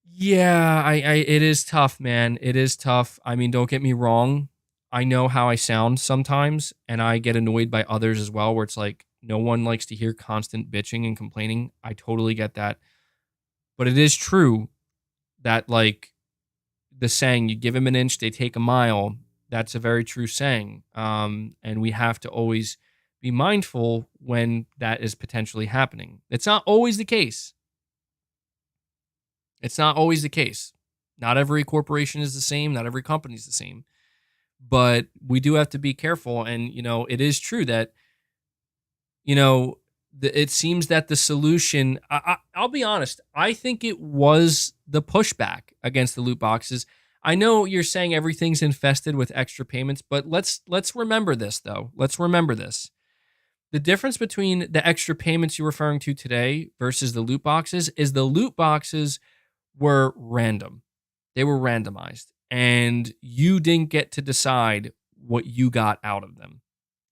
[SPEAKER 1] Yeah, it is tough, man. It is tough. I mean, don't get me wrong. I know how I sound sometimes, and I get annoyed by others as well, where it's like, No one likes to hear constant bitching and complaining. I totally get that. But it is true that, like, the saying, you give them an inch, they take a mile. That's a very true saying. And we have to always be mindful when that is potentially happening. It's not always the case. It's not always the case. Not every corporation is the same. Not every company is the same. But we do have to be careful. And, it is true that, it seems that the solution, I'll be honest, I think it was the pushback against the loot boxes. I know you're saying everything's infested with extra payments, but let's remember this, though. Let's remember this. The difference between the extra payments you're referring to today versus the loot boxes is the loot boxes were random. They were randomized, and you didn't get to decide what you got out of them.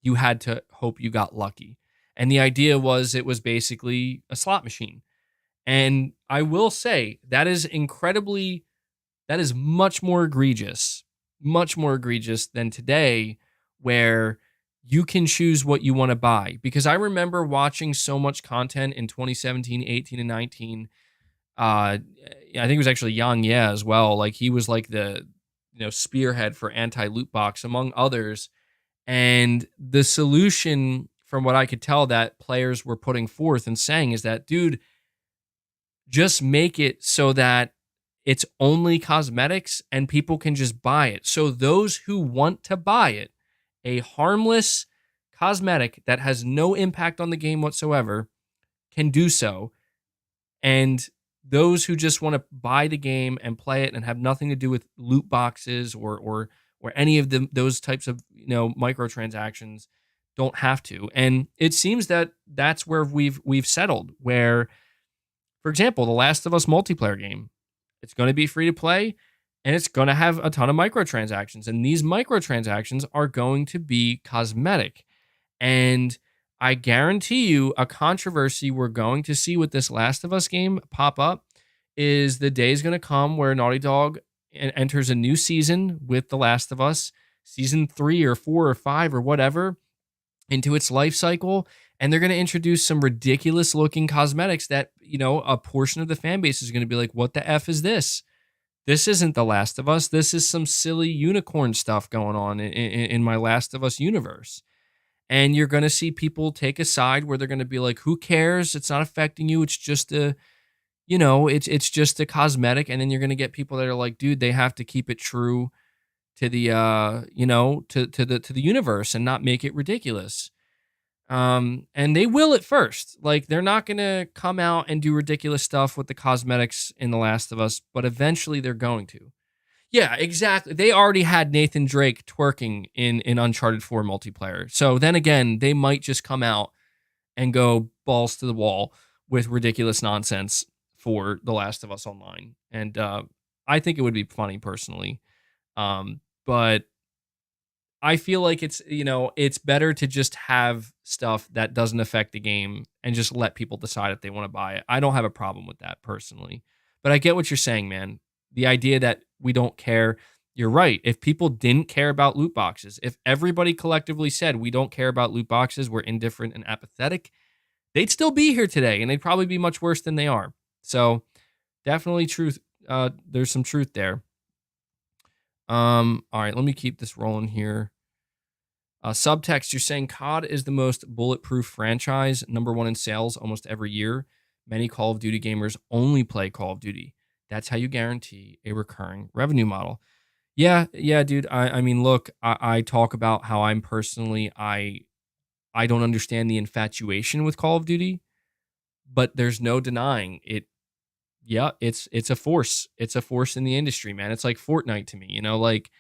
[SPEAKER 1] You had to hope you got lucky. And the idea was it was basically a slot machine. And I will say that is much more egregious than today, where you can choose what you want to buy. Because I remember watching so much content in 2017, 18, and 19. I think it was actually Yang Ye as well. Like, he was like the spearhead for anti-loot box, among others. And the solution, from what I could tell, that players were putting forth and saying is that, dude, just make it so that it's only cosmetics and people can just buy it. So those who want to buy it, a harmless cosmetic that has no impact on the game whatsoever, can do so. And those who just want to buy the game and play it and have nothing to do with loot boxes or any of those types of microtransactions don't have to. And it seems that that's where we've settled. Where, for example, the Last of Us multiplayer game, it's going to be free to play, and it's going to have a ton of microtransactions. And these microtransactions are going to be cosmetic. And I guarantee you a controversy we're going to see with this Last of Us game pop up is the day is going to come where Naughty Dog enters a new season with The Last of Us, season 3 or 4 or 5 or whatever, into its life cycle. And they're going to introduce some ridiculous looking cosmetics that, a portion of the fan base is going to be like, what the F is this? This isn't The Last of Us. This is some silly unicorn stuff going on in my Last of Us universe. And you're going to see people take a side where they're going to be like, who cares? It's not affecting you. It's just it's just a cosmetic. And then you're going to get people that are like, dude, they have to keep it true to the, to the universe and not make it ridiculous. And they will at first. Like, they're not going to come out and do ridiculous stuff with the cosmetics in The Last of Us, but eventually they're going to. Yeah, exactly. They already had Nathan Drake twerking in Uncharted 4 multiplayer. So then again, they might just come out and go balls to the wall with ridiculous nonsense for The Last of Us Online. And I think it would be funny personally. But I feel like it's better to just have stuff that doesn't affect the game and just let people decide if they want to buy it. I don't have a problem with that personally. But I get what you're saying, man. The idea that we don't care, you're right. If people didn't care about loot boxes, if everybody collectively said we don't care about loot boxes, we're indifferent and apathetic, they'd still be here today, and they'd probably be much worse than they are. So definitely truth. There's some truth there. All right, let me keep this rolling here. Subtext, you're saying COD is the most bulletproof franchise, #1 in sales almost every year. Many Call of Duty gamers only play Call of Duty. That's how you guarantee a recurring revenue model. Yeah, dude. I mean, look, I talk about how I'm personally, I don't understand the infatuation with Call of Duty, but there's no denying it. Yeah, it's a force. It's a force in the industry, man. It's like Fortnite to me, like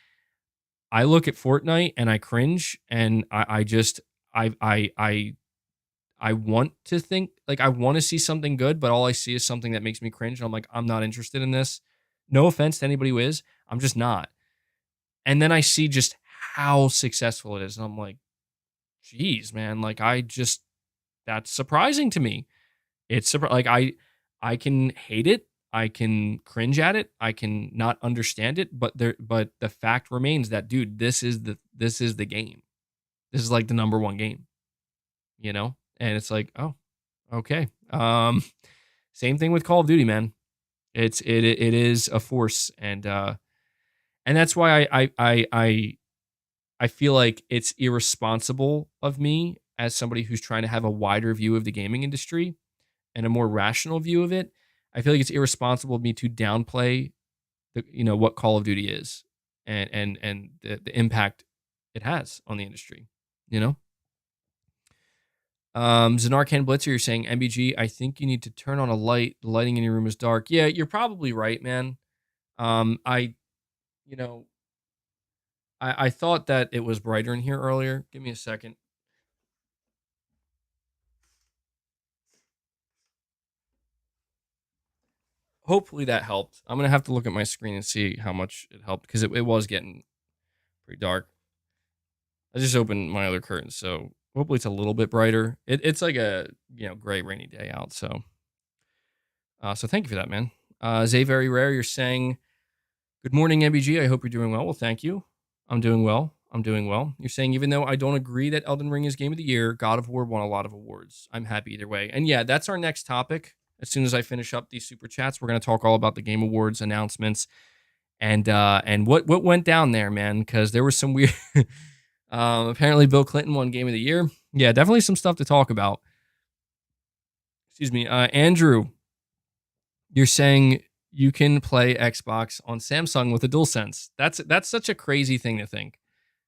[SPEAKER 1] I look at Fortnite and I cringe, and I want to think, like, I want to see something good, but all I see is something that makes me cringe. And I'm like, I'm not interested in this. No offense to anybody who is. I'm just not. And then I see just how successful it is. And I'm like, geez, man, like, that's surprising to me. It's like, I can hate it. I can cringe at it. I can not understand it. But the fact remains that, dude, this is the game. This is like the #1 game, And it's like, oh, okay. Same thing with Call of Duty, man. It is a force, and that's why I feel like it's irresponsible of me as somebody who's trying to have a wider view of the gaming industry and a more rational view of it. I feel like it's irresponsible of me to downplay what Call of Duty is and the impact it has on the industry. You know. Zanarkand Blitzer, you're saying MBG, I think you need to turn on a light. The lighting in your room is dark. Yeah, you're probably right, man. I you know, I thought that it was brighter in here earlier. Give me a second. Hopefully that helped. I'm gonna have to look at my screen and see how much it helped, because it was getting pretty dark. I just opened my other curtains, so hopefully it's a little bit brighter. It's like a gray rainy day out, so thank you for that, man. Zay Very Rare, you're saying, good morning, MBG. I hope you're doing well. Well, thank you. I'm doing well. You're saying, even though I don't agree that Elden Ring is Game of the Year, God of War won a lot of awards. I'm happy either way. And yeah, that's our next topic. As soon as I finish up these super chats, we're going to talk all about the Game Awards announcements and what went down there, man, because there was some weird... apparently Bill Clinton won Game of the Year. Yeah, definitely some stuff to talk about. Excuse me. Andrew, you're saying you can play Xbox on Samsung with a DualSense. That's such a crazy thing to think,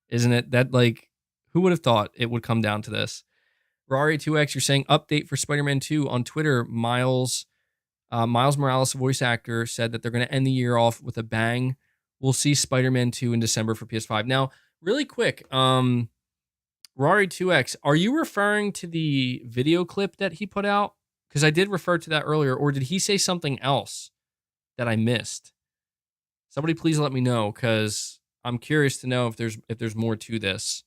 [SPEAKER 1] isn't it? That, like, who would have thought it would come down to this? Rari2X, you're saying update for Spider-Man 2 on Twitter. Miles Morales, voice actor, said that they're going to end the year off with a bang. We'll see Spider-Man 2 in December for PS5. Now, really quick, Rari2X, are you referring to the video clip that he put out? Because I did refer to that earlier, or did he say something else that I missed? Somebody please let me know, because I'm curious to know if there's more to this.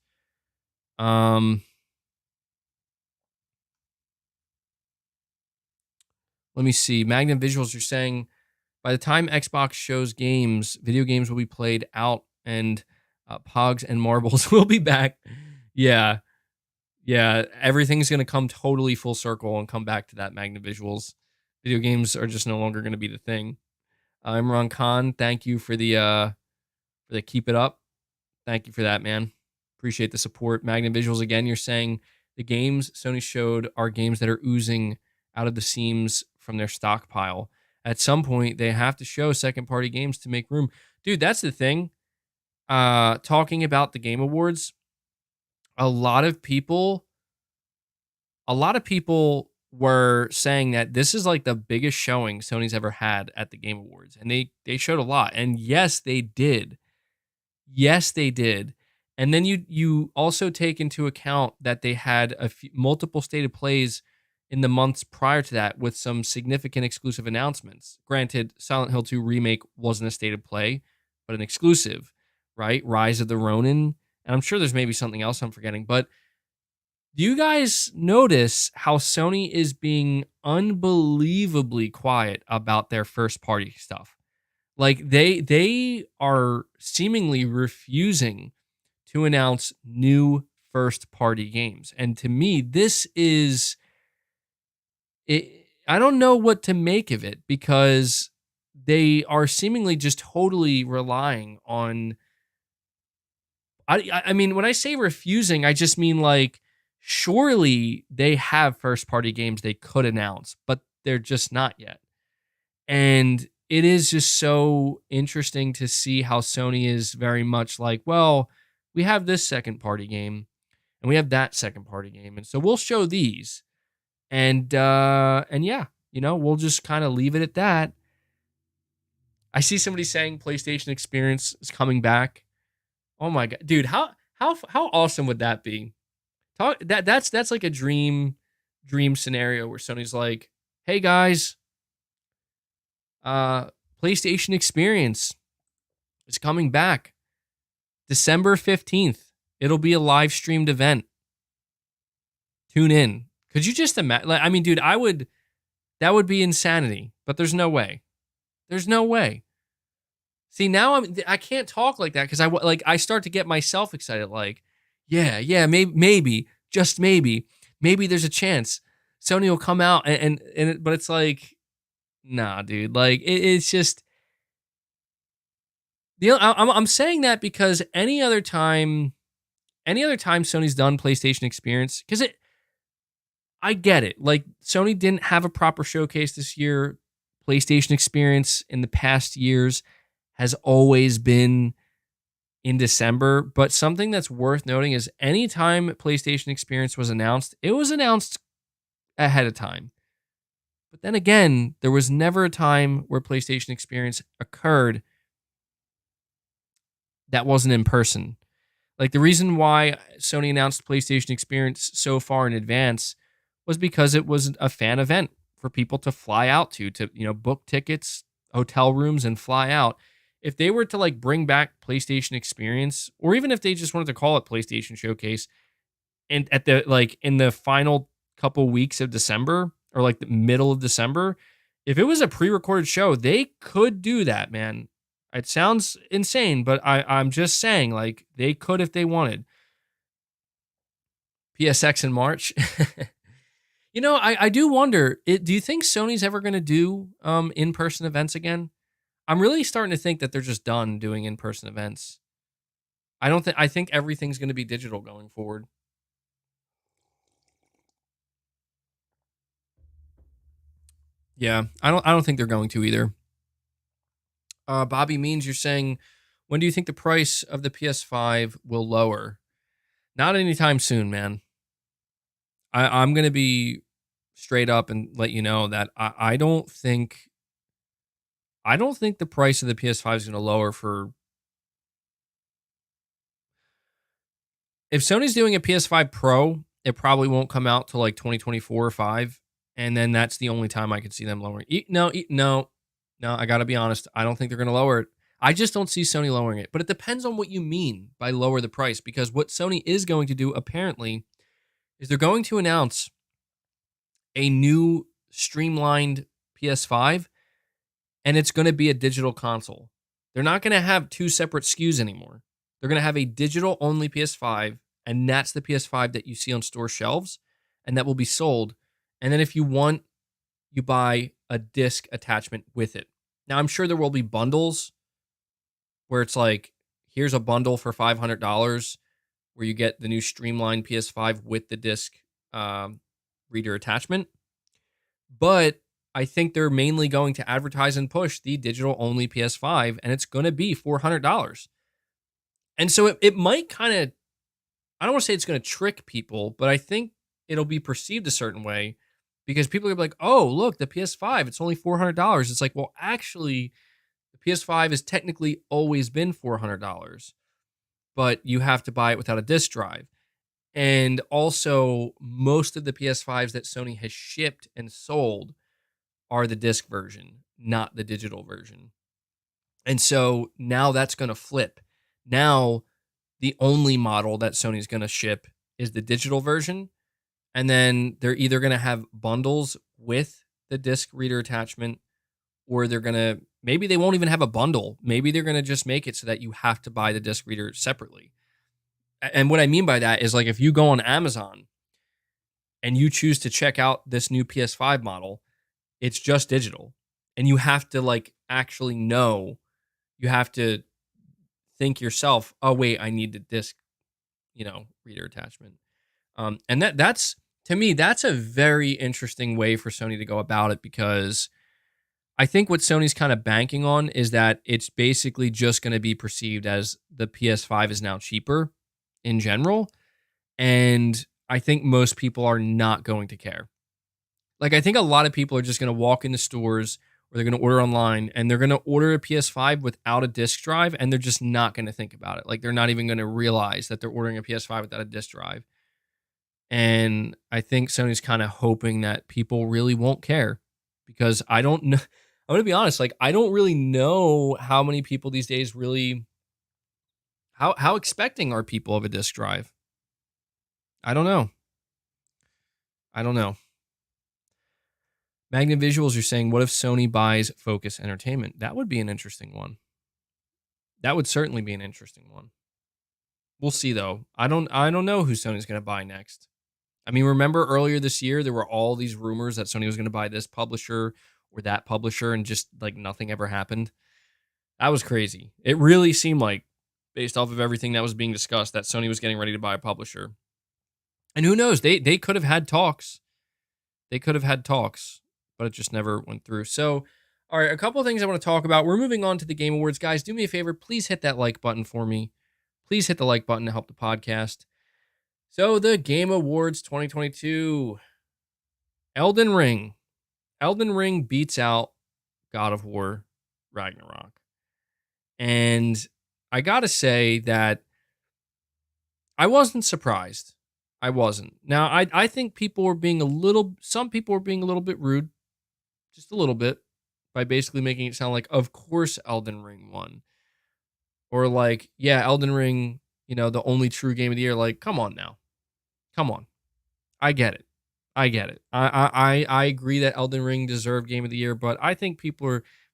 [SPEAKER 1] Let me see. Magnum Visuals, you're saying by the time Xbox shows games, video games will be played out, and Pogs and Marbles will be back. Yeah. Yeah. Everything's going to come totally full circle and come back to that, Magnum Visuals. Video games are just no longer going to be the thing. Imran Khan, thank you for the keep it up. Thank you for that, man. Appreciate the support. Magnum Visuals, again, you're saying the games Sony showed are games that are oozing out of the seams from their stockpile. At some point, they have to show second-party games to make room. Dude, that's the thing. Talking about the Game Awards, a lot of people were saying that this is like the biggest showing Sony's ever had at the Game Awards. And they showed a lot. And yes, they did. Yes, they did. And then you also take into account that they had multiple stated plays in the months prior to that with some significant exclusive announcements. Granted, Silent Hill 2 Remake wasn't a stated play, but an exclusive, right? Rise of the Ronin. And I'm sure there's maybe something else I'm forgetting. But do you guys notice how Sony is being unbelievably quiet about their first party stuff? Like they are seemingly refusing to announce new first party games. And to me, this is I don't know what to make of it, because they are seemingly just totally relying on I mean, when I say refusing, I just mean, like, surely they have first party games they could announce, but they're just not yet. And it is just so interesting to see how Sony is very much like, well, we have this second party game and we have that second party game, and so we'll show these. And yeah, we'll just kind of leave it at that. I see somebody saying PlayStation Experience is coming back. Oh my god, dude, how awesome would that be? That's like a dream scenario where Sony's like, "Hey guys, PlayStation Experience is coming back December 15th. It'll be a live streamed event. Tune in." Could you just imagine? I mean, dude, that would be insanity, but there's no way. There's no way. See, now I can't talk like that, because I start to get myself excited. Like, yeah, maybe, just maybe. maybe there's a chance Sony will come out but it's like, nah, dude. Like it's just I'm saying that because any other time Sony's done PlayStation experience, because I get it. Like Sony didn't have a proper showcase this year. PlayStation experience in the past years has always been in December. But something that's worth noting is anytime PlayStation experience was announced, it was announced ahead of time. But then again, there was never a time where PlayStation experience occurred that wasn't in person. Like the reason why Sony announced PlayStation Experience so far in advance was because it was a fan event for people to fly out to book tickets, hotel rooms, and fly out. If they were to like bring back PlayStation Experience, or even if they just wanted to call it PlayStation Showcase, and at the like in the final couple weeks of December or like the middle of December, if it was a pre-recorded show, they could do that, man. It sounds insane, but I'm just saying, like, they could if they wanted. PSX in March. I do wonder, do you think Sony's ever going to do in-person events again? I'm really starting to think that they're just done doing in-person events. I think everything's going to be digital going forward. Yeah, I don't think they're going to either. Bobby Means, you're saying, when do you think the price of the PS5 will lower? Not anytime soon, man. I'm going to be straight up and let you know that I don't think the price of the PS5 is going to lower for. If Sony's doing a PS5 Pro, it probably won't come out till like 2024 or 5, and then that's the only time I could see them lowering. No. I got to be honest. I don't think they're going to lower it. I just don't see Sony lowering it. But it depends on what you mean by lower the price, because what Sony is going to do apparently is they're going to announce a new streamlined PS5, and it's going to be a digital console. They're not going to have two separate SKUs anymore. They're going to have a digital only PS5, and that's the PS5 that you see on store shelves, and that will be sold. And then if you want, you buy a disc attachment with it. Now, I'm sure there will be bundles where it's like, here's a bundle for $500 where you get the new streamlined PS5 with the disc reader attachment. But I think they're mainly going to advertise and push the digital only PS5, and it's going to be $400. And so it might kind of, I don't want to say it's going to trick people, but I think it'll be perceived a certain way because people are like, oh, look, the PS5, it's only $400. It's like, well, actually, the PS5 has technically always been $400, but you have to buy it without a disc drive. And also, most of the PS5s that Sony has shipped and sold are the disc version, not the digital version. And so now that's going to flip. Now, the only model that Sony's going to ship is the digital version. And then they're either going to have bundles with the disc reader attachment, or they're going to, maybe they won't even have a bundle. Maybe they're going to just make it so that you have to buy the disc reader separately. And what I mean by that is, like, if you go on Amazon and you choose to check out this new PS5 model, it's just digital. And you have to, like, actually know, you have to think yourself, oh, wait, I need the disc, reader attachment. And that's, to me, that's a very interesting way for Sony to go about it, because I think what Sony's kind of banking on is that it's basically just going to be perceived as the PS5 is now cheaper in general. And I think most people are not going to care. Like, I think a lot of people are just going to walk into stores, or they're going to order online, and they're going to order a PS5 without a disc drive, and they're just not going to think about it. Like, they're not even going to realize that they're ordering a PS5 without a disc drive. And I think Sony's kind of hoping that people really won't care, because I don't know. I'm going to be honest. Like, I don't really know how many people these days really, how expecting are people of a disc drive? I don't know. Magnet Visuals, you're saying, what if Sony buys Focus Entertainment? That would be an interesting one. That would certainly be an interesting one. We'll see, though. I don't know who Sony's going to buy next. I mean, remember earlier this year, there were all these rumors that Sony was going to buy this publisher or that publisher, and just like nothing ever happened. That was crazy. It really seemed like, based off of everything that was being discussed, that Sony was getting ready to buy a publisher. And who knows? They could have had talks. They could have had talks, but it just never went through. So, all right, a couple of things I want to talk about. We're moving on to the Game Awards. Guys, do me a favor. Please hit that like button for me. Please hit the like button to help the podcast. So, the Game Awards 2022. Elden Ring. Elden Ring beats out God of War Ragnarok. And I got to say that I wasn't surprised. I wasn't. Now, I think some people were being a little bit rude, just a little bit, by basically making it sound like, of course, Elden Ring won. Or like, yeah, Elden Ring, the only true game of the year. Like, come on now. Come on. I get it. I agree that Elden Ring deserved game of the year, but I think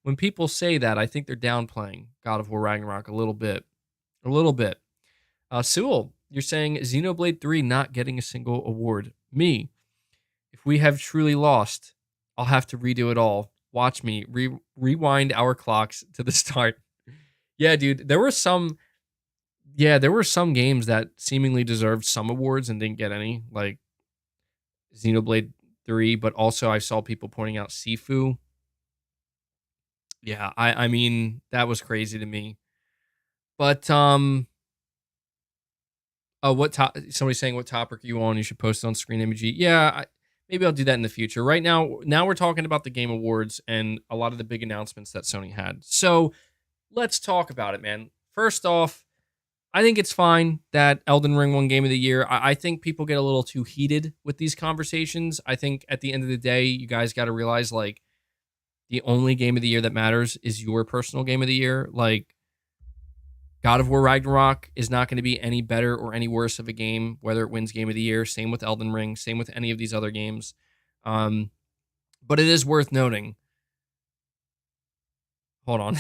[SPEAKER 1] when people say that, I think they're downplaying God of War Ragnarok a little bit. A little bit. Sewell, you're saying Xenoblade 3 not getting a single award. Me, if we have truly lost, I'll have to redo it all. Watch me rewind our clocks to the start. Yeah, dude, there were some games that seemingly deserved some awards and didn't get any, like Xenoblade 3, but also I saw people pointing out Sifu. Yeah, I mean, that was crazy to me. But somebody's saying what topic are you on? You should post it on Screen Image. Yeah, maybe I'll do that in the future. Right now we're talking about the Game Awards and a lot of the big announcements that Sony had. So let's talk about it, man. First off, I think it's fine that Elden Ring won Game of the Year. I think people get a little too heated with these conversations. I think at the end of the day, you guys got to realize, like, the only game of the year that matters is your personal game of the year. Like, God of War Ragnarok is not going to be any better or any worse of a game, whether it wins Game of the Year. Same with Elden Ring. Same with any of these other games. But it is worth noting. Hold on.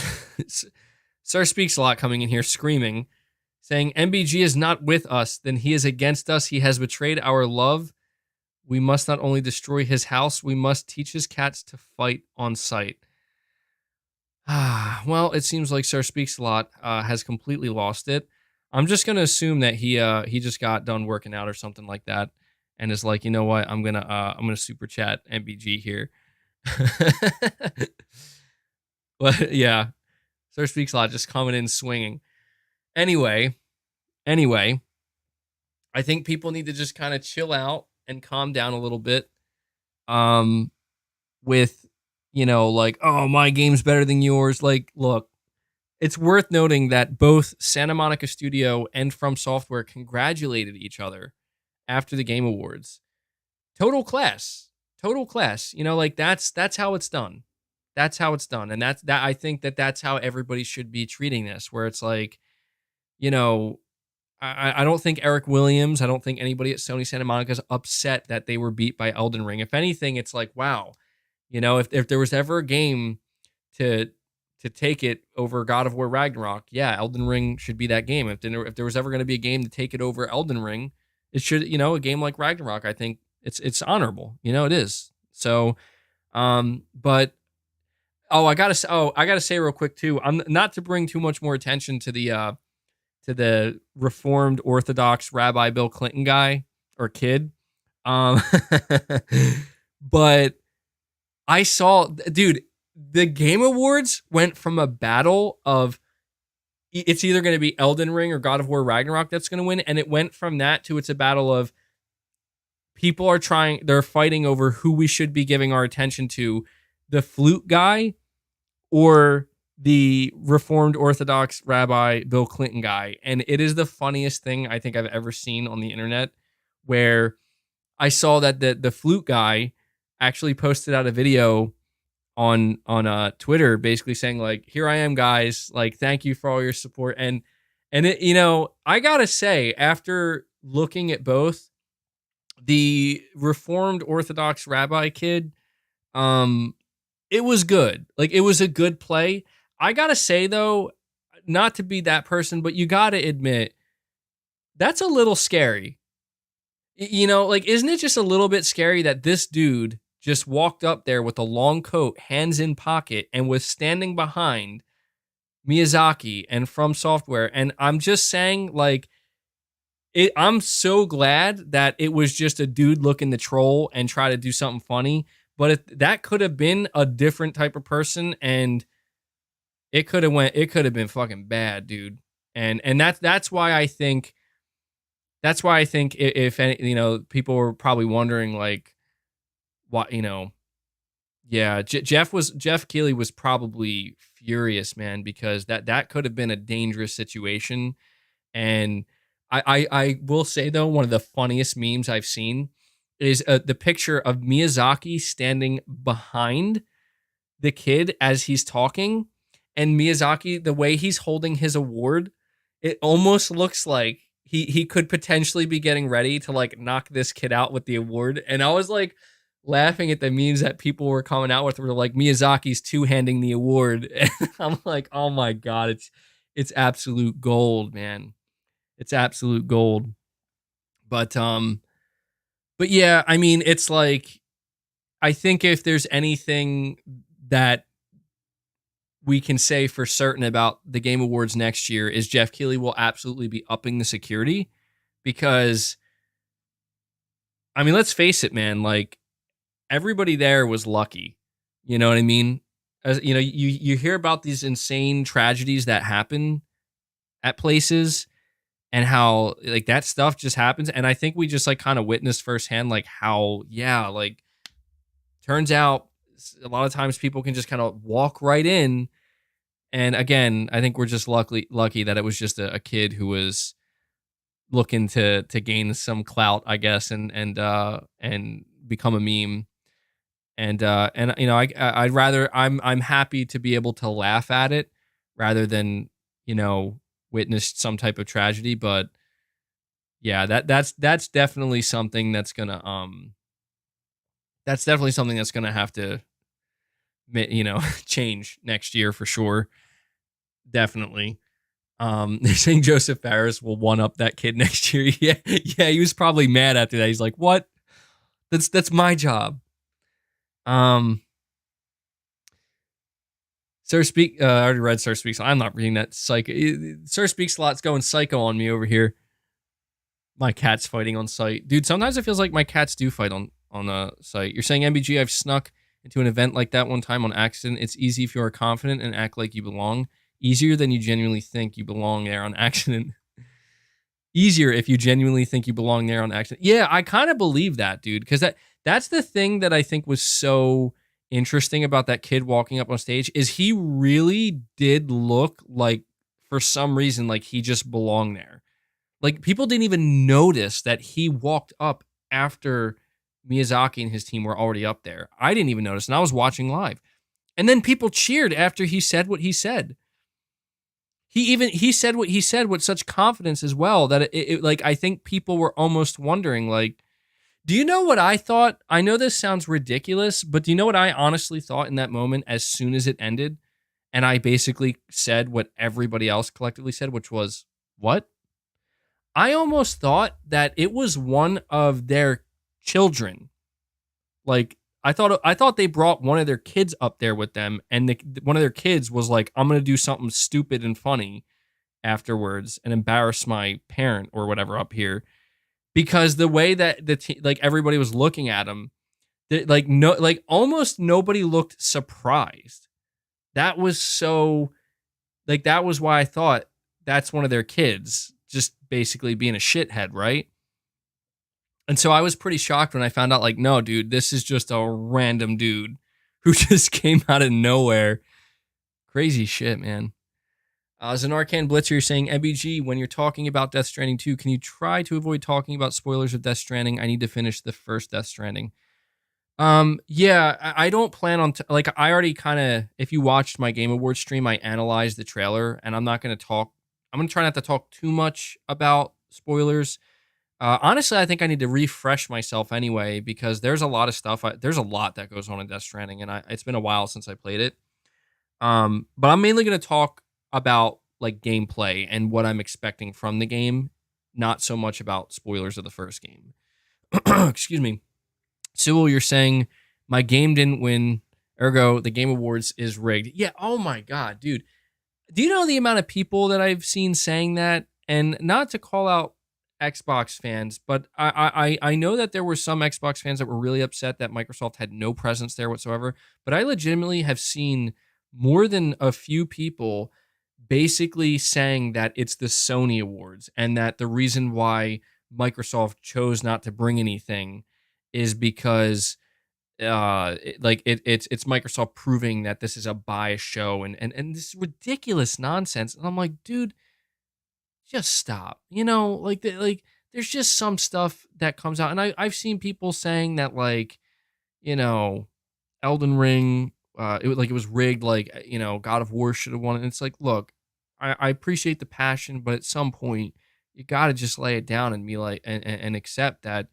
[SPEAKER 1] Sir Speaks a Lot coming in here screaming, saying, MBG is not with us, then he is against us. He has betrayed our love. We must not only destroy his house, we must teach his cats to fight on sight. Well, it seems like Sir Speaks a Lot has completely lost it. I'm just gonna assume that he just got done working out or something like that, and is like, you know what, I'm gonna super chat MBG here. But yeah, Sir Speaks a Lot just coming in swinging. Anyway, I think people need to just kind of chill out and calm down a little bit. With, like, oh, my game's better than yours. Like, look, it's worth noting that both Santa Monica Studio and From Software congratulated each other after the Game Awards. Total class. Like, that's how it's done. That's how it's done. And I think that's how everybody should be treating this, where it's like, I don't think Eric Williams, I don't think anybody at Sony Santa Monica is upset that they were beat by Elden Ring. If anything, it's like, wow, if there was ever a game to take it over God of War Ragnarok, yeah, Elden Ring should be that game. If there was ever going to be a game to take it over Elden Ring, it should, a game like Ragnarok, I think it's honorable. It is. So, but I gotta say real quick too. I'm not to bring too much more attention to the Reformed Orthodox Rabbi Bill Clinton guy or kid. But I saw, dude, the Game Awards went from a battle of it's either going to be Elden Ring or God of War Ragnarok that's going to win. And it went from that to it's a battle of people they're fighting over who we should be giving our attention to, the flute guy or the Reformed Orthodox Rabbi Bill Clinton guy. And it is the funniest thing I think I've ever seen on the internet, where I saw that the flute guy actually posted out a video on Twitter, basically saying, like, here I am, guys, like, thank you for all your support. And it, I gotta say, after looking at both, the Reformed Orthodox Rabbi kid, it was good. Like, it was a good play. I gotta say, though, not to be that person, but you gotta admit, that's a little scary. You know, like, isn't it just a little bit scary that this dude just walked up there with a long coat, hands in pocket, and was standing behind Miyazaki and From Software? And I'm just saying, like, I'm so glad that it was just a dude looking to troll and try to do something funny. But if that could have been a different type of person, and it could have been fucking bad, dude. And that's why I think if any, people were probably wondering, like, what, yeah, Jeff Keighley was probably furious, man, because that could have been a dangerous situation. And I will say, though, one of the funniest memes I've seen is the picture of Miyazaki standing behind the kid as he's talking, and Miyazaki, the way he's holding his award, it almost looks like he could potentially be getting ready to, like, knock this kid out with the award. And I was like laughing at the memes that people were coming out with, were like, Miyazaki's two-handing the award. And I'm like, oh my god, it's absolute gold, man. It's absolute gold. But yeah, I mean, it's like, I think if there's anything that we can say for certain about the Game Awards next year, is Jeff Keighley will absolutely be upping the security. Because, I mean, let's face it, man, like, everybody there was lucky. You know what I mean? As you know, you hear about these insane tragedies that happen at places, and how, like, that stuff just happens. And I think we just, like, kind of witnessed firsthand, like, how, yeah, like, turns out a lot of times people can just kind of walk right in. And again, I think we're just lucky that it was just a kid who was looking to gain some clout, I guess, and become a meme. And I'd rather, I'm happy to be able to laugh at it rather than, witness some type of tragedy. But yeah, that's definitely something that's gonna have to, change next year for sure. Definitely. They're saying Joseph Farris will one up that kid next year. Yeah, yeah, he was probably mad after that. He's like, "What? That's my job." Sir Speak. I already read Sir Speaks. I'm not reading that. Psycho. Sir Speaks a lot's going psycho on me over here. My cat's fighting on site, dude. Sometimes it feels like my cats do fight on the site. You're saying, MBG, I've snuck into an event like that one time on accident. It's easy if you are confident and act like you belong. Easier than you genuinely think you belong there on accident. Easier if you genuinely think you belong there on accident. Yeah, I kind of believe that, dude, because that's the thing that I think was so interesting about that kid walking up on stage, is he really did look like, for some reason, like he just belonged there. Like, people didn't even notice that he walked up after Miyazaki and his team were already up there. I didn't even notice, and I was watching live. And then people cheered after he said what he said. He said what he said with such confidence as well, that it like, I think people were almost wondering, like, do you know what I thought? I know this sounds ridiculous, but do you know what I honestly thought in that moment as soon as it ended? And I basically said what everybody else collectively said, which was, what? I almost thought that it was one of their children. Like, I thought they brought one of their kids up there with them, and one of their kids was like, I'm going to do something stupid and funny afterwards and embarrass my parent or whatever up here. Because the way that like, everybody was looking at him, like, no, like, almost nobody looked surprised. That was so, like, that was why I thought that's one of their kids, just basically being a shithead, right? And so I was pretty shocked when I found out, like, no, dude, this is just a random dude who just came out of nowhere. Crazy shit, man. Zanarcan Blitzer, you're saying, MBG, when you're talking about Death Stranding 2, can you try to avoid talking about spoilers of Death Stranding? I need to finish the first Death Stranding. Yeah, I don't plan on, like, I already kind of, if you watched my Game Awards stream, I analyzed the trailer, and I'm going to try not to talk too much about spoilers. Honestly, I think I need to refresh myself anyway, because there's a lot of stuff. There's a lot that goes on in Death Stranding, and it's been a while since I played it. But I'm mainly going to talk about, like, gameplay and what I'm expecting from the game, not so much about spoilers of the first game. Excuse me. Sewell, you're saying my game didn't win, ergo the Game Awards is rigged. Yeah. Oh my god, dude. Do you know the amount of people that I've seen saying that? And not to call out Xbox fans, but I know that there were some Xbox fans that were really upset that Microsoft had no presence there whatsoever. But I legitimately have seen more than a few people basically saying that it's the Sony Awards and that the reason why Microsoft chose not to bring anything is because it's Microsoft proving that this is a biased show and this ridiculous nonsense. And I'm like, dude, just stop. There's just some stuff that comes out, and I've seen people saying that, like, you know, Elden Ring, it was rigged, like, God of War should have won it. And it's like, look, I appreciate the passion, but at some point you got to just lay it down and be like, and accept that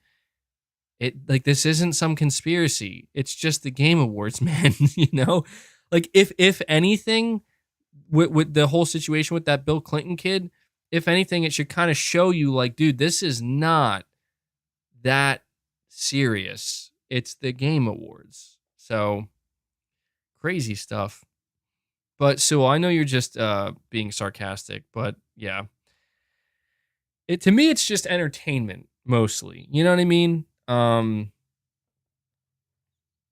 [SPEAKER 1] it, like, this isn't some conspiracy. It's just the Game Awards, man. Like, if anything, with the whole situation with that Bill Clinton kid, if anything, it should kind of show you, like, dude, this is not that serious. It's the Game Awards. So crazy stuff. But Sewell, I know you're just being sarcastic, but yeah. To me, it's just entertainment mostly. You know what I mean?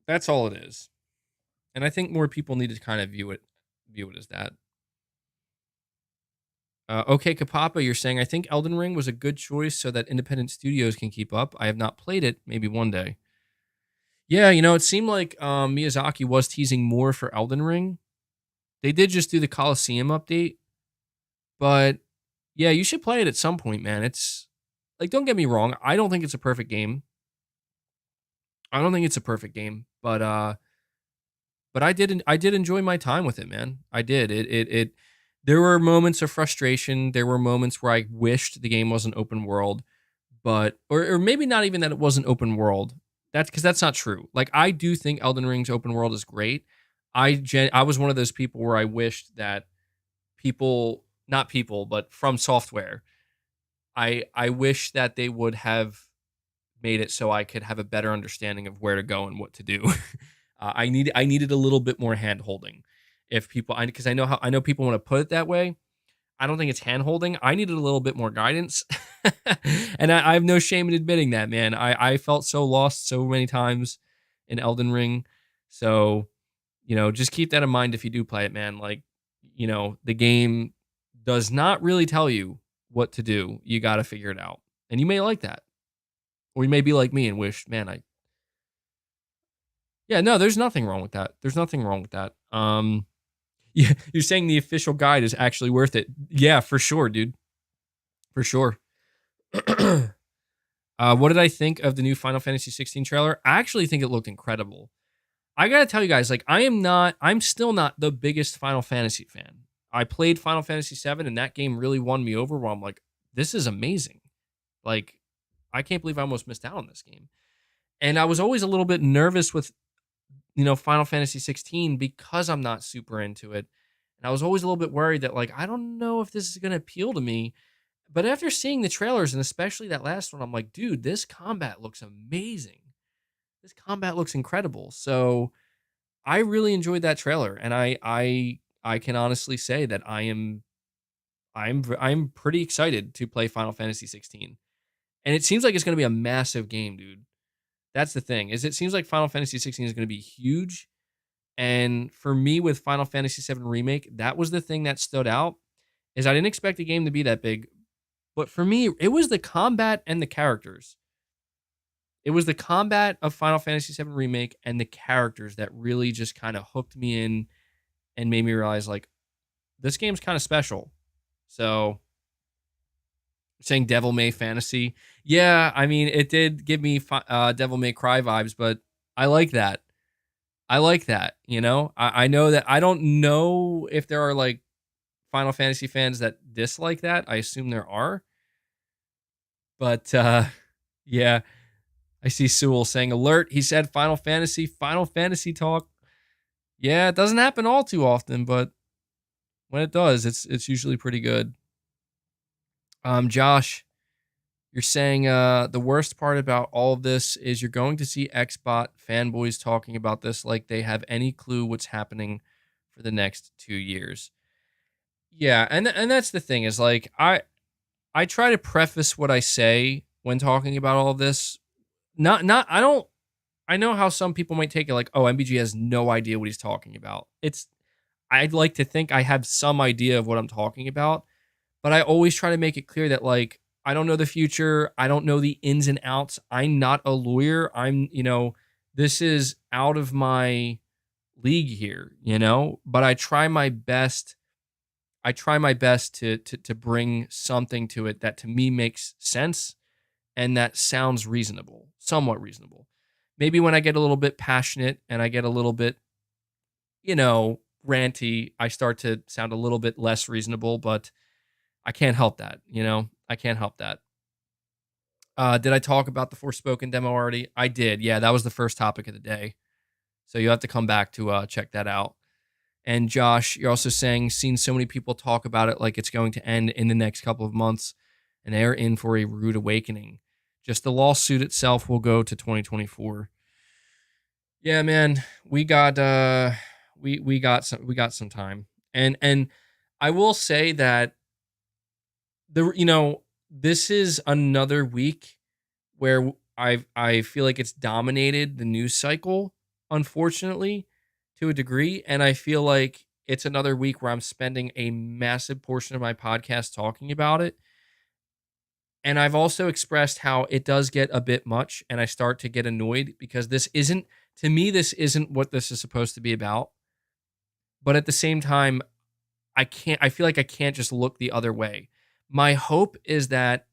[SPEAKER 1] That's all it is. And I think more people need to kind of view it as that. Okay, Kapapa, you're saying, I think Elden Ring was a good choice so that independent studios can keep up. I have not played it. Maybe one day. Yeah, it seemed like Miyazaki was teasing more for Elden Ring. They did just do the Coliseum update. But yeah, you should play it at some point, man. It's like, don't get me wrong. I don't think it's a perfect game. But I did enjoy my time with it, man. I did. It there were moments of frustration. There were moments where I wished the game wasn't open world, but or maybe not even that it wasn't open world. That's because that's not true. Like, I do think Elden Ring's open world is great. I was one of those people where I wished that not people, but From Software, I wish that they would have made it so I could have a better understanding of where to go and what to do. I needed a little bit more hand holding. If people, because I know people want to put it that way. I don't think it's hand holding. I needed a little bit more guidance, and I have no shame in admitting that, man. I felt so lost so many times in Elden Ring. So, just keep that in mind if you do play it, man. Like, the game does not really tell you what to do. You got to figure it out, and you may like that, or you may be like me and wish, man, yeah, no, there's nothing wrong with that. There's nothing wrong with that. Yeah, you're saying the official guide is actually worth it. Yeah, for sure, dude. For sure. What did I think of the new Final Fantasy 16 trailer? I actually think it looked incredible. I gotta tell you guys, like, I'm still not the biggest Final Fantasy fan. I played Final Fantasy 7 and that game really won me over where I'm like, this is amazing. Like, I can't believe I almost missed out on this game. And I was always a little bit nervous with Final Fantasy 16 because I'm not super into it. And I was always a little bit worried that, like, I don't know if this is going to appeal to me. But after seeing the trailers, and especially that last one, I'm like, dude, this combat looks amazing. This combat looks incredible. So I really enjoyed that trailer, and I can honestly say that I'm pretty excited to play Final Fantasy 16. And it seems like it's going to be a massive game, dude. That's the thing. It seems like Final Fantasy 16 is going to be huge. And for me, with Final Fantasy 7 Remake, that was the thing that stood out. Is I didn't expect the game to be that big, but for me, it was the combat and the characters. It was the combat of Final Fantasy 7 Remake and the characters that really just kind of hooked me in and made me realize, like, this game's kind of special. So, saying Devil May Fantasy, yeah, I mean, it did give me Devil May Cry vibes, but I like that. I know that I don't know if there are, like, Final Fantasy fans that dislike that. I assume there are. But yeah, I see Sewell saying alert. He said Final Fantasy talk. Yeah, it doesn't happen all too often, but when it does, it's usually pretty good. Josh, You're saying the worst part about all of this is you're going to see Xbot fanboys talking about this like they have any clue what's happening for the next 2 years. Yeah, and that's the thing is like I try to preface what I say when talking about all of this. Not I don't I know how some people might take it like, oh, MBG has no idea what he's talking about. I'd like to think I have some idea of what I'm talking about, but I always try to make it clear that like I don't know the future, I don't know the ins and outs. I'm not a lawyer. This is out of my league here, but I try my best to bring something to it that to me makes sense and that sounds reasonable, somewhat reasonable. Maybe when I get a little bit passionate and I get a little bit, ranty, I start to sound a little bit less reasonable, but I can't help that, I can't help that. Did I talk about the Forespoken demo already? I did. Yeah, that was the first topic of the day. So you have to come back to check that out. And Josh, you're also saying, seen so many people talk about it like it's going to end in the next couple of months, and they're in for a rude awakening. Just the lawsuit itself will go to 2024. Yeah, man, we got some time, and I will say that this is another week where I feel like it's dominated the news cycle, unfortunately, to a degree, and I feel like it's another week where I'm spending a massive portion of my podcast talking about it. And I've also expressed how it does get a bit much and I start to get annoyed because this isn't what this is supposed to be about. But at the same time, I feel like I can't just look the other way. My hope is that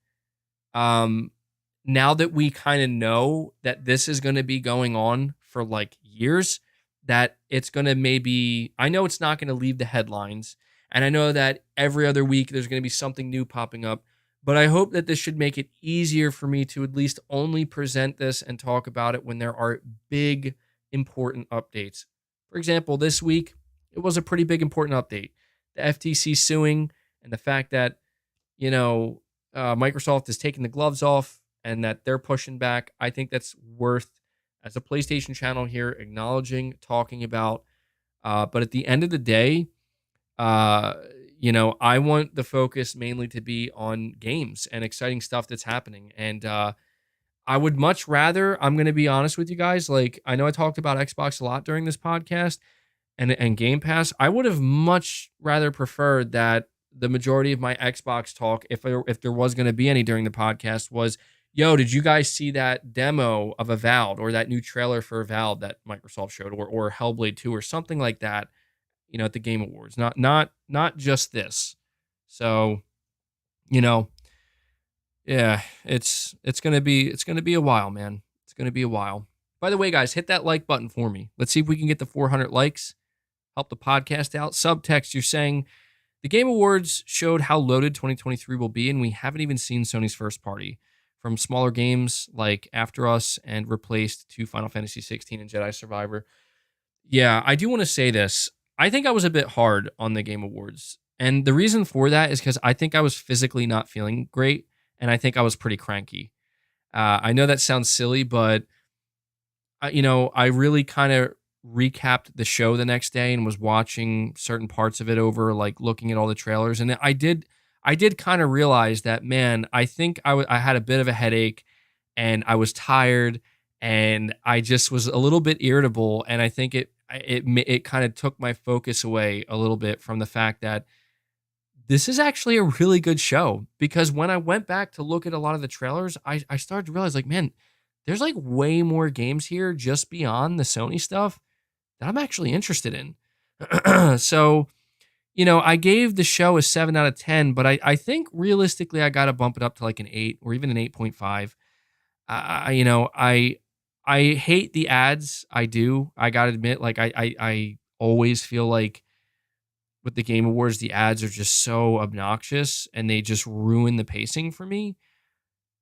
[SPEAKER 1] now that we kind of know that this is going to be going on for like years, that it's going to I know it's not going to leave the headlines. And I know that every other week there's going to be something new popping up. But I hope that this should make it easier for me to at least only present this and talk about it when there are big, important updates. For example, this week, it was a pretty big, important update. The FTC suing and the fact that, Microsoft is taking the gloves off and that they're pushing back. I think that's worth, as a PlayStation channel here, acknowledging, talking about. But at the end of the day, I want the focus mainly to be on games and exciting stuff that's happening. And I would much rather, I'm going to be honest with you guys, like I know I talked about Xbox a lot during this podcast and Game Pass. I would have much rather preferred that the majority of my Xbox talk, if there was going to be any during the podcast, was, yo, did you guys see that demo of Avowed or that new trailer for Avowed that Microsoft showed, or Hellblade 2 or something like that, at the Game Awards, not just this. So, yeah, it's gonna be a while, man. It's gonna be a while. By the way, guys, hit that like button for me. Let's see if we can get the 400 likes. Help the podcast out. Subtext, you're saying the Game Awards showed how loaded 2023 will be, and we haven't even seen Sony's first party. From smaller games like After Us and replaced to Final Fantasy 16 and Jedi Survivor. Yeah, I do want to say this. I think I was a bit hard on the Game Awards. And the reason for that is because I think I was physically not feeling great. And I think I was pretty cranky. I know that sounds silly, but, I really kind of recapped the show the next day and was watching certain parts of it over, like looking at all the trailers. And I did kind of realize that, man, I think I had a bit of a headache and I was tired and I just was a little bit irritable. And I think it kind of took my focus away a little bit from the fact that this is actually a really good show. Because when I went back to look at a lot of the trailers, I started to realize, like, man, there's like way more games here just beyond the Sony stuff that I'm actually interested in. So, I gave the show a 7 out of 10, but I think realistically I got to bump it up to like an 8 or even an 8.5. I hate the ads. I do. I got to admit, like, I always feel like with the Game Awards, the ads are just so obnoxious and they just ruin the pacing for me.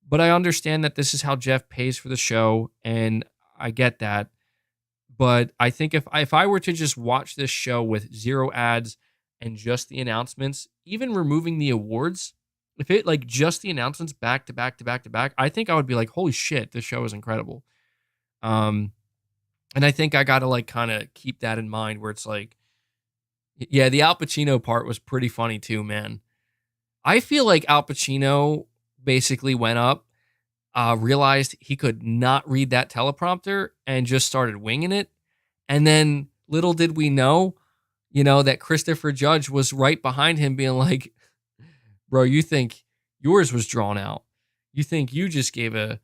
[SPEAKER 1] But I understand that this is how Jeff pays for the show, and I get that. But I think if I were to just watch this show with zero ads and just the announcements, even removing the awards, If it like just the announcements back to back to back to back, I think I would be like, holy shit, this show is incredible. And I think I got to like kind of keep that in mind where it's like, yeah, the Al Pacino part was pretty funny too, man. I feel like Al Pacino basically went up, realized he could not read that teleprompter and just started winging it. And then little did we know, that Christopher Judge was right behind him being like, bro, you think yours was drawn out. You think you just gave a,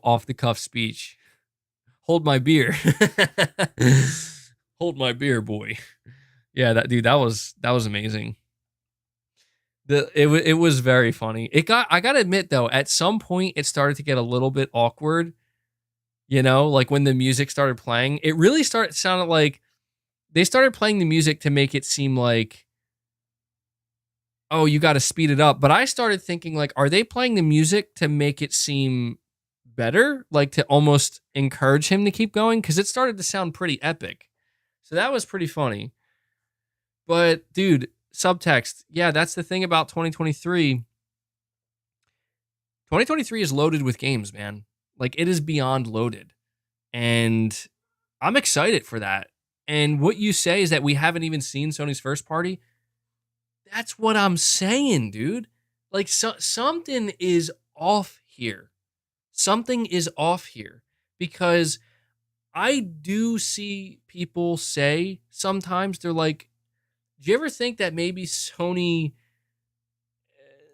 [SPEAKER 1] off the cuff speech. Hold my beer. Hold my beer, boy. Yeah, that was amazing. It was very funny. I gotta admit though, at some point it started to get a little bit awkward. Like when the music started playing, it really sounded like they started playing the music to make it seem like, oh, you got to speed it up. But I started thinking like, are they playing the music to make it seem better? Like to almost encourage him to keep going? Because it started to sound pretty epic. So that was pretty funny. But dude, subtext. Yeah, that's the thing about 2023. 2023 is loaded with games, man. Like it is beyond loaded. And I'm excited for that. And what you say is that we haven't even seen Sony's first party. That's what I'm saying, dude. Like something is off here. Something is off here because I do see people say sometimes they're like, do you ever think that maybe Sony,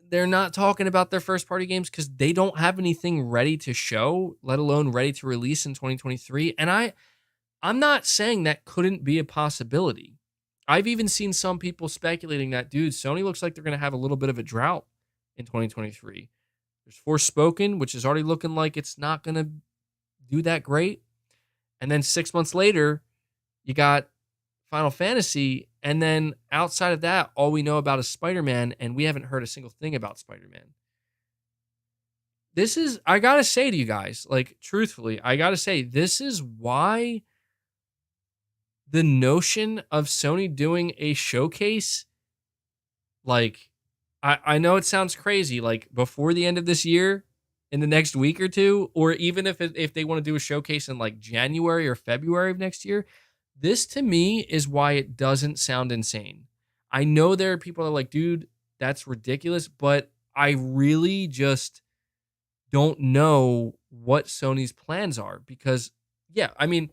[SPEAKER 1] they're not talking about their first party games because they don't have anything ready to show, let alone ready to release in 2023? And I'm not saying that couldn't be a possibility. I've even seen some people speculating that, dude, Sony looks like they're going to have a little bit of a drought in 2023. There's Forespoken, which is already looking like it's not going to do that great. And then 6 months later, you got Final Fantasy. And then outside of that, all we know about is Spider-Man, and we haven't heard a single thing about Spider-Man. I got to say to you guys, like, truthfully, I got to say, this is why the notion of Sony doing a showcase, like, I know it sounds crazy, like before the end of this year, in the next week or two, or even if they want to do a showcase in like January or February of next year, this to me is why it doesn't sound insane. I know there are people that are like, dude, that's ridiculous, but I really just don't know what Sony's plans are because, yeah, I mean,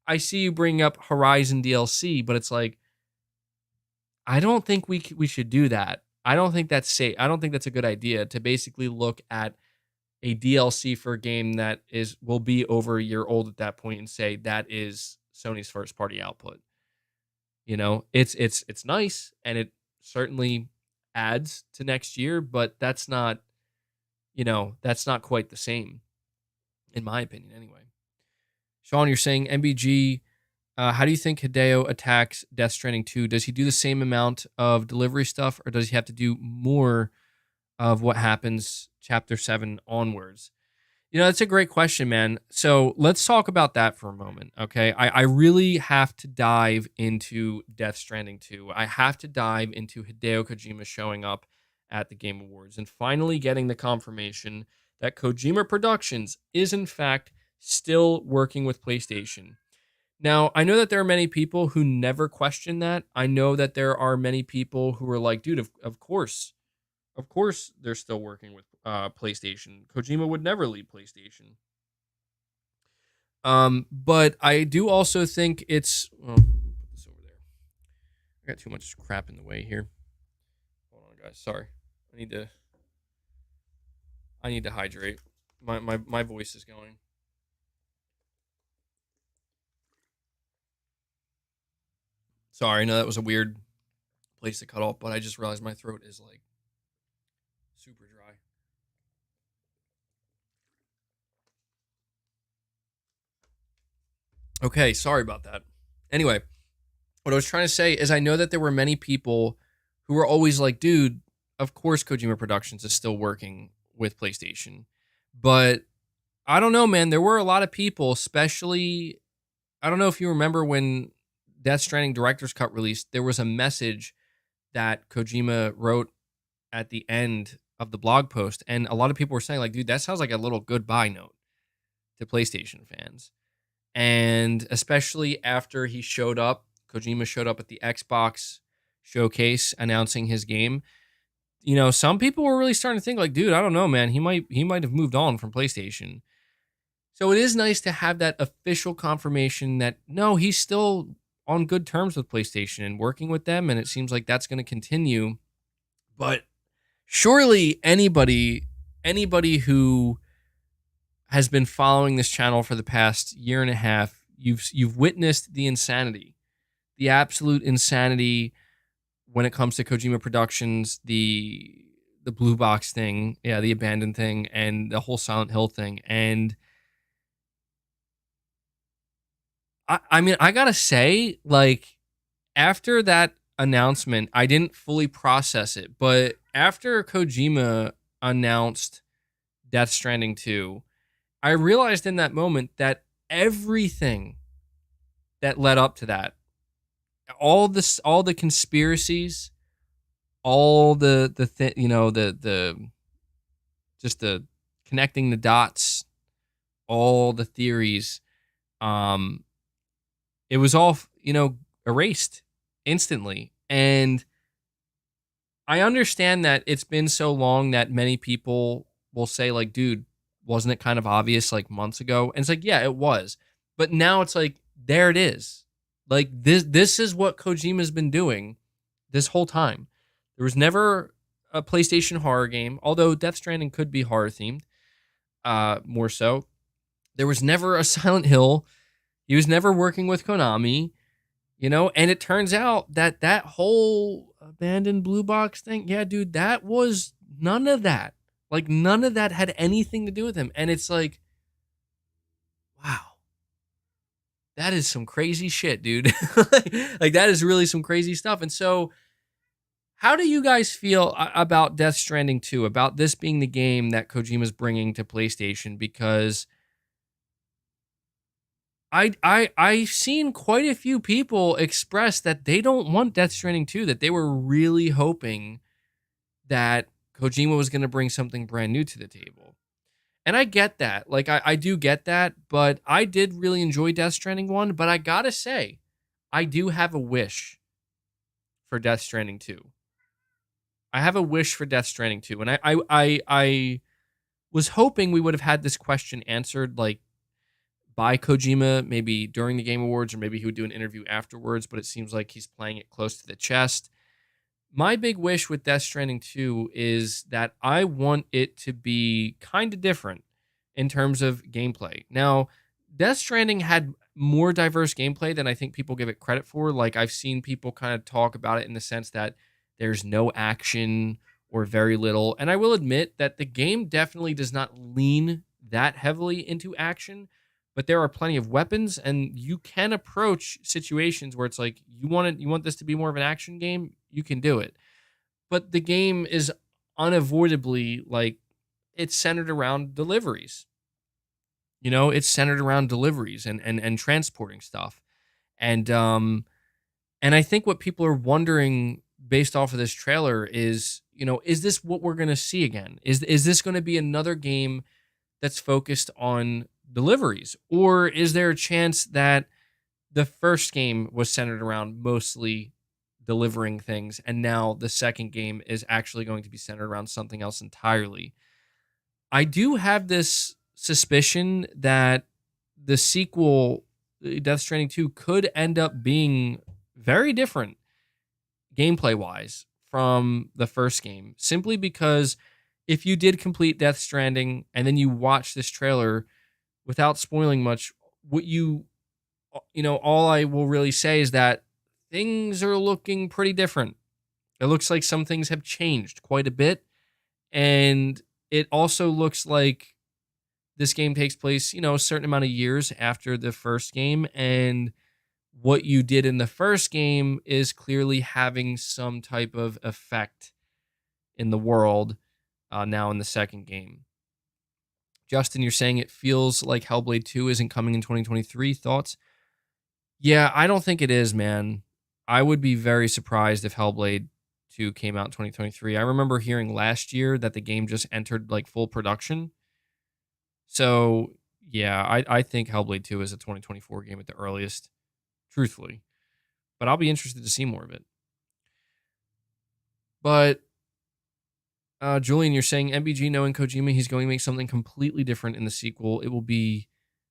[SPEAKER 1] I see you bring up Horizon DLC, but it's like, I don't think we should do that. I don't think that's safe. I don't think that's a good idea to basically look at a DLC for a game that will be over a year old at that point and say that is Sony's first party output. It's nice and it certainly adds to next year, but that's not quite the same, in my opinion, anyway. Sean, you're saying MBG. How do you think Hideo attacks Death Stranding 2? Does he do the same amount of delivery stuff, or does he have to do more of what happens Chapter 7 onwards? That's a great question, man. So let's talk about that for a moment, okay? I really have to dive into Death Stranding 2. I have to dive into Hideo Kojima showing up at the Game Awards and finally getting the confirmation that Kojima Productions is, in fact, still working with PlayStation. Now, I know that there are many people who never question that. I know that there are many people who are like, dude, of course they're still working with PlayStation. Kojima would never leave PlayStation. But I do also think it's... Well, put this over there. I got too much crap in the way here. Hold on, guys. Sorry. I need to hydrate. My voice is going. Sorry, I know that was a weird place to cut off, but I just realized my throat is like super dry. Okay, sorry about that. Anyway, what I was trying to say is I know that there were many people who were always like, dude, of course Kojima Productions is still working with PlayStation. But I don't know, man. There were a lot of people, especially, I don't know if you remember when Death Stranding Director's Cut released, there was a message that Kojima wrote at the end of the blog post, and a lot of people were saying, like, dude, that sounds like a little goodbye note to PlayStation fans. And especially after Kojima showed up at the Xbox showcase announcing his game. Some people were really starting to think, like, dude, I don't know, man. He might have moved on from PlayStation. So it is nice to have that official confirmation that no, he's still on good terms with PlayStation and working with them, and it seems like that's going to continue. But surely anybody who has been following this channel for the past year and a half, you've witnessed the insanity, the absolute insanity when it comes to Kojima Productions, the blue box thing, the abandoned thing, and the whole Silent Hill thing. And I mean, I gotta say, like, after that announcement, I didn't fully process it, but after Kojima announced Death Stranding 2, I realized in that moment that everything that led up to that, all the conspiracies, all the just the connecting the dots, all the theories, it was all, erased instantly. And I understand that it's been so long that many people will say, like, dude, wasn't it kind of obvious like months ago? And it's like, yeah, it was. But now it's like, there it is. Like, this is what Kojima's been doing this whole time. There was never a PlayStation horror game, although Death Stranding could be horror themed, more so. There was never a Silent Hill. He was never working with Konami, and it turns out that whole abandoned blue box thing, yeah, dude, that was none of that. Like, none of that had anything to do with him. And it's like, wow, that is some crazy shit, dude. Like, that is really some crazy stuff. And so, how do you guys feel about Death Stranding 2, about this being the game that Kojima's bringing to PlayStation? Because I've seen quite a few people express that they don't want Death Stranding 2, that they were really hoping that Kojima was going to bring something brand new to the table. And I get that. Like, I do get that, but I did really enjoy Death Stranding 1, but I gotta say, I do have a wish for Death Stranding 2. I have a wish for Death Stranding 2, and I was hoping we would have had this question answered, like, by Kojima, maybe during the Game Awards, or maybe he would do an interview afterwards, but it seems like he's playing it close to the chest. My big wish with Death Stranding 2 is that I want it to be kind of different in terms of gameplay. Now, Death Stranding had more diverse gameplay than I think people give it credit for. Like, I've seen people kind of talk about it in the sense that there's no action or very little. And I will admit that the game definitely does not lean that heavily into action, but there are plenty of weapons, and you can approach situations where it's like, you want this to be more of an action game, you can do it. But the game is unavoidably, like, it's centered around deliveries. It's centered around deliveries and transporting stuff. And I think what people are wondering based off of this trailer is, is this what we're going to see again? Is this going to be another game that's focused on deliveries? Or is there a chance that the first game was centered around mostly delivering things, and now the second game is actually going to be centered around something else entirely? I do have this suspicion that the sequel, Death Stranding 2, could end up being very different gameplay-wise from the first game, simply because if you did complete Death Stranding and then you watch this trailer, without spoiling much, all I will really say is that things are looking pretty different. It looks like some things have changed quite a bit. And it also looks like this game takes place, a certain amount of years after the first game. And what you did in the first game is clearly having some type of effect in the world now in the second game. Justin, you're saying it feels like Hellblade 2 isn't coming in 2023. Thoughts? Yeah, I don't think it is, man. I would be very surprised if Hellblade 2 came out in 2023. I remember hearing last year that the game just entered like full production. So yeah, I think Hellblade 2 is a 2024 game at the earliest, truthfully. But I'll be interested to see more of it. But Julian, you're saying MBG knowing Kojima, he's going to make something completely different in the sequel. It will be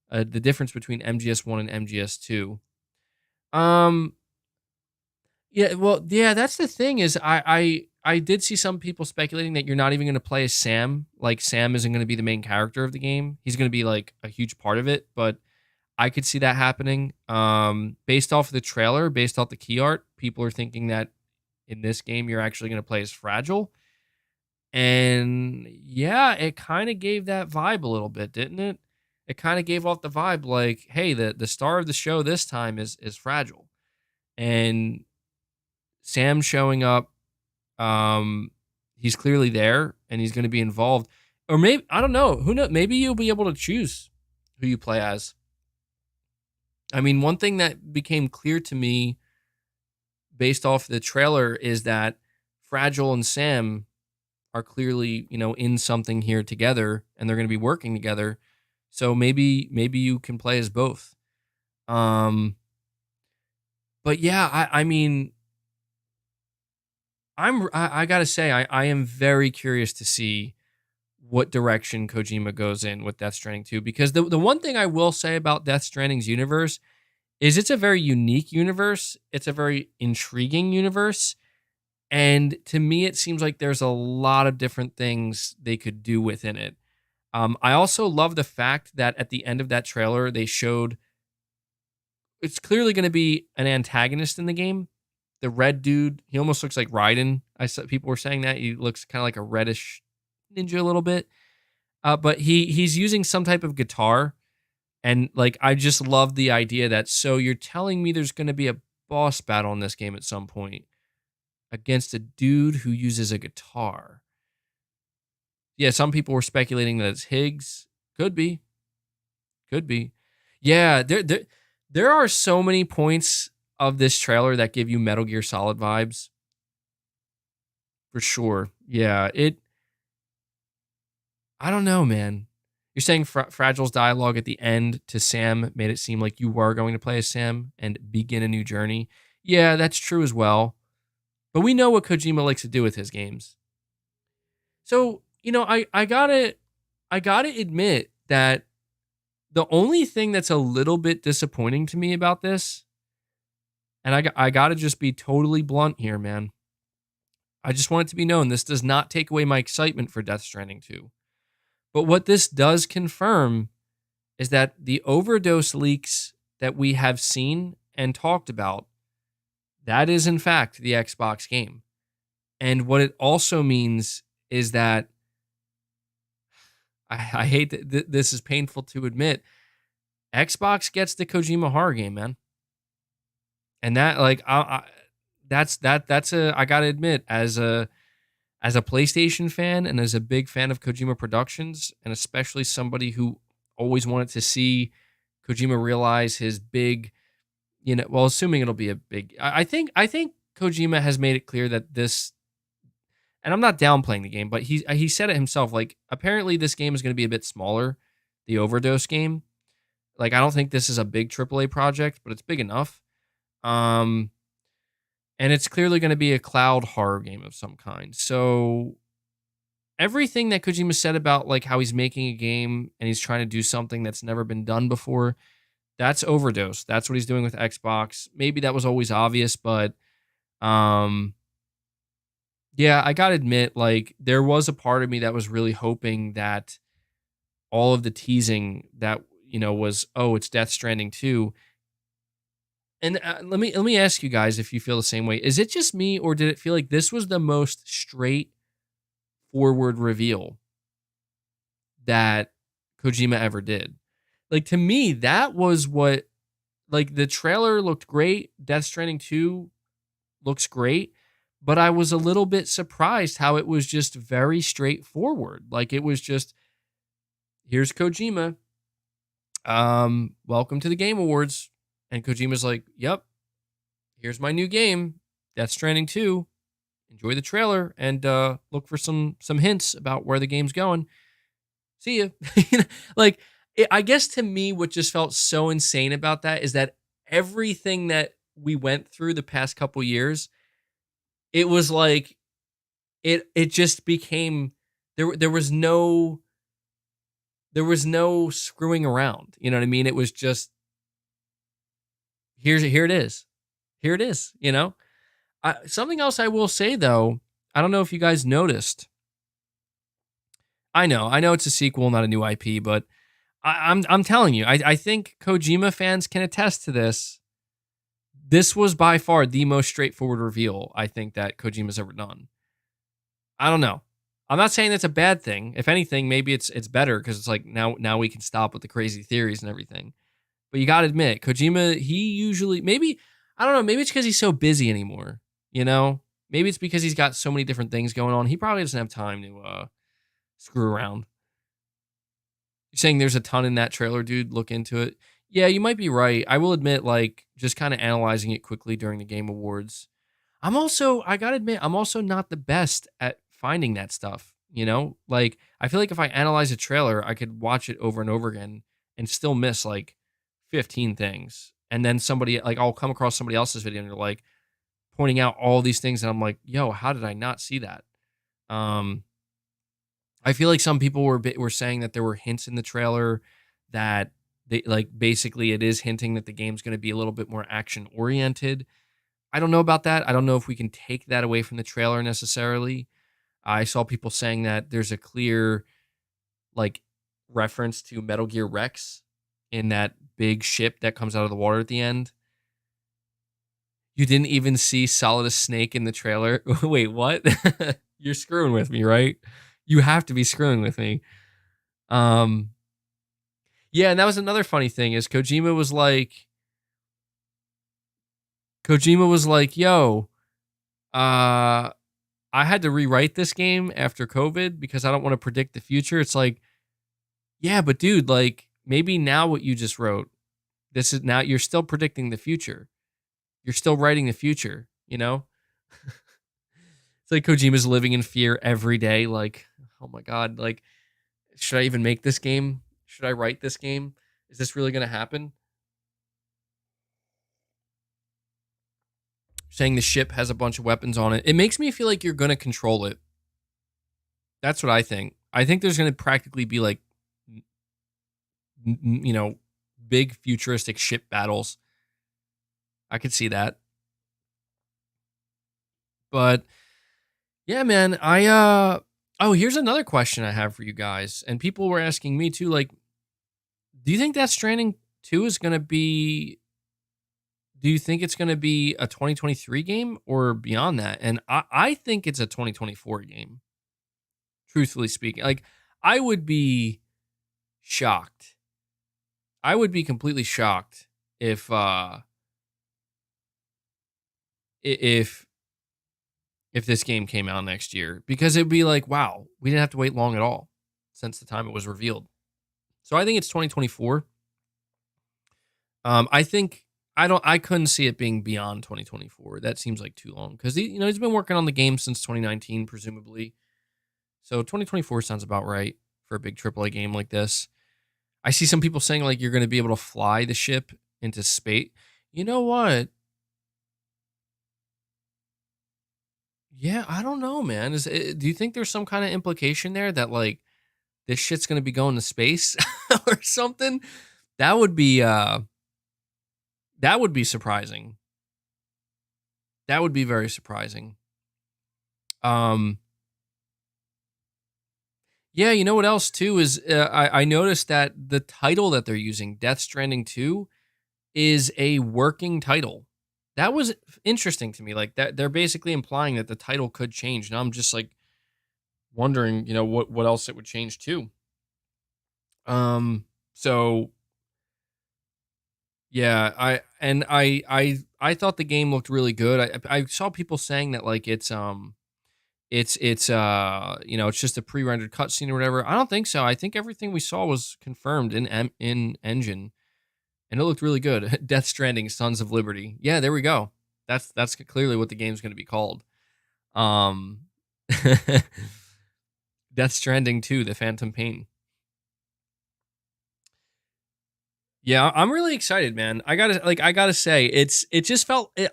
[SPEAKER 1] the difference between MGS1 and MGS2. Yeah, well, yeah, that's the thing is I did see some people speculating that you're not even going to play as Sam. Like Sam isn't going to be the main character of the game. He's going to be like a huge part of it, but I could see that happening. Based off the trailer, based off the key art, people are thinking that in this game you're actually going to play as Fragile. And yeah, it kind of gave that vibe a little bit, didn't it? It kind of gave off the vibe like, hey, the star of the show this time is Fragile. And Sam showing up, he's clearly there and he's going to be involved. Or maybe, I don't know, who knows? Maybe you'll be able to choose who you play as. I mean, one thing that became clear to me based off the trailer is that Fragile and Sam are clearly, in something here together and they're going to be working together. So maybe you can play as both. But yeah, I mean, I gotta say, I am very curious to see what direction Kojima goes in with Death Stranding 2, because the one thing I will say about Death Stranding's universe is it's a very unique universe. It's a very intriguing universe. And to me, it seems like there's a lot of different things they could do within it. I also love the fact that at the end of that trailer, they showed it's clearly going to be an antagonist in the game. The red dude, he almost looks like Raiden. I saw people were saying that he looks kind of like a reddish ninja a little bit. But he's using some type of guitar, and like I just love the idea that so you're telling me there's going to be a boss battle in this game at some point against a dude who uses a guitar. Yeah, some people were speculating that it's Higgs. Could be. Yeah, there are so many points of this trailer that give you Metal Gear Solid vibes. For sure. Yeah, I don't know, man. You're saying Fragile's dialogue at the end to Sam made it seem like you were going to play as Sam and begin a new journey. Yeah, that's true as well. But we know what Kojima likes to do with his games. So, I gotta admit that the only thing that's a little bit disappointing to me about this, and I gotta just be totally blunt here, man. I just want it to be known this does not take away my excitement for Death Stranding 2. But what this does confirm is that the overdose leaks that we have seen and talked about, that is in fact the Xbox game. And what it also means is that I hate that this is painful to admit, Xbox gets the Kojima horror game, man. And that like that's I gotta admit, as a PlayStation fan and as a big fan of Kojima Productions, and especially somebody who always wanted to see Kojima realize his big, well, assuming it'll be a big, I think Kojima has made it clear that this, and I'm not downplaying the game, but he said it himself, like apparently this game is going to be a bit smaller, the Overdose game. Like I don't think this is a big AAA project, but it's big enough. And it's clearly going to be a cloud horror game of some kind. So everything that Kojima said about like how he's making a game and he's trying to do something that's never been done before, that's Overdose. That's what he's doing with Xbox. Maybe that was always obvious, but yeah, I got to admit, like there was a part of me that was really hoping that all of the teasing that, was, oh, it's Death Stranding 2. And let me ask you guys if you feel the same way. Is it just me, or did it feel like this was the most straightforward reveal that Kojima ever did? Like to me, that was what, like the trailer looked great. Death Stranding 2 looks great, but I was a little bit surprised how it was just very straightforward. Like it was just, here's Kojima. Welcome to the Game Awards. And Kojima's like, yep, here's my new game, Death Stranding 2. enjoy the trailer and look for some hints about where the game's going. See ya. Like, I guess to me, what just felt so insane about that is that everything that we went through the past couple years, it was like it just became there was no screwing around. You know what I mean? It was just here it is. Here it is, you know? Something else I will say though, I don't know if you guys noticed. I know it's a sequel, not a new IP, but I'm telling you, I think Kojima fans can attest to this. This was by far the most straightforward reveal I think that Kojima's ever done. I don't know. I'm not saying that's a bad thing. If anything, maybe it's better because it's like now we can stop with the crazy theories and everything. But you gotta admit, Kojima, he usually maybe I don't know, maybe it's because he's so busy anymore. You know, maybe it's because he's got so many different things going on. He probably doesn't have time to screw around. You're saying there's a ton in that trailer, dude. Look into it. Yeah, you might be right. I will admit, like, just kind of analyzing it quickly during the Game Awards. I gotta admit, I'm also not the best at finding that stuff. You know, like, I feel like if I analyze a trailer, I could watch it over and over again and still miss like 15 things. And then I'll come across somebody else's video and they're like pointing out all these things. And I'm like, yo, how did I not see that? I feel like some people were saying that there were hints in the trailer that they like basically it is hinting that the game's going to be a little bit more action oriented. I don't know about that. I don't know if we can take that away from the trailer necessarily. I saw people saying that there's a clear like reference to Metal Gear Rex in that big ship that comes out of the water at the end. You didn't even see Solidus Snake in the trailer. Wait, what? You're screwing with me, right? You have to be screwing with me. Yeah, and that was another funny thing is Kojima was like, yo, I had to rewrite this game after COVID because I don't want to predict the future. It's like, yeah, but dude, like maybe now what you just wrote, this is now you're still predicting the future. You're still writing the future, you know? It's like Kojima's living in fear every day. Like, oh my God, like, should I even make this game? Should I write this game? Is this really going to happen? Saying the ship has a bunch of weapons on it. It makes me feel like you're going to control it. That's what I think. I think there's going to practically be like, you know, big futuristic ship battles. I could see that. But yeah, man, oh, here's another question I have for you guys. And people were asking me too, like, do you think that Stranding 2 is going to be, do you think it's going to be a 2023 game or beyond that? And I think it's a 2024 game, truthfully speaking. Like, I would be shocked. I would be completely shocked if this game came out next year, because it'd be like, wow, we didn't have to wait long at all since the time it was revealed. So I think it's 2024. I couldn't see it being beyond 2024. That seems like too long because he's been working on the game since 2019, presumably. So 2024 sounds about right for a big AAA game like this. I see some people saying like you're going to be able to fly the ship into space. You know what? Yeah, I don't know, man. Do you think there's some kind of implication there that like this shit's going to be going to space or something? That would be surprising. That would be very surprising. Yeah, you know what else too is I noticed that the title that they're using, Death Stranding 2, is a working title. That was interesting to me. Like that they're basically implying that the title could change. Now I'm just like wondering, what else it would change to. So yeah, I thought the game looked really good. I saw people saying that like it's it's just a pre-rendered cutscene or whatever. I don't think so. I think everything we saw was confirmed in engine, and it looked really good. Death Stranding: Sons of Liberty. Yeah, there we go. That's clearly what the game's going to be called. Um, Death Stranding 2, The Phantom Pain. Yeah, I'm really excited, man. I gotta say, it just felt the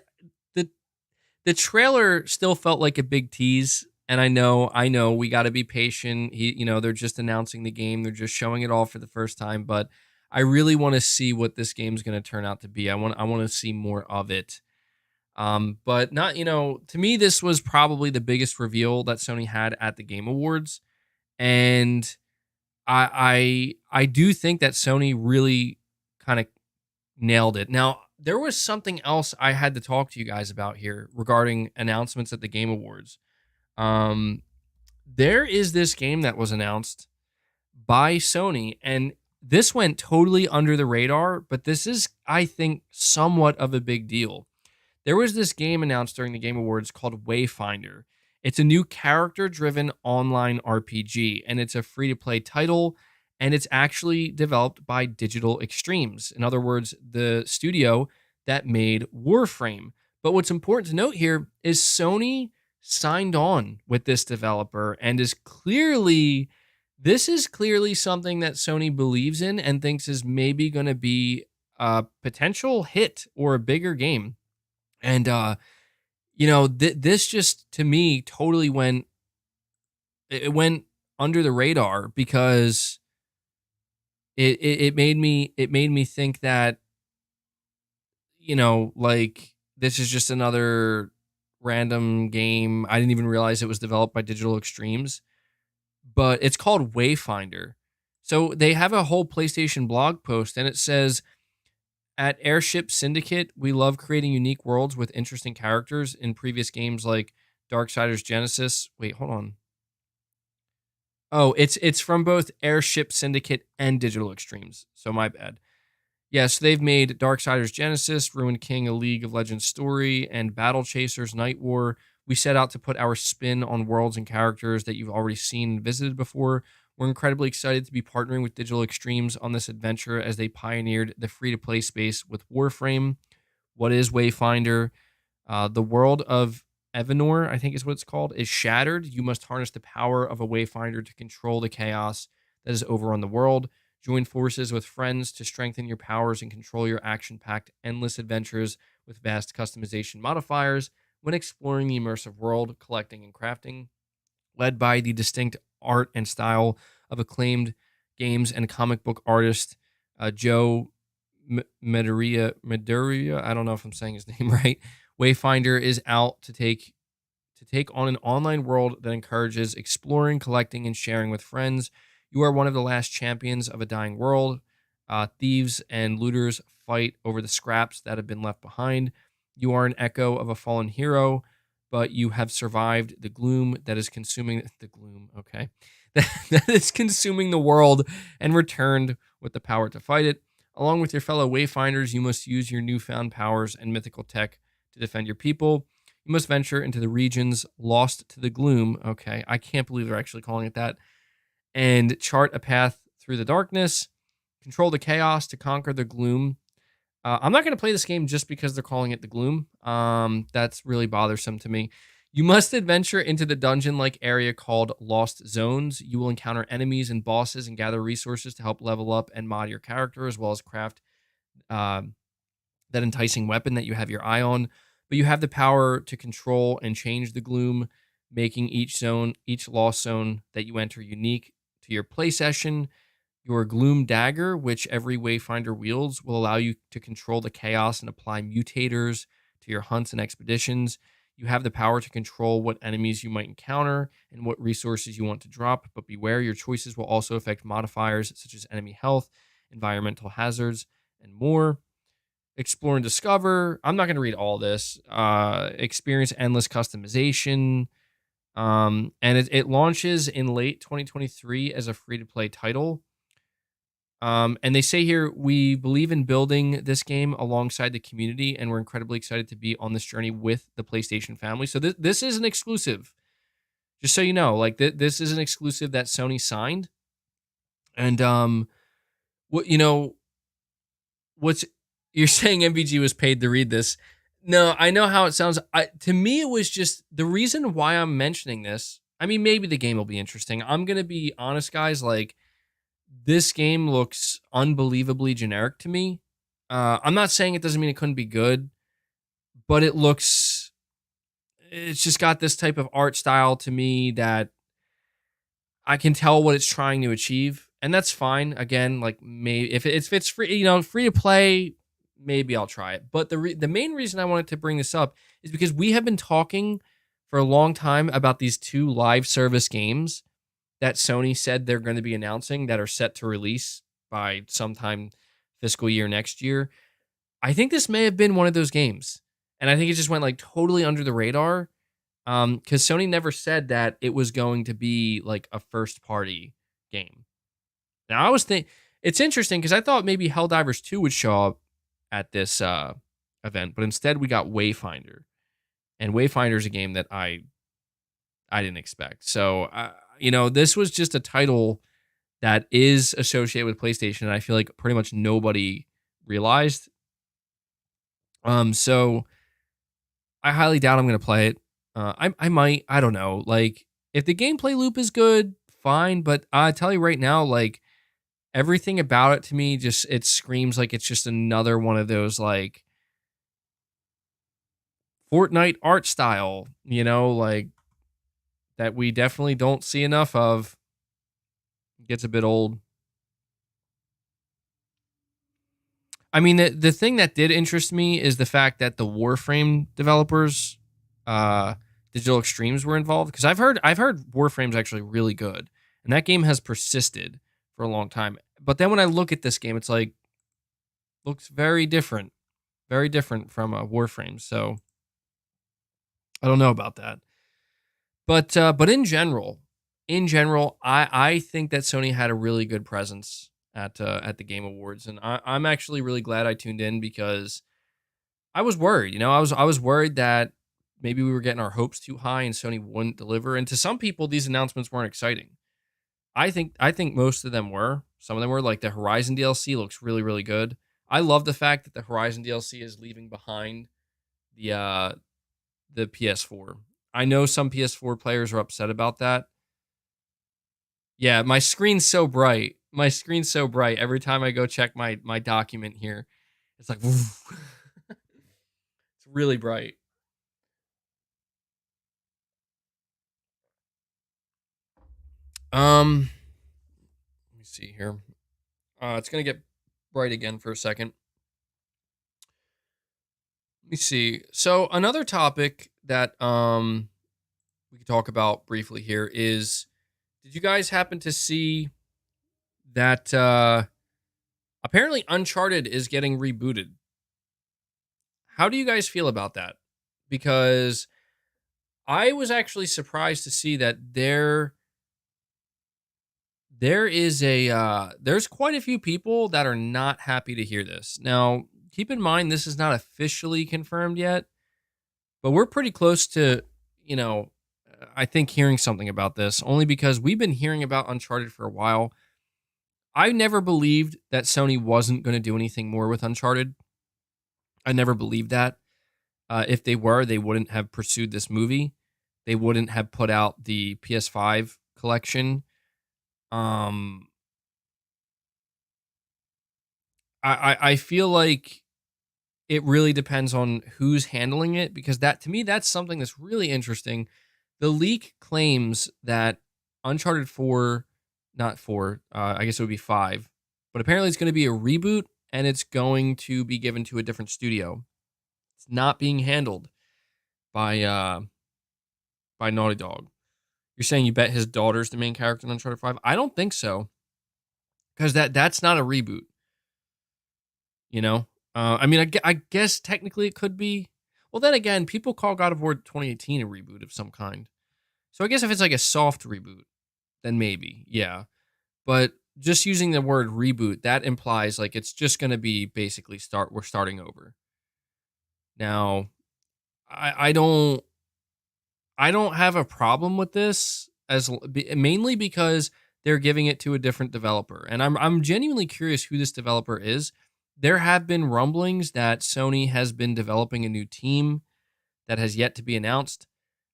[SPEAKER 1] the trailer still felt like a big tease. And I know, we got to be patient. They're just announcing the game, they're just showing it all for the first time. But I really want to see what this game's going to turn out to be. I want to see more of it. But not, to me, this was probably the biggest reveal that Sony had at the Game Awards, and I do think that Sony really kind of nailed it. Now, there was something else I had to talk to you guys about here regarding announcements at the Game Awards. Um, there is this game that was announced by Sony, and this went totally under the radar, but this is, I think, somewhat of a big deal. There was this game announced during the Game Awards called Wayfinder. It's a new character driven online RPG, and it's a free to play title, and it's actually developed by Digital Extremes. In other words, the studio that made Warframe. But what's important to note here is Sony signed on with this developer and this is clearly something that Sony believes in and thinks is maybe going to be a potential hit or a bigger game. And this just, to me, totally went under the radar, because it made me think that, like, this is just another random game. I didn't even realize it was developed by Digital Extremes, but it's called Wayfinder. So they have a whole PlayStation blog post, and it says, at Airship Syndicate, we love creating unique worlds with interesting characters. In previous games like Darksiders Genesis. Wait, hold on. Oh, it's from both Airship Syndicate and Digital Extremes. So my bad. Yes, they've made Darksiders Genesis, Ruined King, A League of Legends Story, and Battle Chasers Night War. We set out to put our spin on worlds and characters that you've already seen and visited before. We're incredibly excited to be partnering with Digital Extremes on this adventure as they pioneered the free-to-play space with Warframe. What is Wayfinder? The world of Evanor, I think is what it's called, is shattered. You must harness the power of a Wayfinder to control the chaos that is over on the world. Join forces with friends to strengthen your powers and control your action-packed, endless adventures with vast customization modifiers when exploring the immersive world, collecting and crafting. Led by the distinct art and style of acclaimed games and comic book artist Joe Maduria. I don't know if I'm saying his name right. Wayfinder is out to take on an online world that encourages exploring, collecting, and sharing with friends. You are one of the last champions of a dying world. Thieves and looters fight over the scraps that have been left behind. You are an echo of a fallen hero, but you have survived the gloom that is consuming the gloom. Okay, that is consuming the world, and returned with the power to fight it. Along with your fellow Wayfinders, you must use your newfound powers and mythical tech to defend your people. You must venture into the regions lost to the gloom. Okay, I can't believe they're actually calling it that. And chart a path through the darkness. Control the chaos to conquer the gloom. I'm not going to play this game just because they're calling it the gloom. That's really bothersome to me. You must adventure into the dungeon-like area called Lost Zones. You will encounter enemies and bosses and gather resources to help level up and mod your character, as well as craft that enticing weapon that you have your eye on. But you have the power to control and change the gloom, making each lost zone that you enter unique to your play session. Your Gloom Dagger, which every Wayfinder wields, will allow you to control the chaos and apply mutators to your hunts and expeditions. You have the power to control what enemies you might encounter and what resources you want to drop, but beware, your choices will also affect modifiers such as enemy health, environmental hazards, and more. Explore and discover. I'm not going to read all this. Experience endless customization. And it launches in late 2023 as a free-to-play title. And they say here, we believe in building this game alongside the community, and we're incredibly excited to be on this journey with the PlayStation family. So this is an exclusive, just so you know. Like this is an exclusive that Sony signed, and what what's you're saying? MVG was paid to read this. No, I know how it sounds. To me, it was just the reason why I'm mentioning this. I mean, maybe the game will be interesting. I'm gonna be honest, guys. Like, this game looks unbelievably generic to me. I'm not saying it doesn't mean it couldn't be good, but it looks. It's just got this type of art style to me that I can tell what it's trying to achieve, and that's fine. Again, like, maybe if it's free, free to play, maybe I'll try it. But the main reason I wanted to bring this up is because we have been talking for a long time about these two live service games that Sony said they're going to be announcing that are set to release by sometime fiscal year next year. I think this may have been one of those games, and I think it just went like totally under the radar. Because Sony never said that it was going to be like a first party game. Now I was think it's interesting because I thought maybe Helldivers 2 would show up at this event, but instead we got Wayfinder, and Wayfinder is a game that I didn't expect. So this was just a title that is associated with PlayStation, and I feel like pretty much nobody realized. So I highly doubt I'm going to play it. I might. I don't know. Like, if the gameplay loop is good, fine. But I tell you right now, like, everything about it to me just it screams like it's just another one of those like Fortnite art style, like that we definitely don't see enough of. It gets a bit old. I mean, the thing that did interest me is the fact that the Warframe developers, Digital Extremes, were involved, because I've heard Warframe's actually really good, and that game has persisted for a long time. But then when I look at this game, it's like looks very different from Warframe. So I don't know about that. But in general, I think that Sony had a really good presence at the Game Awards, and I'm actually really glad I tuned in because I was worried. I was worried that maybe we were getting our hopes too high and Sony wouldn't deliver. And to some people, these announcements weren't exciting. I think most of them were. Some of them were, like the Horizon DLC looks really really good. I love the fact that the Horizon DLC is leaving behind the PS4. I know some PS4 players are upset about that. Yeah, my screen's so bright. My screen's so bright. Every time I go check my document here, it's like it's really bright. Let me see here. It's gonna get bright again for a second. Let me see. So another topic that we could talk about briefly here is, did you guys happen to see that apparently Uncharted is getting rebooted? How do you guys feel about that? Because I was actually surprised to see that there is there's quite a few people that are not happy to hear this. Now, keep in mind this is not officially confirmed yet, but we're pretty close to, I think hearing something about this, only because we've been hearing about Uncharted for a while. I never believed that Sony wasn't going to do anything more with Uncharted. I never believed that. If they were, they wouldn't have pursued this movie. They wouldn't have put out the PS5 collection. Um, I feel like it really depends on who's handling it, because that, to me, that's something that's really interesting. The leak claims that Uncharted 4, not 4, I guess it would be 5, but apparently it's going to be a reboot and it's going to be given to a different studio. It's not being handled by Naughty Dog. You're saying you bet his daughter's the main character in Uncharted 5? I don't think so, because that's not a reboot. You know, I mean, I guess technically it could be. Well, then again, people call God of War 2018 a reboot of some kind. So I guess if it's like a soft reboot, then maybe, yeah. But just using the word reboot, that implies like it's just going to be basically we're starting over. Now, I don't have a problem with this, mainly because they're giving it to a different developer, and I'm genuinely curious who this developer is, There have been rumblings that Sony has been developing a new team that has yet to be announced.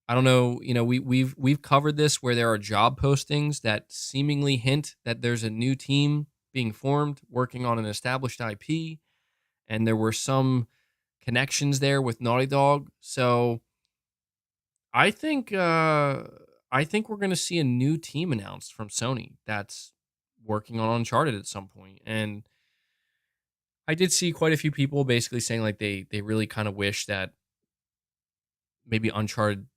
[SPEAKER 1] I don't know, we've covered this where there are job postings that seemingly hint that there's a new team being formed working on an established IP, and there were some connections there with Naughty Dog. So I think I think we're going to see a new team announced from Sony that's working on Uncharted at some point. And I did see quite a few people basically saying like they really kind of wish that maybe Uncharted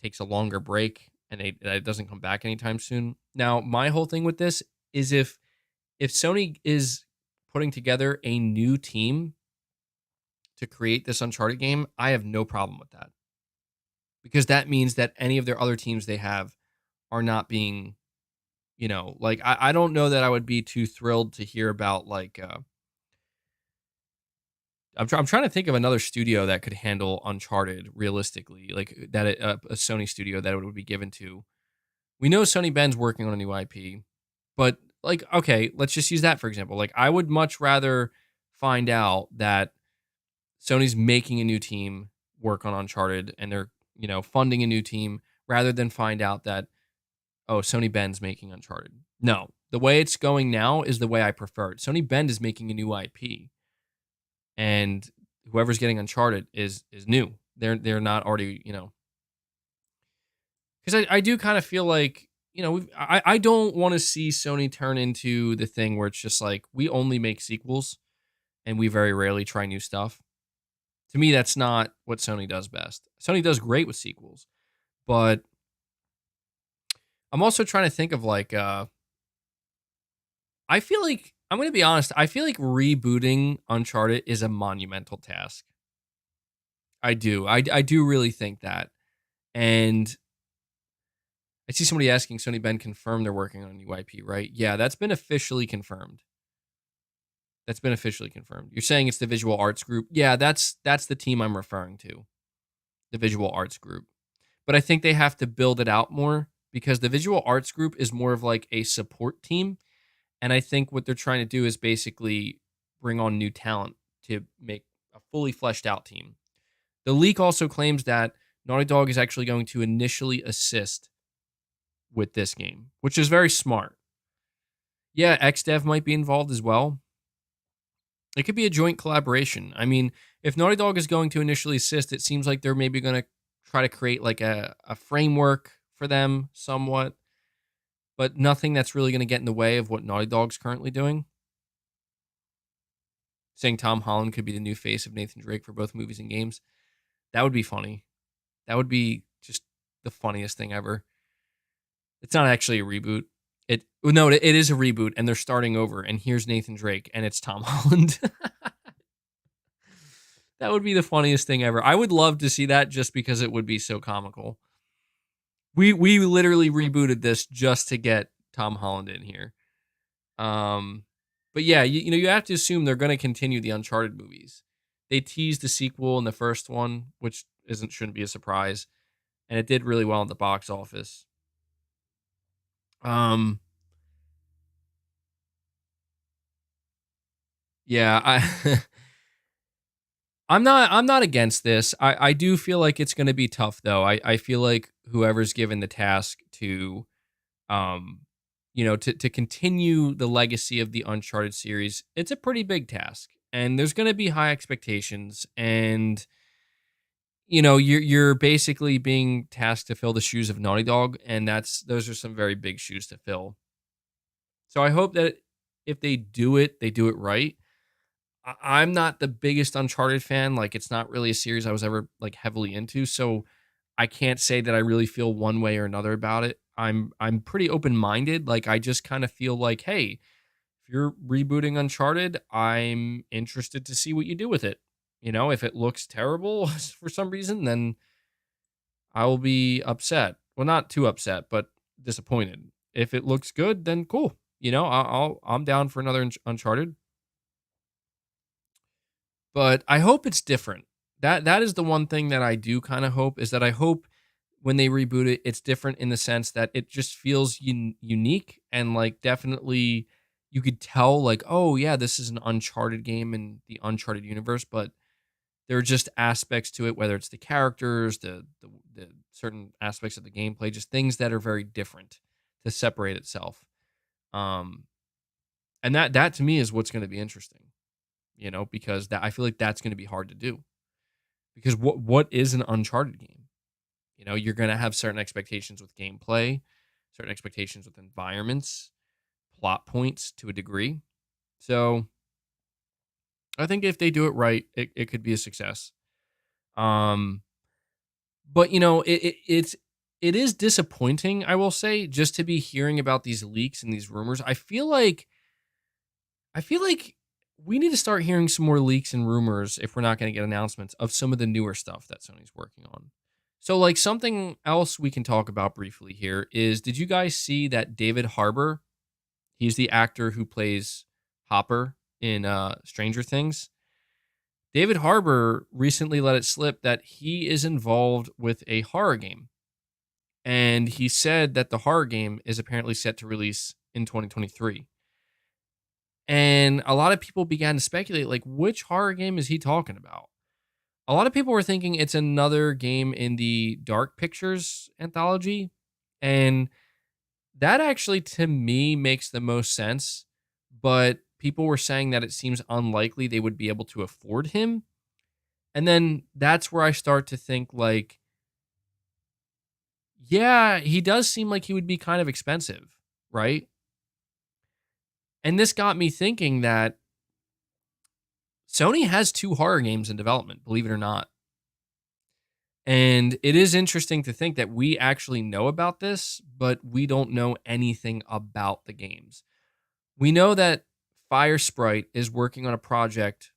[SPEAKER 1] takes a longer break and that it doesn't come back anytime soon. Now, my whole thing with this is if Sony is putting together a new team to create this Uncharted game, I have no problem with that. Because that means that any of their other teams they have are not being, like I don't know that I would be too thrilled to hear about like I'm trying to think of another studio that could handle Uncharted realistically, like that a Sony studio that it would be given to. We know Sony Bend's working on a new IP, but like okay, let's just use that for example. Like I would much rather find out that Sony's making a new team work on Uncharted and they're, funding a new team rather than find out that oh, Sony Bend's making Uncharted. No, the way it's going now is the way I prefer it. Sony Bend is making a new IP, and whoever's getting Uncharted is new. They're not already, because I do kind of feel like I don't want to see Sony turn into the thing where it's just like we only make sequels and we very rarely try new stuff. To me, that's not what Sony does best. Sony does great with sequels, but I'm also trying to think of like I feel like I'm going to be honest, I feel like rebooting Uncharted is a monumental task. I do. I do really think that. And I see somebody asking Sony Bend confirmed they're working on a new IP, right? Yeah, that's been officially confirmed. That's been officially confirmed. You're saying it's the Visual Arts Group? Yeah, that's the team I'm referring to. The Visual Arts Group. But I think they have to build it out more because the Visual Arts Group is more of like a support team. And I think what they're trying to do is basically bring on new talent to make a fully fleshed out team. The leak also claims that Naughty Dog is actually going to initially assist with this game, which is very smart. Yeah, XDev might be involved as well. It could be a joint collaboration. I mean, if Naughty Dog is going to initially assist, it seems like they're maybe going to try to create like a framework for them somewhat, but nothing that's really going to get in the way of what Naughty Dog's currently doing. Saying Tom Holland could be the new face of Nathan Drake for both movies and games. That would be funny. That would be just the funniest thing ever. It's not actually a reboot. It is a reboot, and they're starting over. And here's Nathan Drake, and it's Tom Holland. That would be the funniest thing ever. I would love to see that just because it would be so comical. We literally rebooted this just to get Tom Holland in here. But yeah, you have to assume they're going to continue the Uncharted movies. They teased the sequel in the first one, which shouldn't be a surprise, and it did really well at the box office. Yeah, I'm not against this. I do feel like it's going to be tough though. I feel like whoever's given the task to to continue the legacy of the Uncharted series, it's a pretty big task. And there's going to be high expectations and you're basically being tasked to fill the shoes of Naughty Dog, and those are some very big shoes to fill. So I hope that if they do it right. I'm not the biggest Uncharted fan. Like, it's not really a series I was ever like heavily into, so I can't say that I really feel one way or another about it. I'm pretty open minded. Like, I just kind of feel like, hey, if you're rebooting Uncharted, I'm interested to see what you do with it. If it looks terrible for some reason, then I will be upset. Well, not too upset, but disappointed. If it looks good, then cool. I'm down for another Uncharted. But I hope it's different. That is the one thing that I do kind of hope, is that I hope when they reboot it, it's different in the sense that it just feels unique and like definitely you could tell like, oh yeah, this is an Uncharted game in the Uncharted universe, but there are just aspects to it, whether it's the characters, the certain aspects of the gameplay, just things that are very different to separate itself. Um, and that to me is what's going to be interesting, because that I feel like that's going to be hard to do because what is an Uncharted game? You're going to have certain expectations with gameplay, certain expectations with environments, plot points to a degree. So I think if they do it right, it could be a success. Um, but it is disappointing, I will say, just to be hearing about these leaks and these rumors. I feel like we need to start hearing some more leaks and rumors if we're not going to get announcements of some of the newer stuff that Sony's working on. So, like, something else we can talk about briefly here is, did you guys see that David Harbour, he's the actor who plays Hopper in Stranger Things? David Harbour recently let it slip that he is involved with a horror game. And he said that the horror game is apparently set to release in 2023. And a lot of people began to speculate, like, which horror game is he talking about? A lot of people were thinking it's another game in the Dark Pictures anthology. And that actually, to me, makes the most sense. But people were saying that it seems unlikely they would be able to afford him. And then that's where I start to think, like, yeah, he does seem like he would be kind of expensive, right? And this got me thinking that Sony has 2 horror games in development, believe it or not. And it is interesting to think that we actually know about this, but we don't know anything about the games. We know that Firesprite is working on a project,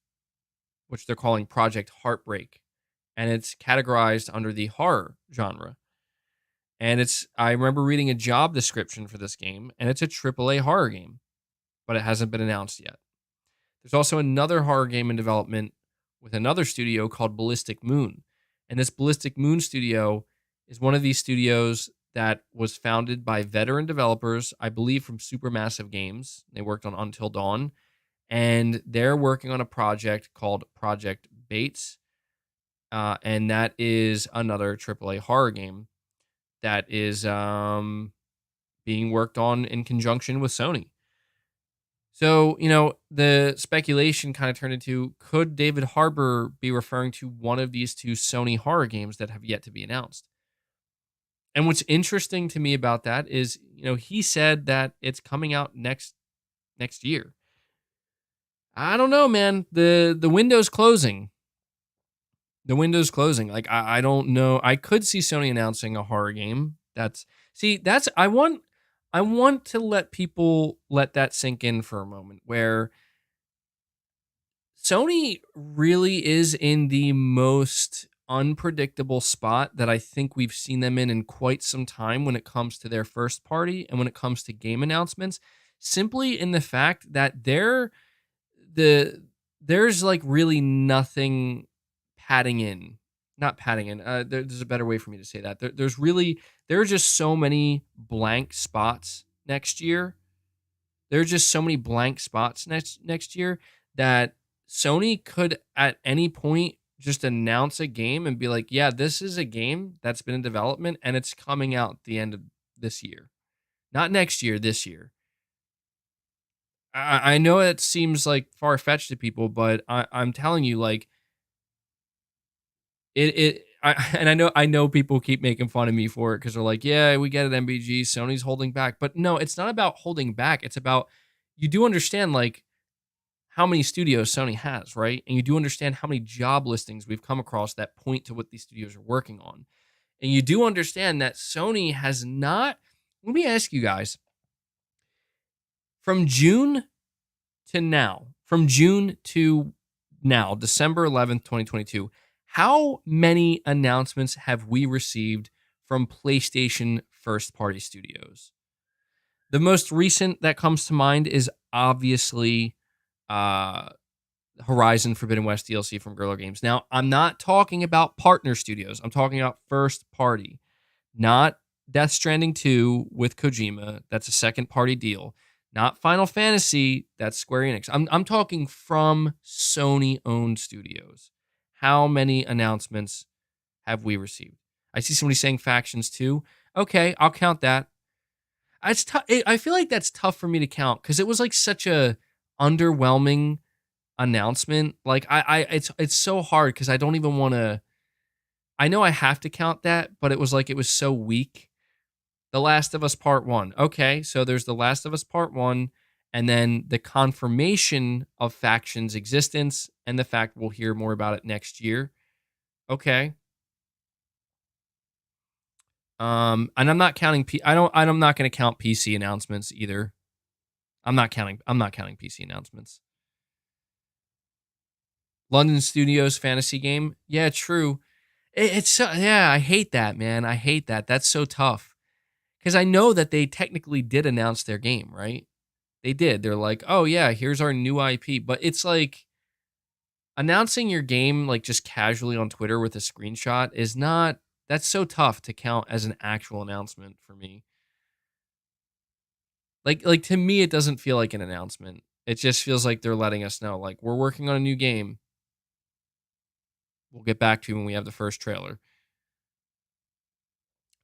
[SPEAKER 1] which they're calling Project Heartbreak, and it's categorized under the horror genre. And I remember reading a job description for this game, and it's a AAA horror game, but it hasn't been announced yet. There's also another horror game in development with another studio called Ballistic Moon. And this Ballistic Moon studio is one of these studios that was founded by veteran developers, I believe from Supermassive Games. They worked on Until Dawn. And they're working on a project called Project Bates. And that is another AAA horror game that is being worked on in conjunction with Sony. So, the speculation kind of turned into, could David Harbour be referring to one of these 2 Sony horror games that have yet to be announced? And what's interesting to me about that is, he said that it's coming out next year. I don't know, man. The window's closing. The window's closing. Like, I don't know. I could see Sony announcing a horror game. I want to let people let that sink in for a moment, where Sony really is in the most unpredictable spot that I think we've seen them in quite some time when it comes to their first party and when it comes to game announcements, simply in the fact that there's like really nothing padding in. Not padding in. There's a better way for me to say that. There are just so many blank spots next year. There are just so many blank spots next year that Sony could at any point just announce a game and be like, yeah, this is a game that's been in development and it's coming out at the end of this year. Not next year, this year. I know it seems like far-fetched to people, but I'm telling you, like, I know people keep making fun of me for it because they're like, yeah, we get it, MBG, Sony's holding back. But no, it's not about holding back. It's about, you do understand, like, how many studios Sony has, right? And you do understand how many job listings we've come across that point to what these studios are working on. And you do understand that Sony has not, let me ask you guys, from June to now, December 11th, 2022, how many announcements have we received from PlayStation first-party studios? The most recent that comes to mind is obviously Horizon Forbidden West DLC from Guerrilla Games. Now, I'm not talking about partner studios. I'm talking about first-party, not Death Stranding 2 with Kojima. That's a second-party deal. Not Final Fantasy, that's Square Enix. I'm talking from Sony-owned studios. How many announcements have we received? I see somebody saying Factions 2. Okay, I'll count that. It's tough. I feel like that's tough for me to count because it was like such a underwhelming announcement. Like it's so hard because I don't even want to. I know I have to count that, but it was so weak. The Last of Us Part 1. Okay, so there's The Last of Us Part 1, and then the confirmation of Faction's existence and the fact we'll hear more about it next year. Okay. And I'm not counting I'm not going to count PC announcements either. I'm not counting PC announcements. London Studios fantasy game. Yeah, true. It's so, yeah, I hate that, man. I hate that. That's so tough. Cuz I know that they technically did announce their game, right? They did. They're like, "Oh yeah, here's our new IP." But it's like announcing your game like just casually on Twitter with a screenshot is not that's so tough to count as an actual announcement for me. Like to me it doesn't feel like an announcement. It just feels like they're letting us know like we're working on a new game. We'll get back to you when we have the first trailer.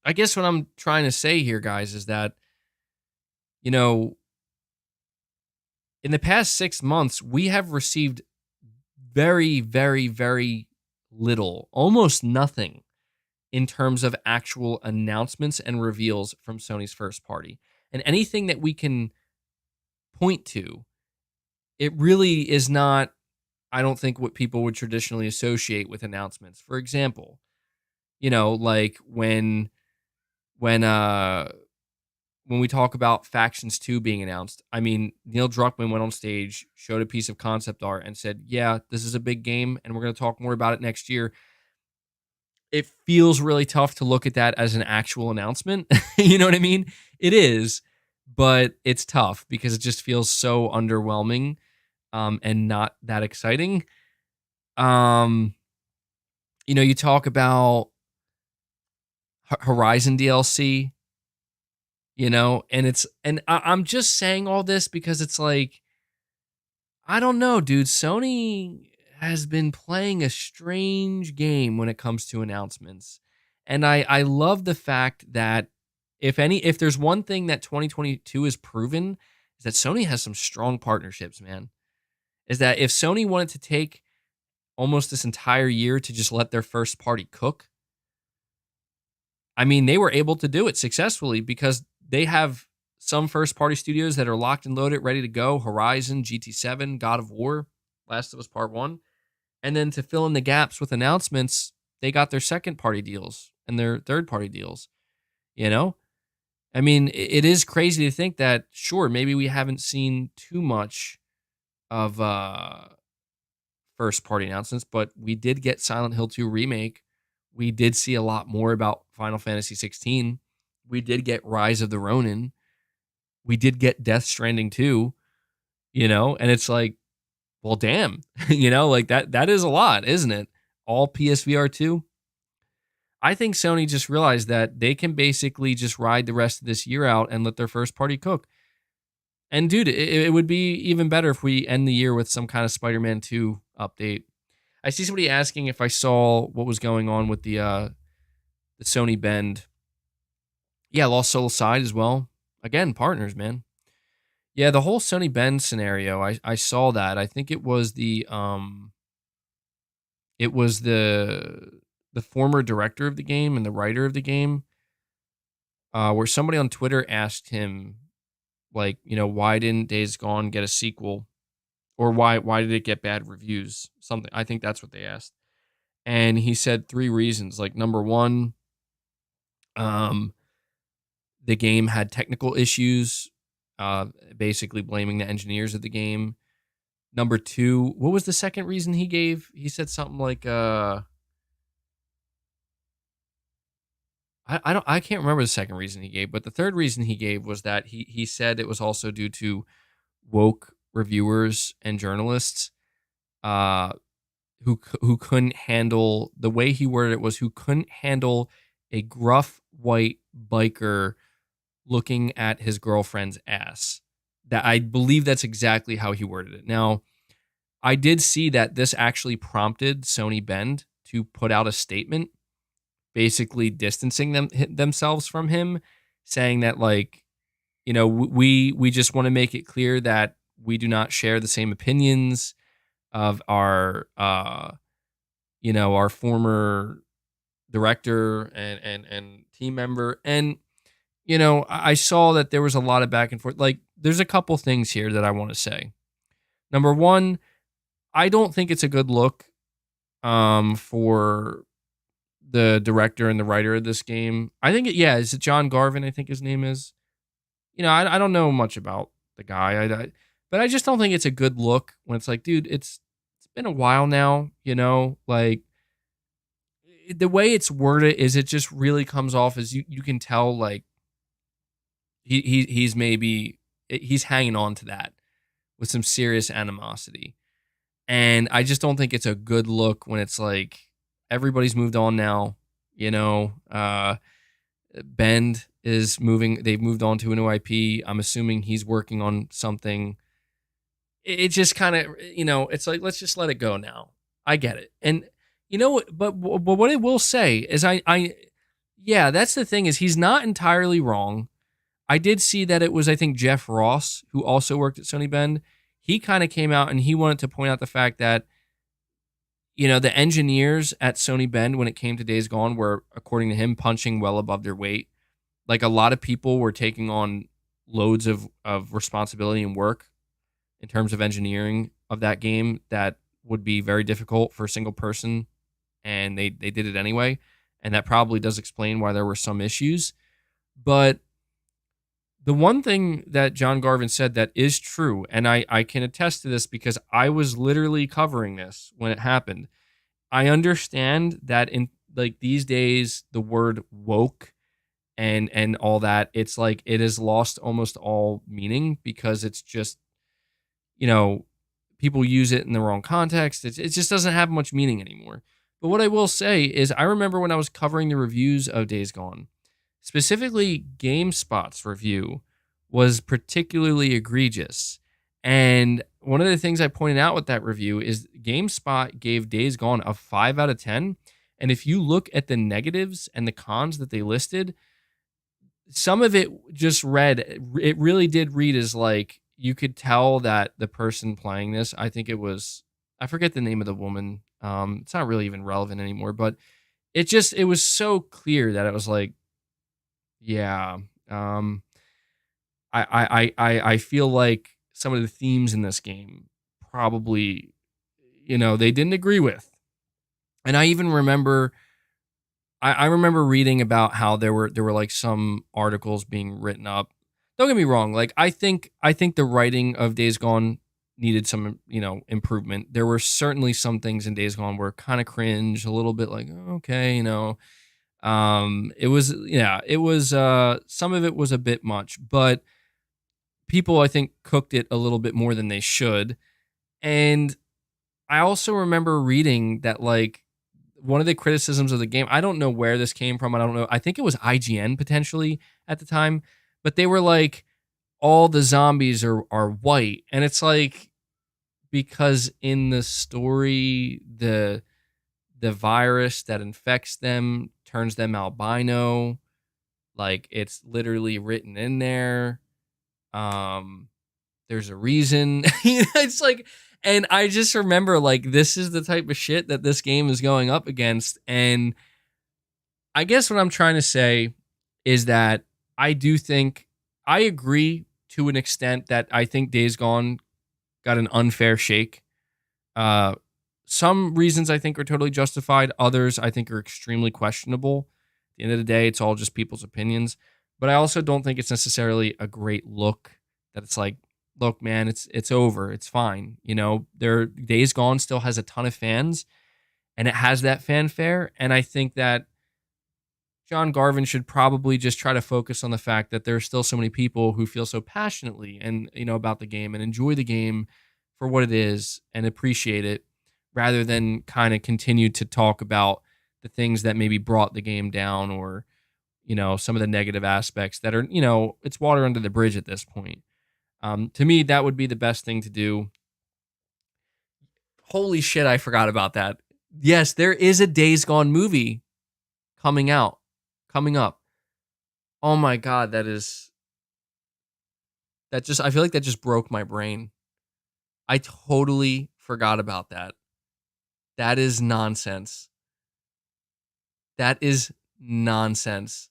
[SPEAKER 1] I guess what I'm trying to say here, guys, is that, you know, in the past 6 months, we have received very, very, very little, almost nothing in terms of actual announcements and reveals from Sony's first party. And anything that we can point to, it really is not, I don't think, what people would traditionally associate with announcements. For example, like when when we talk about Factions 2 being announced, I mean, Neil Druckmann went on stage, showed a piece of concept art, and said, yeah, this is a big game, and we're going to talk more about it next year. It feels really tough to look at that as an actual announcement. You know what I mean? It is, but it's tough because it just feels so underwhelming and not that exciting. You talk about Horizon DLC, and I'm just saying all this because it's like, I don't know, dude. Sony has been playing a strange game when it comes to announcements. And I love the fact that if there's one thing that 2022 has proven is that Sony has some strong partnerships, man. Is that if Sony wanted to take almost this entire year to just let their first party cook, I mean, they were able to do it successfully because they have some first party studios that are locked and loaded, ready to go. Horizon, GT7, God of War, Last of Us Part 1. And then to fill in the gaps with announcements, they got their second party deals and their third party deals. I mean, it is crazy to think that, sure, maybe we haven't seen too much of first party announcements, but we did get Silent Hill 2 Remake. We did see a lot more about Final Fantasy 16. We did get Rise of the Ronin. We did get Death Stranding 2, and it's like, well, damn, like that is a lot, isn't it? All PSVR 2. I think Sony just realized that they can basically just ride the rest of this year out and let their first party cook. And dude, it would be even better if we end the year with some kind of Spider-Man 2 update. I see somebody asking if I saw what was going on with the Sony Bend. Yeah, Lost Soul Side as well. Again, partners, man. Yeah, the whole Sony Bend scenario, I saw that. I think it was the former director of the game and the writer of the game, where somebody on Twitter asked him, like, why didn't Days Gone get a sequel? Or why did it get bad reviews? Something. I think that's what they asked. And he said 3 reasons. Like, number 1, the game had technical issues, basically blaming the engineers of the game. Number 2, what was the second reason he gave? He said something like, I can't remember the second reason he gave, but the third reason he gave was that he said it was also due to woke reviewers and journalists, who couldn't handle, the way he worded it was, who couldn't handle a gruff white biker looking at his girlfriend's ass. That I believe that's exactly how he worded it. Now, I did see that this actually prompted Sony Bend to put out a statement basically distancing themselves from him, saying that like, we just want to make it clear that we do not share the same opinions of our former director and team member. And I saw that there was a lot of back and forth. Like, there's a couple things here that I want to say. Number one, I don't think it's a good look for the director and the writer of this game. I think is it John Garvin, I think his name is. I don't know much about the guy, but I just don't think it's a good look when it's like, dude, it's been a while now, like the way it's worded is it just really comes off as you can tell like he's hanging on to that with some serious animosity. And I just don't think it's a good look when it's like everybody's moved on now, Bend is moving. They've moved on to a new IP. I'm assuming he's working on something. It just kind of, it's like, let's just let it go now. I get it. And, but what I will say is yeah, that's the thing is he's not entirely wrong. I did see that it was, I think, Jeff Ross, who also worked at Sony Bend. He kind of came out and he wanted to point out the fact that, the engineers at Sony Bend, when it came to Days Gone, were, according to him, punching well above their weight. Like, a lot of people were taking on loads of responsibility and work in terms of engineering of that game that would be very difficult for a single person, and they did it anyway. And that probably does explain why there were some issues. But the one thing that John Garvin said that is true, and I can attest to this because I was literally covering this when it happened. I understand that in like these days, the word woke and all that, it's like it has lost almost all meaning because it's just, people use it in the wrong context. It just doesn't have much meaning anymore. But what I will say is I remember when I was covering the reviews of Days Gone, specifically GameSpot's review was particularly egregious. And one of the things I pointed out with that review is GameSpot gave Days Gone a 5 out of 10. And if you look at the negatives and the cons that they listed, some of it it really did read as like, you could tell that the person playing this, I think it was, I forget the name of the woman. It's not really even relevant anymore, but it was so clear that it was like, yeah, I feel like some of the themes in this game probably, they didn't agree with. And I even remember, I remember reading about how there were like some articles being written up. Don't get me wrong, like I think the writing of Days Gone needed some, improvement. There were certainly some things in Days Gone were kind of cringe, a little bit like, okay, it was some of it was a bit much, but people I think cooked it a little bit more than they should. And I also remember reading that like one of the criticisms of the game, I don't know where this came from. I don't know. I think it was IGN potentially at the time, but they were like, all the zombies are white. And it's like, because in the story, the virus that infects them turns them albino. Like, it's literally written in there. There's a reason. It's like, and I just remember like, this is the type of shit that this game is going up against. And I guess what I'm trying to say is that I do think I agree to an extent that I think Days Gone got an unfair shake. Some reasons I think are totally justified. Others I think are extremely questionable. At the end of the day, it's all just people's opinions. But I also don't think it's necessarily a great look that it's like, look, man, it's over. It's fine. Days Gone still has a ton of fans and it has that fanfare. And I think that John Garvin should probably just try to focus on the fact that there are still so many people who feel so passionately and, about the game and enjoy the game for what it is and appreciate it, rather than kind of continue to talk about the things that maybe brought the game down or, some of the negative aspects that are, it's water under the bridge at this point. To me, that would be the best thing to do. Holy shit, I forgot about that. Yes, there is a Days Gone movie coming up. Oh my god, I feel like that just broke my brain. I totally forgot about that. That is nonsense. That is nonsense.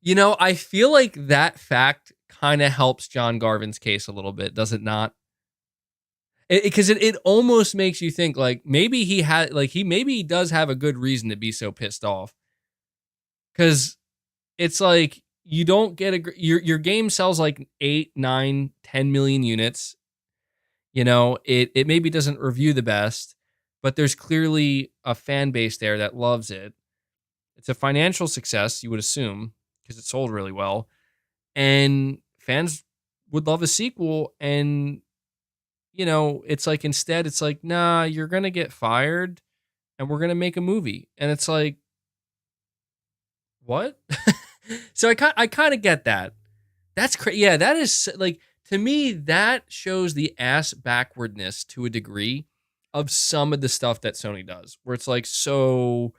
[SPEAKER 1] I feel like that fact kind of helps John Garvin's case a little bit, does it not? Because it almost makes you think like maybe he does have a good reason to be so pissed off. Because it's like you don't get your game sells like 8, 9, 10 million units. It maybe doesn't review the best, but there's clearly a fan base there that loves it. It's a financial success, you would assume, because it sold really well. And fans would love a sequel. And, it's like instead, it's like, nah, you're going to get fired and we're going to make a movie. And it's like, what? So I kind of get that. That's crazy. Yeah, that is like, to me, that shows the ass backwardness to a degree of some of the stuff that Sony does, where it's like, so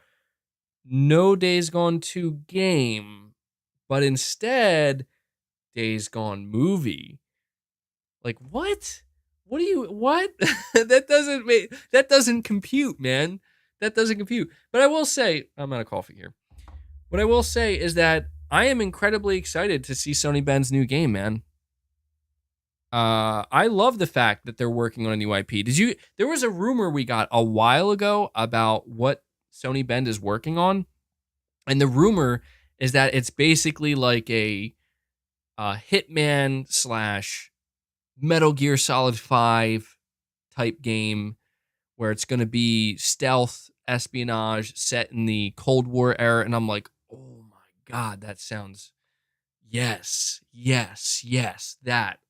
[SPEAKER 1] no Days Gone 2 game, but instead Days Gone movie. Like, what? What? That doesn't compute, man. That doesn't compute. But I will say, I'm out of coffee here. What I will say is that I am incredibly excited to see Sony Bend's new game, man. I love the fact that they're working on a new IP. There was a rumor we got a while ago about what Sony Bend is working on. And the rumor is that it's basically like a Hitman slash Metal Gear Solid 5 type game where it's going to be stealth espionage set in the Cold War era. And I'm like, oh my God, that sounds, yes,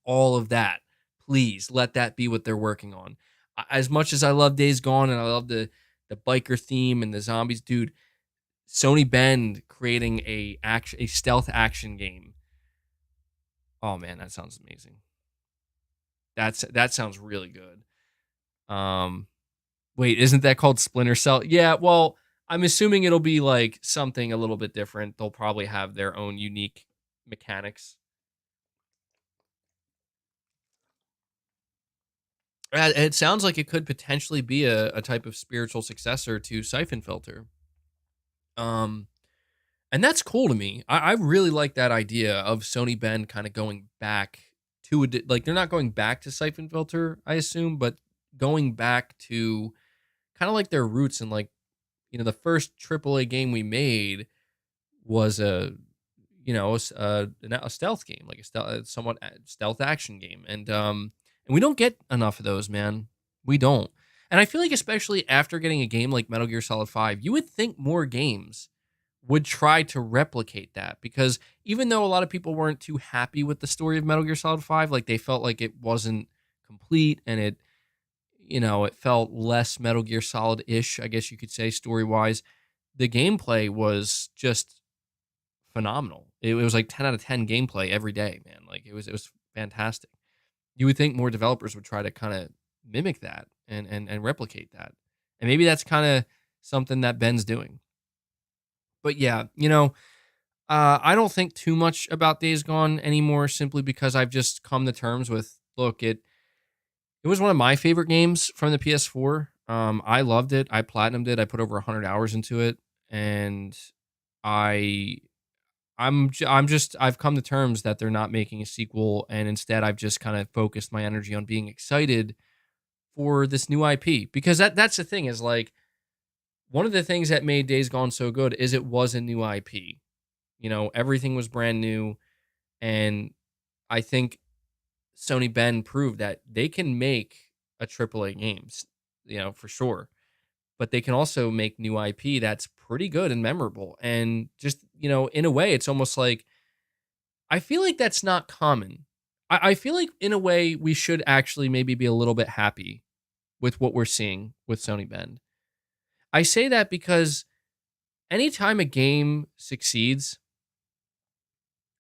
[SPEAKER 1] all of that. Please let that be what they're working on. As much as I love Days Gone and I love the biker theme and the zombies, dude, Sony Bend creating a stealth action game. Oh man, that sounds amazing. That sounds really good. Wait, isn't that called Splinter Cell? Yeah, well, I'm assuming it'll be like something a little bit different. They'll probably have their own unique mechanics. It sounds like it could potentially be a type of spiritual successor to Siphon Filter. Um, and that's cool to me. I really like that idea of Sony Bend kind of going back to like they're not going back to Siphon Filter, I assume, but going back to kind of like their roots and like the first AAA game we made was a stealth game, like a somewhat stealth action game, and we don't get enough of those, man. We don't. And I feel like especially after getting a game like Metal Gear Solid 5, you would think more games would try to replicate that, because even though a lot of people weren't too happy with the story of Metal Gear Solid 5, like they felt like it wasn't complete and it felt less Metal Gear Solid-ish, I guess you could say, story-wise. The gameplay was just phenomenal. It was like 10 out of 10 gameplay every day, man. Like it was fantastic. You would think more developers would try to kind of mimic that and replicate that. And maybe that's kind of something that Ben's doing. But yeah, I don't think too much about Days Gone anymore, simply because I've just come to terms with, look, it was one of my favorite games from the PS4. I loved it. I platinumed it. I put over 100 hours into it, and I've come to terms that they're not making a sequel, and instead I've just kind of focused my energy on being excited for this new IP, because that's the thing, is like one of the things that made Days Gone so good is it was a new IP. Everything was brand new, and I think Sony Bend proved that they can make a AAA games, for sure. But they can also make new IP that's pretty good and memorable. And just, in a way, it's almost like, I feel like that's not common. I feel like, in a way, we should actually maybe be a little bit happy with what we're seeing with Sony Bend. I say that because anytime a game succeeds,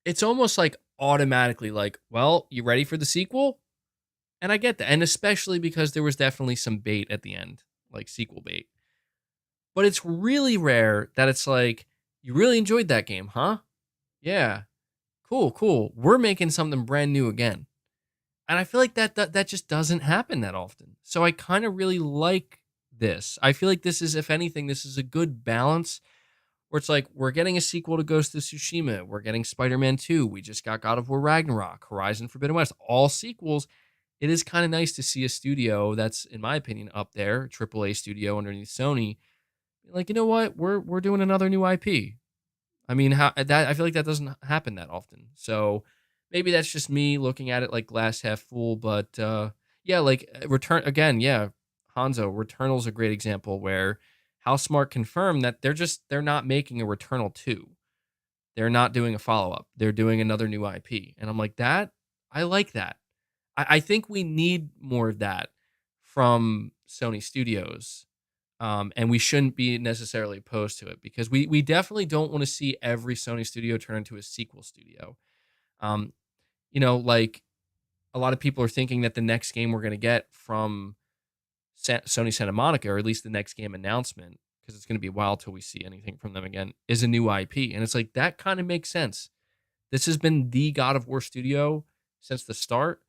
[SPEAKER 1] it's almost like automatically like, well, you ready for the sequel? And I get that. And especially because there was definitely some bait at the end, like sequel bait. But it's really rare that it's like, you really enjoyed that game, huh? Yeah. Cool, cool. We're making something brand new again. And I feel like that just doesn't happen that often. So I kind of really like this. I feel like this is, if anything, this is a good balance where it's like we're getting a sequel to Ghost of Tsushima, we're getting Spider-Man 2, we just got God of War Ragnarok, Horizon Forbidden West, all sequels. It is kind of nice to see a studio that's, in my opinion, up there, AAA studio underneath Sony. Like, you know what? We're doing another new IP. I mean, how that I feel like that doesn't happen that often. So maybe that's just me looking at it like glass half full. But yeah, like Return again, yeah, Hanzo Returnal's a great example where Housemarque confirmed that they're not making a Returnal 2. They're not doing a follow up. They're doing another new IP, and I'm like that. I like that. I think we need more of that from Sony Studios, and we shouldn't be necessarily opposed to it because we definitely don't want to see every Sony studio turn into a sequel studio. Um, like a lot of people are thinking that the next game we're going to get from Sony Santa Monica, or at least the next game announcement, because it's going to be a while till we see anything from them again, is a new IP, and it's like that kind of makes sense. This has been the God of War studio since the start.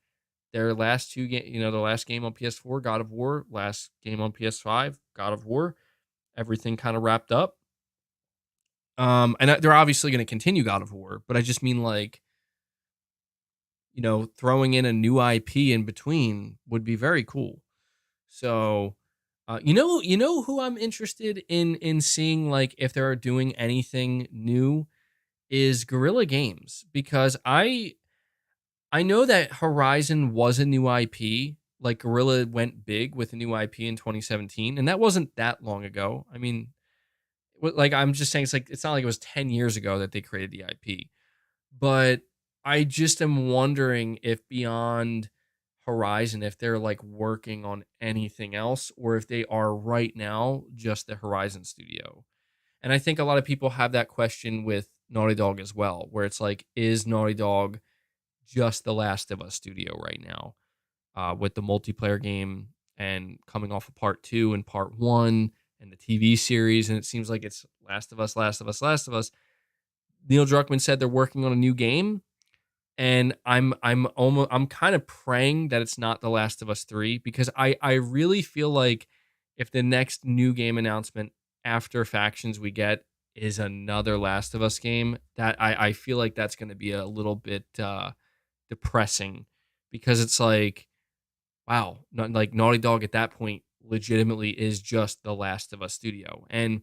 [SPEAKER 1] Their last two game, the last game on PS4, God of War, last game on PS5, God of War, everything kind of wrapped up. And they're obviously going to continue God of War, but I just mean like, throwing in a new IP in between would be very cool. So, who I'm interested in seeing, like if they're doing anything new, is Guerrilla Games, because I know that Horizon was a new IP. Like Guerrilla went big with a new IP in 2017, and that wasn't that long ago. I mean, like I'm just saying, it's not like it was 10 years ago that they created the IP. But I just am wondering if beyond Horizon, if they're like working on anything else, or if they are right now just the Horizon studio. And I think a lot of people have that question with Naughty Dog as well, where it's like, is Naughty Dog just the Last of Us studio right now, with the multiplayer game and coming off of part 2 and part 1 and the TV series? And it seems like it's Last of Us, Last of Us, Last of Us. Neil Druckmann said they're working on a new game, and I'm kind of praying that it's not The Last of Us 3, because I really feel like if the next new game announcement after Factions we get is another Last of Us game, that I feel like that's going to be a little bit depressing, because it's like, wow, like Naughty Dog at that point legitimately is just The Last of Us studio, and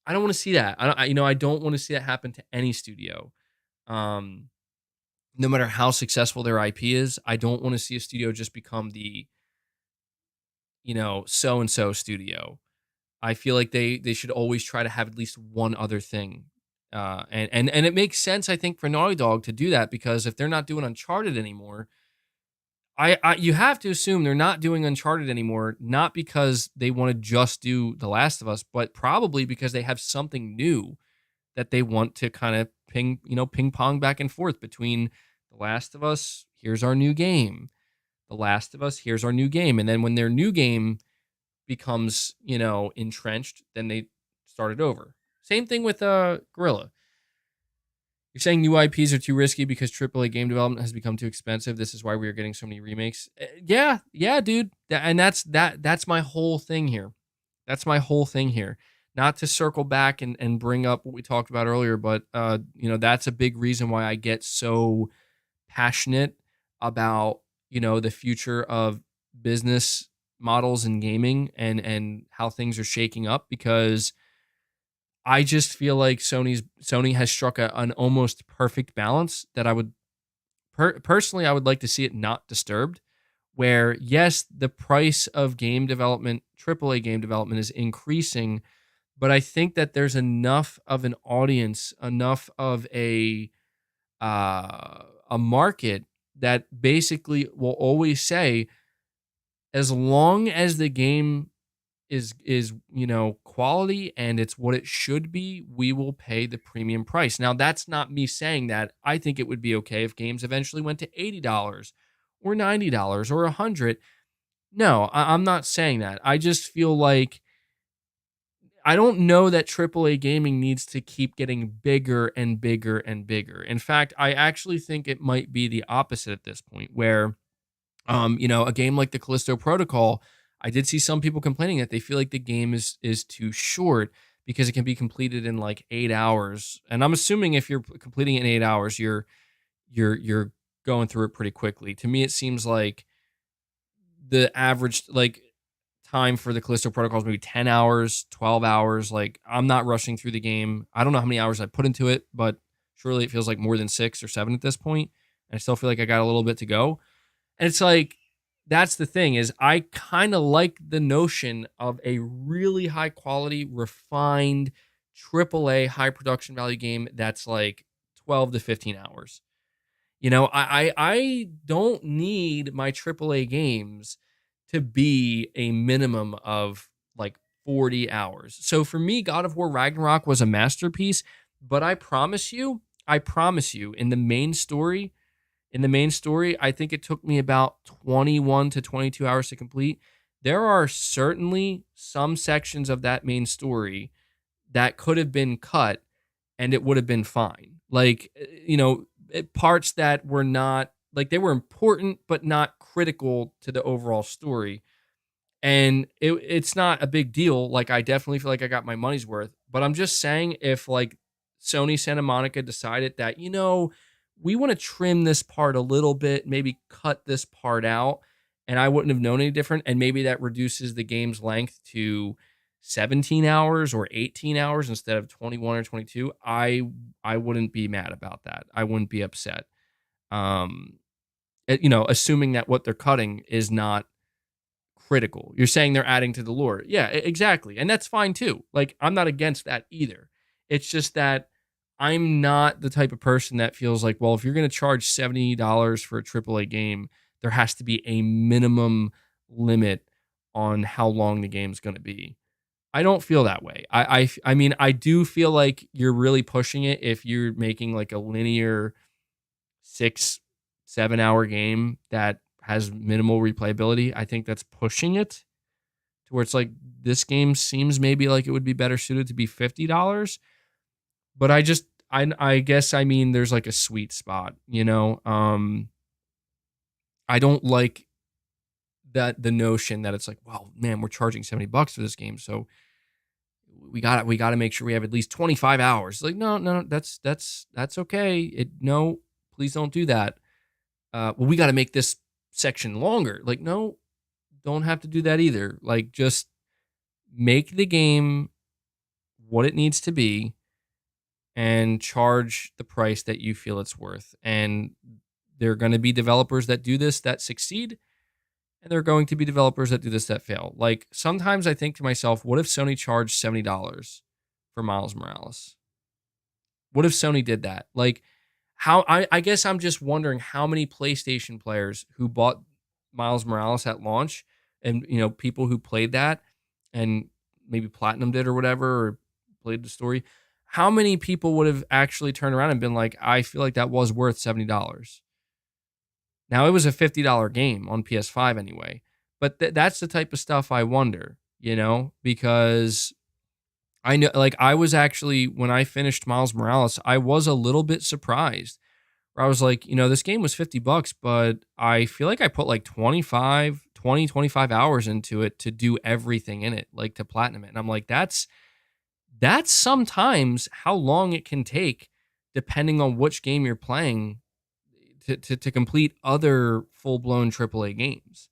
[SPEAKER 1] I don't want to see that. I don't want to see that happen to any studio. Um, no matter how successful their IP is, I don't want to see a studio just become the, so and so studio. I feel like they should always try to have at least one other thing. And it makes sense, I think, for Naughty Dog to do that, because if they're not doing Uncharted anymore, you have to assume they're not doing Uncharted anymore, not because they want to just do The Last of Us, but probably because they have something new that they want to kind of ping pong back and forth between The Last of Us, here's our new game. The Last of Us, here's our new game. And then when their new game becomes, entrenched, then they start it over. Same thing with Gorilla. You're saying new IPs are too risky because AAA game development has become too expensive. This is why we are getting so many remakes. Yeah, dude. And that's my whole thing here. That's my whole thing here. Not to circle back and bring up what we talked about earlier, but that's a big reason why I get so passionate about, the future of business models in gaming and how things are shaking up, because I just feel like Sony has struck an almost perfect balance that I would personally, I would like to see it not disturbed, where yes, the price of game development, AAA game development, is increasing, but I think that there's enough of an audience, enough of a market that basically will always say, as long as the game is quality and it's what it should be, we will pay the premium price. Now, that's not me saying that. I think it would be okay if games eventually went to $80 or $90 or 100. No, I'm not saying that. I just feel like I don't know that AAA gaming needs to keep getting bigger and bigger and bigger. In fact, I actually think it might be the opposite at this point, where a game like the Callisto Protocol, I did see some people complaining that they feel like the game is too short because it can be completed in like 8 hours. And I'm assuming if you're completing it in 8 hours, you're going through it pretty quickly. To me, it seems like the average like time for the Callisto Protocol is maybe 10 hours, 12 hours. Like, I'm not rushing through the game. I don't know how many hours I put into it, but surely it feels like more than 6 or 7 at this point. And I still feel like I got a little bit to go. And it's like, that's the thing is I kind of like the notion of a really high quality, refined, AAA high production value game that's like 12 to 15 hours. I don't need my AAA games to be a minimum of like 40 hours. So for me, God of War Ragnarok was a masterpiece, but I promise you, in the main story, I think it took me about 21 to 22 hours to complete. There are certainly some sections of that main story that could have been cut and it would have been fine. Like, parts that were not, like, they were important, but not critical to the overall story. And it's not a big deal. Like, I definitely feel like I got my money's worth. But I'm just saying, if like Sony Santa Monica decided that, we want to trim this part a little bit, maybe cut this part out, and I wouldn't have known any different, and maybe that reduces the game's length to 17 hours or 18 hours instead of 21 or 22, I wouldn't be mad about that. I wouldn't be upset. Um, assuming that what they're cutting is not critical. You're saying they're adding to the lore. Yeah, exactly. And that's fine too. Like, I'm not against that either. It's just that I'm not the type of person that feels like, well, if you're going to charge $70 for a AAA game, there has to be a minimum limit on how long the game's going to be. I don't feel that way. I mean, I do feel like you're really pushing it if you're making like a linear 6-7 hour game that has minimal replayability. I think that's pushing it to where it's like, this game seems maybe like it would be better suited to be $50. But I guess, I mean, there's like a sweet spot, I don't like that the notion that it's like, well, man, we're charging $70 for this game, so we got to make sure we have at least 25 hours. Like, no, that's okay. No, please don't do that. Well, we got to make this section longer. Like, no, don't have to do that either. Like, just make the game what it needs to be and charge the price that you feel it's worth. And there are going to be developers that do this that succeed, and there are going to be developers that do this that fail. Like, sometimes I think to myself, what if Sony charged $70 for Miles Morales? What if Sony did that? Like, I guess I'm just wondering how many PlayStation players who bought Miles Morales at launch, and people who played that and maybe platinumed it or whatever, or played the story, how many people would have actually turned around and been like, I feel like that was worth $70. Now, it was a $50 game on PS5 anyway, but that's the type of stuff I wonder, because I know, like, I was actually, when I finished Miles Morales, I was a little bit surprised, where I was like, this game was $50, but I feel like I put like 25 hours into it to do everything in it, like to platinum it. And I'm like, that's sometimes how long it can take, depending on which game you're playing, to complete other full-blown AAA games.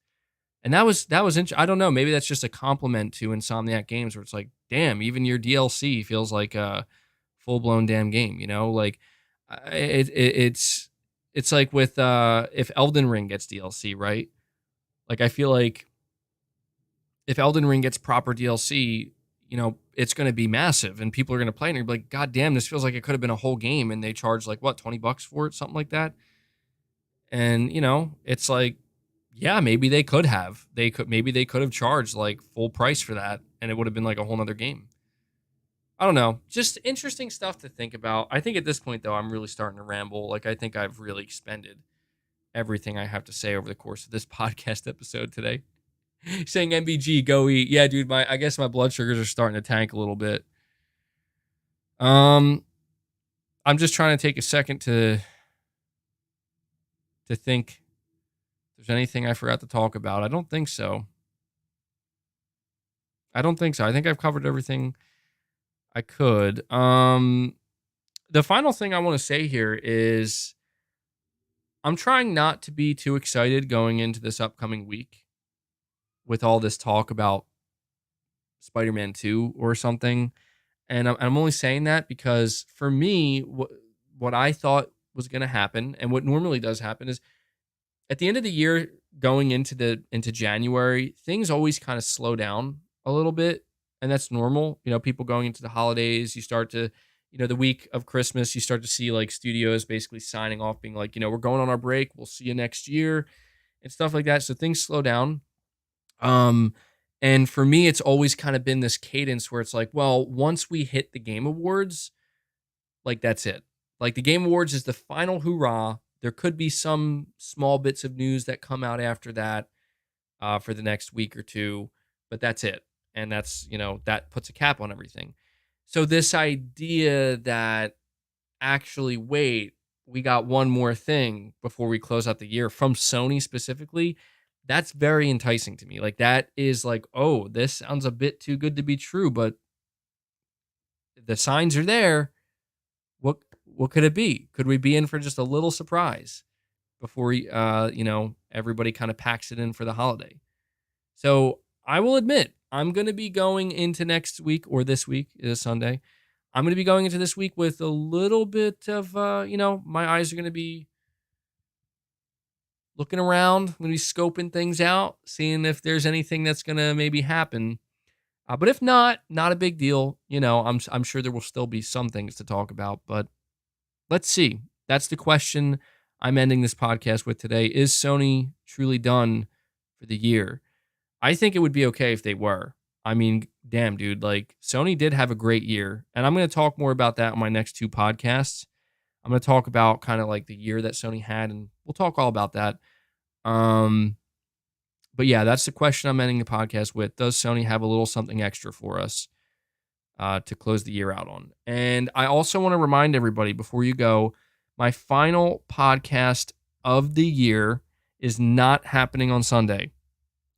[SPEAKER 1] And that was I don't know, maybe that's just a compliment to Insomniac Games, where it's like, damn, even your DLC feels like a full-blown damn game, like it's like with if Elden Ring gets DLC, right? Like, I feel like if Elden Ring gets proper DLC, it's going to be massive and people are going to play it and you're like, God damn, this feels like it could have been a whole game, and they charge like what, $20 for it, something like that. And it's like, Yeah, maybe they could have. Maybe they could have charged like full price for that, and it would have been like a whole nother game. I don't know. Just interesting stuff to think about. I think at this point though, I'm really starting to ramble. Like I think I've really expended everything I have to say over the course of this podcast episode today. Saying MBG, go eat. Yeah, dude, I guess my blood sugars are starting to tank a little bit. I'm just trying to take a second to think if there's anything I forgot to talk about. I don't think so. I think I've covered everything I could. The final thing I want to say here is I'm trying not to be too excited going into this upcoming week with all this talk about Spider-Man 2 or something. And I'm only saying that because for me, what I thought was going to happen and what normally does happen is at the end of the year going into January, things always kind of slow down a little bit, and that's normal. You know, people going into the holidays, you start to, the week of Christmas, you start to see like studios basically signing off being like, we're going on our break, we'll see you next year and stuff like that. So things slow down. And for me, it's always kind of been this cadence where it's like, well, once we hit the Game Awards, like that's it. Like the Game Awards is the final hoorah. There could be some small bits of news that come out after that for the next week or two, but that's it. And that's, that puts a cap on everything. So this idea that actually, wait, we got one more thing before we close out the year from Sony specifically, that's very enticing to me. Like that is like, oh, this sounds a bit too good to be true, but the signs are there. What could it be? Could we be in for just a little surprise before everybody kind of packs it in for the holiday? So I will admit, I'm going to be going into next week, or this week is Sunday. I'm going to be going into this week with a little bit of, my eyes are going to be looking around. I'm going to be scoping things out, seeing if there's anything that's going to maybe happen. But if not a big deal. I'm sure there will still be some things to talk about, but let's see. That's the question I'm ending this podcast with today. Is Sony truly done for the year? I think it would be okay if they were. I mean, damn, dude, like Sony did have a great year. And I'm going to talk more about that on my next two podcasts. I'm going to talk about kind of like the year that Sony had, and we'll talk all about that. But yeah, that's the question I'm ending the podcast with. Does Sony have a little something extra for us to close the year out on? And I also want to remind everybody before you go, my final podcast of the year is not happening on Sunday.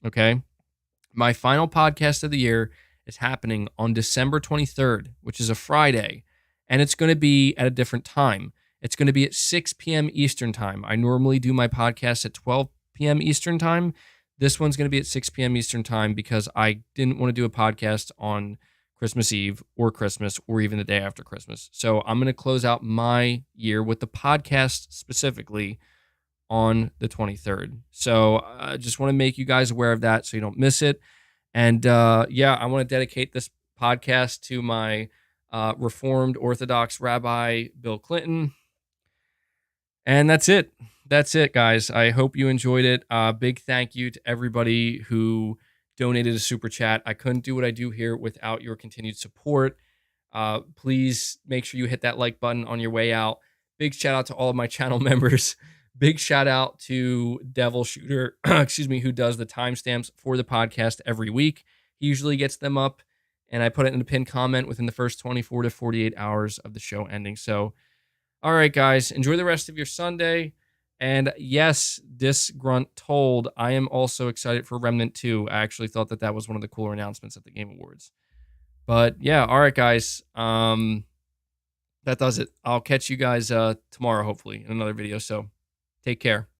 [SPEAKER 1] Okay? My final podcast of the year is happening on December 23rd, which is a Friday, and it's going to be at a different time. It's going to be at 6 p.m. Eastern time. I normally do my podcast at 12 p.m. Eastern time. This one's going to be at 6 p.m. Eastern time because I didn't want to do a podcast on Christmas Eve or Christmas or even the day after Christmas. So I'm going to close out my year with the podcast specifically on the 23rd. So I just want to make you guys aware of that so you don't miss it. And I want to dedicate this podcast to my Reformed Orthodox Rabbi, Bill Clinton. And that's it. That's it, guys. I hope you enjoyed it. Big thank you to everybody who donated a super chat. I couldn't do what I do here without your continued support. Please make sure you hit that like button on your way out. Big shout out to all of my channel members. Big shout out to Devil Shooter, who does the timestamps for the podcast every week. He usually gets them up, and I put it in a pinned comment within the first 24 to 48 hours of the show ending. So, all right, guys, enjoy the rest of your Sunday. And yes, Disgrunt told, I am also excited for Remnant 2. I actually thought that was one of the cooler announcements at the Game Awards. But yeah, all right, guys. That does it. I'll catch you guys tomorrow, hopefully, in another video. So take care.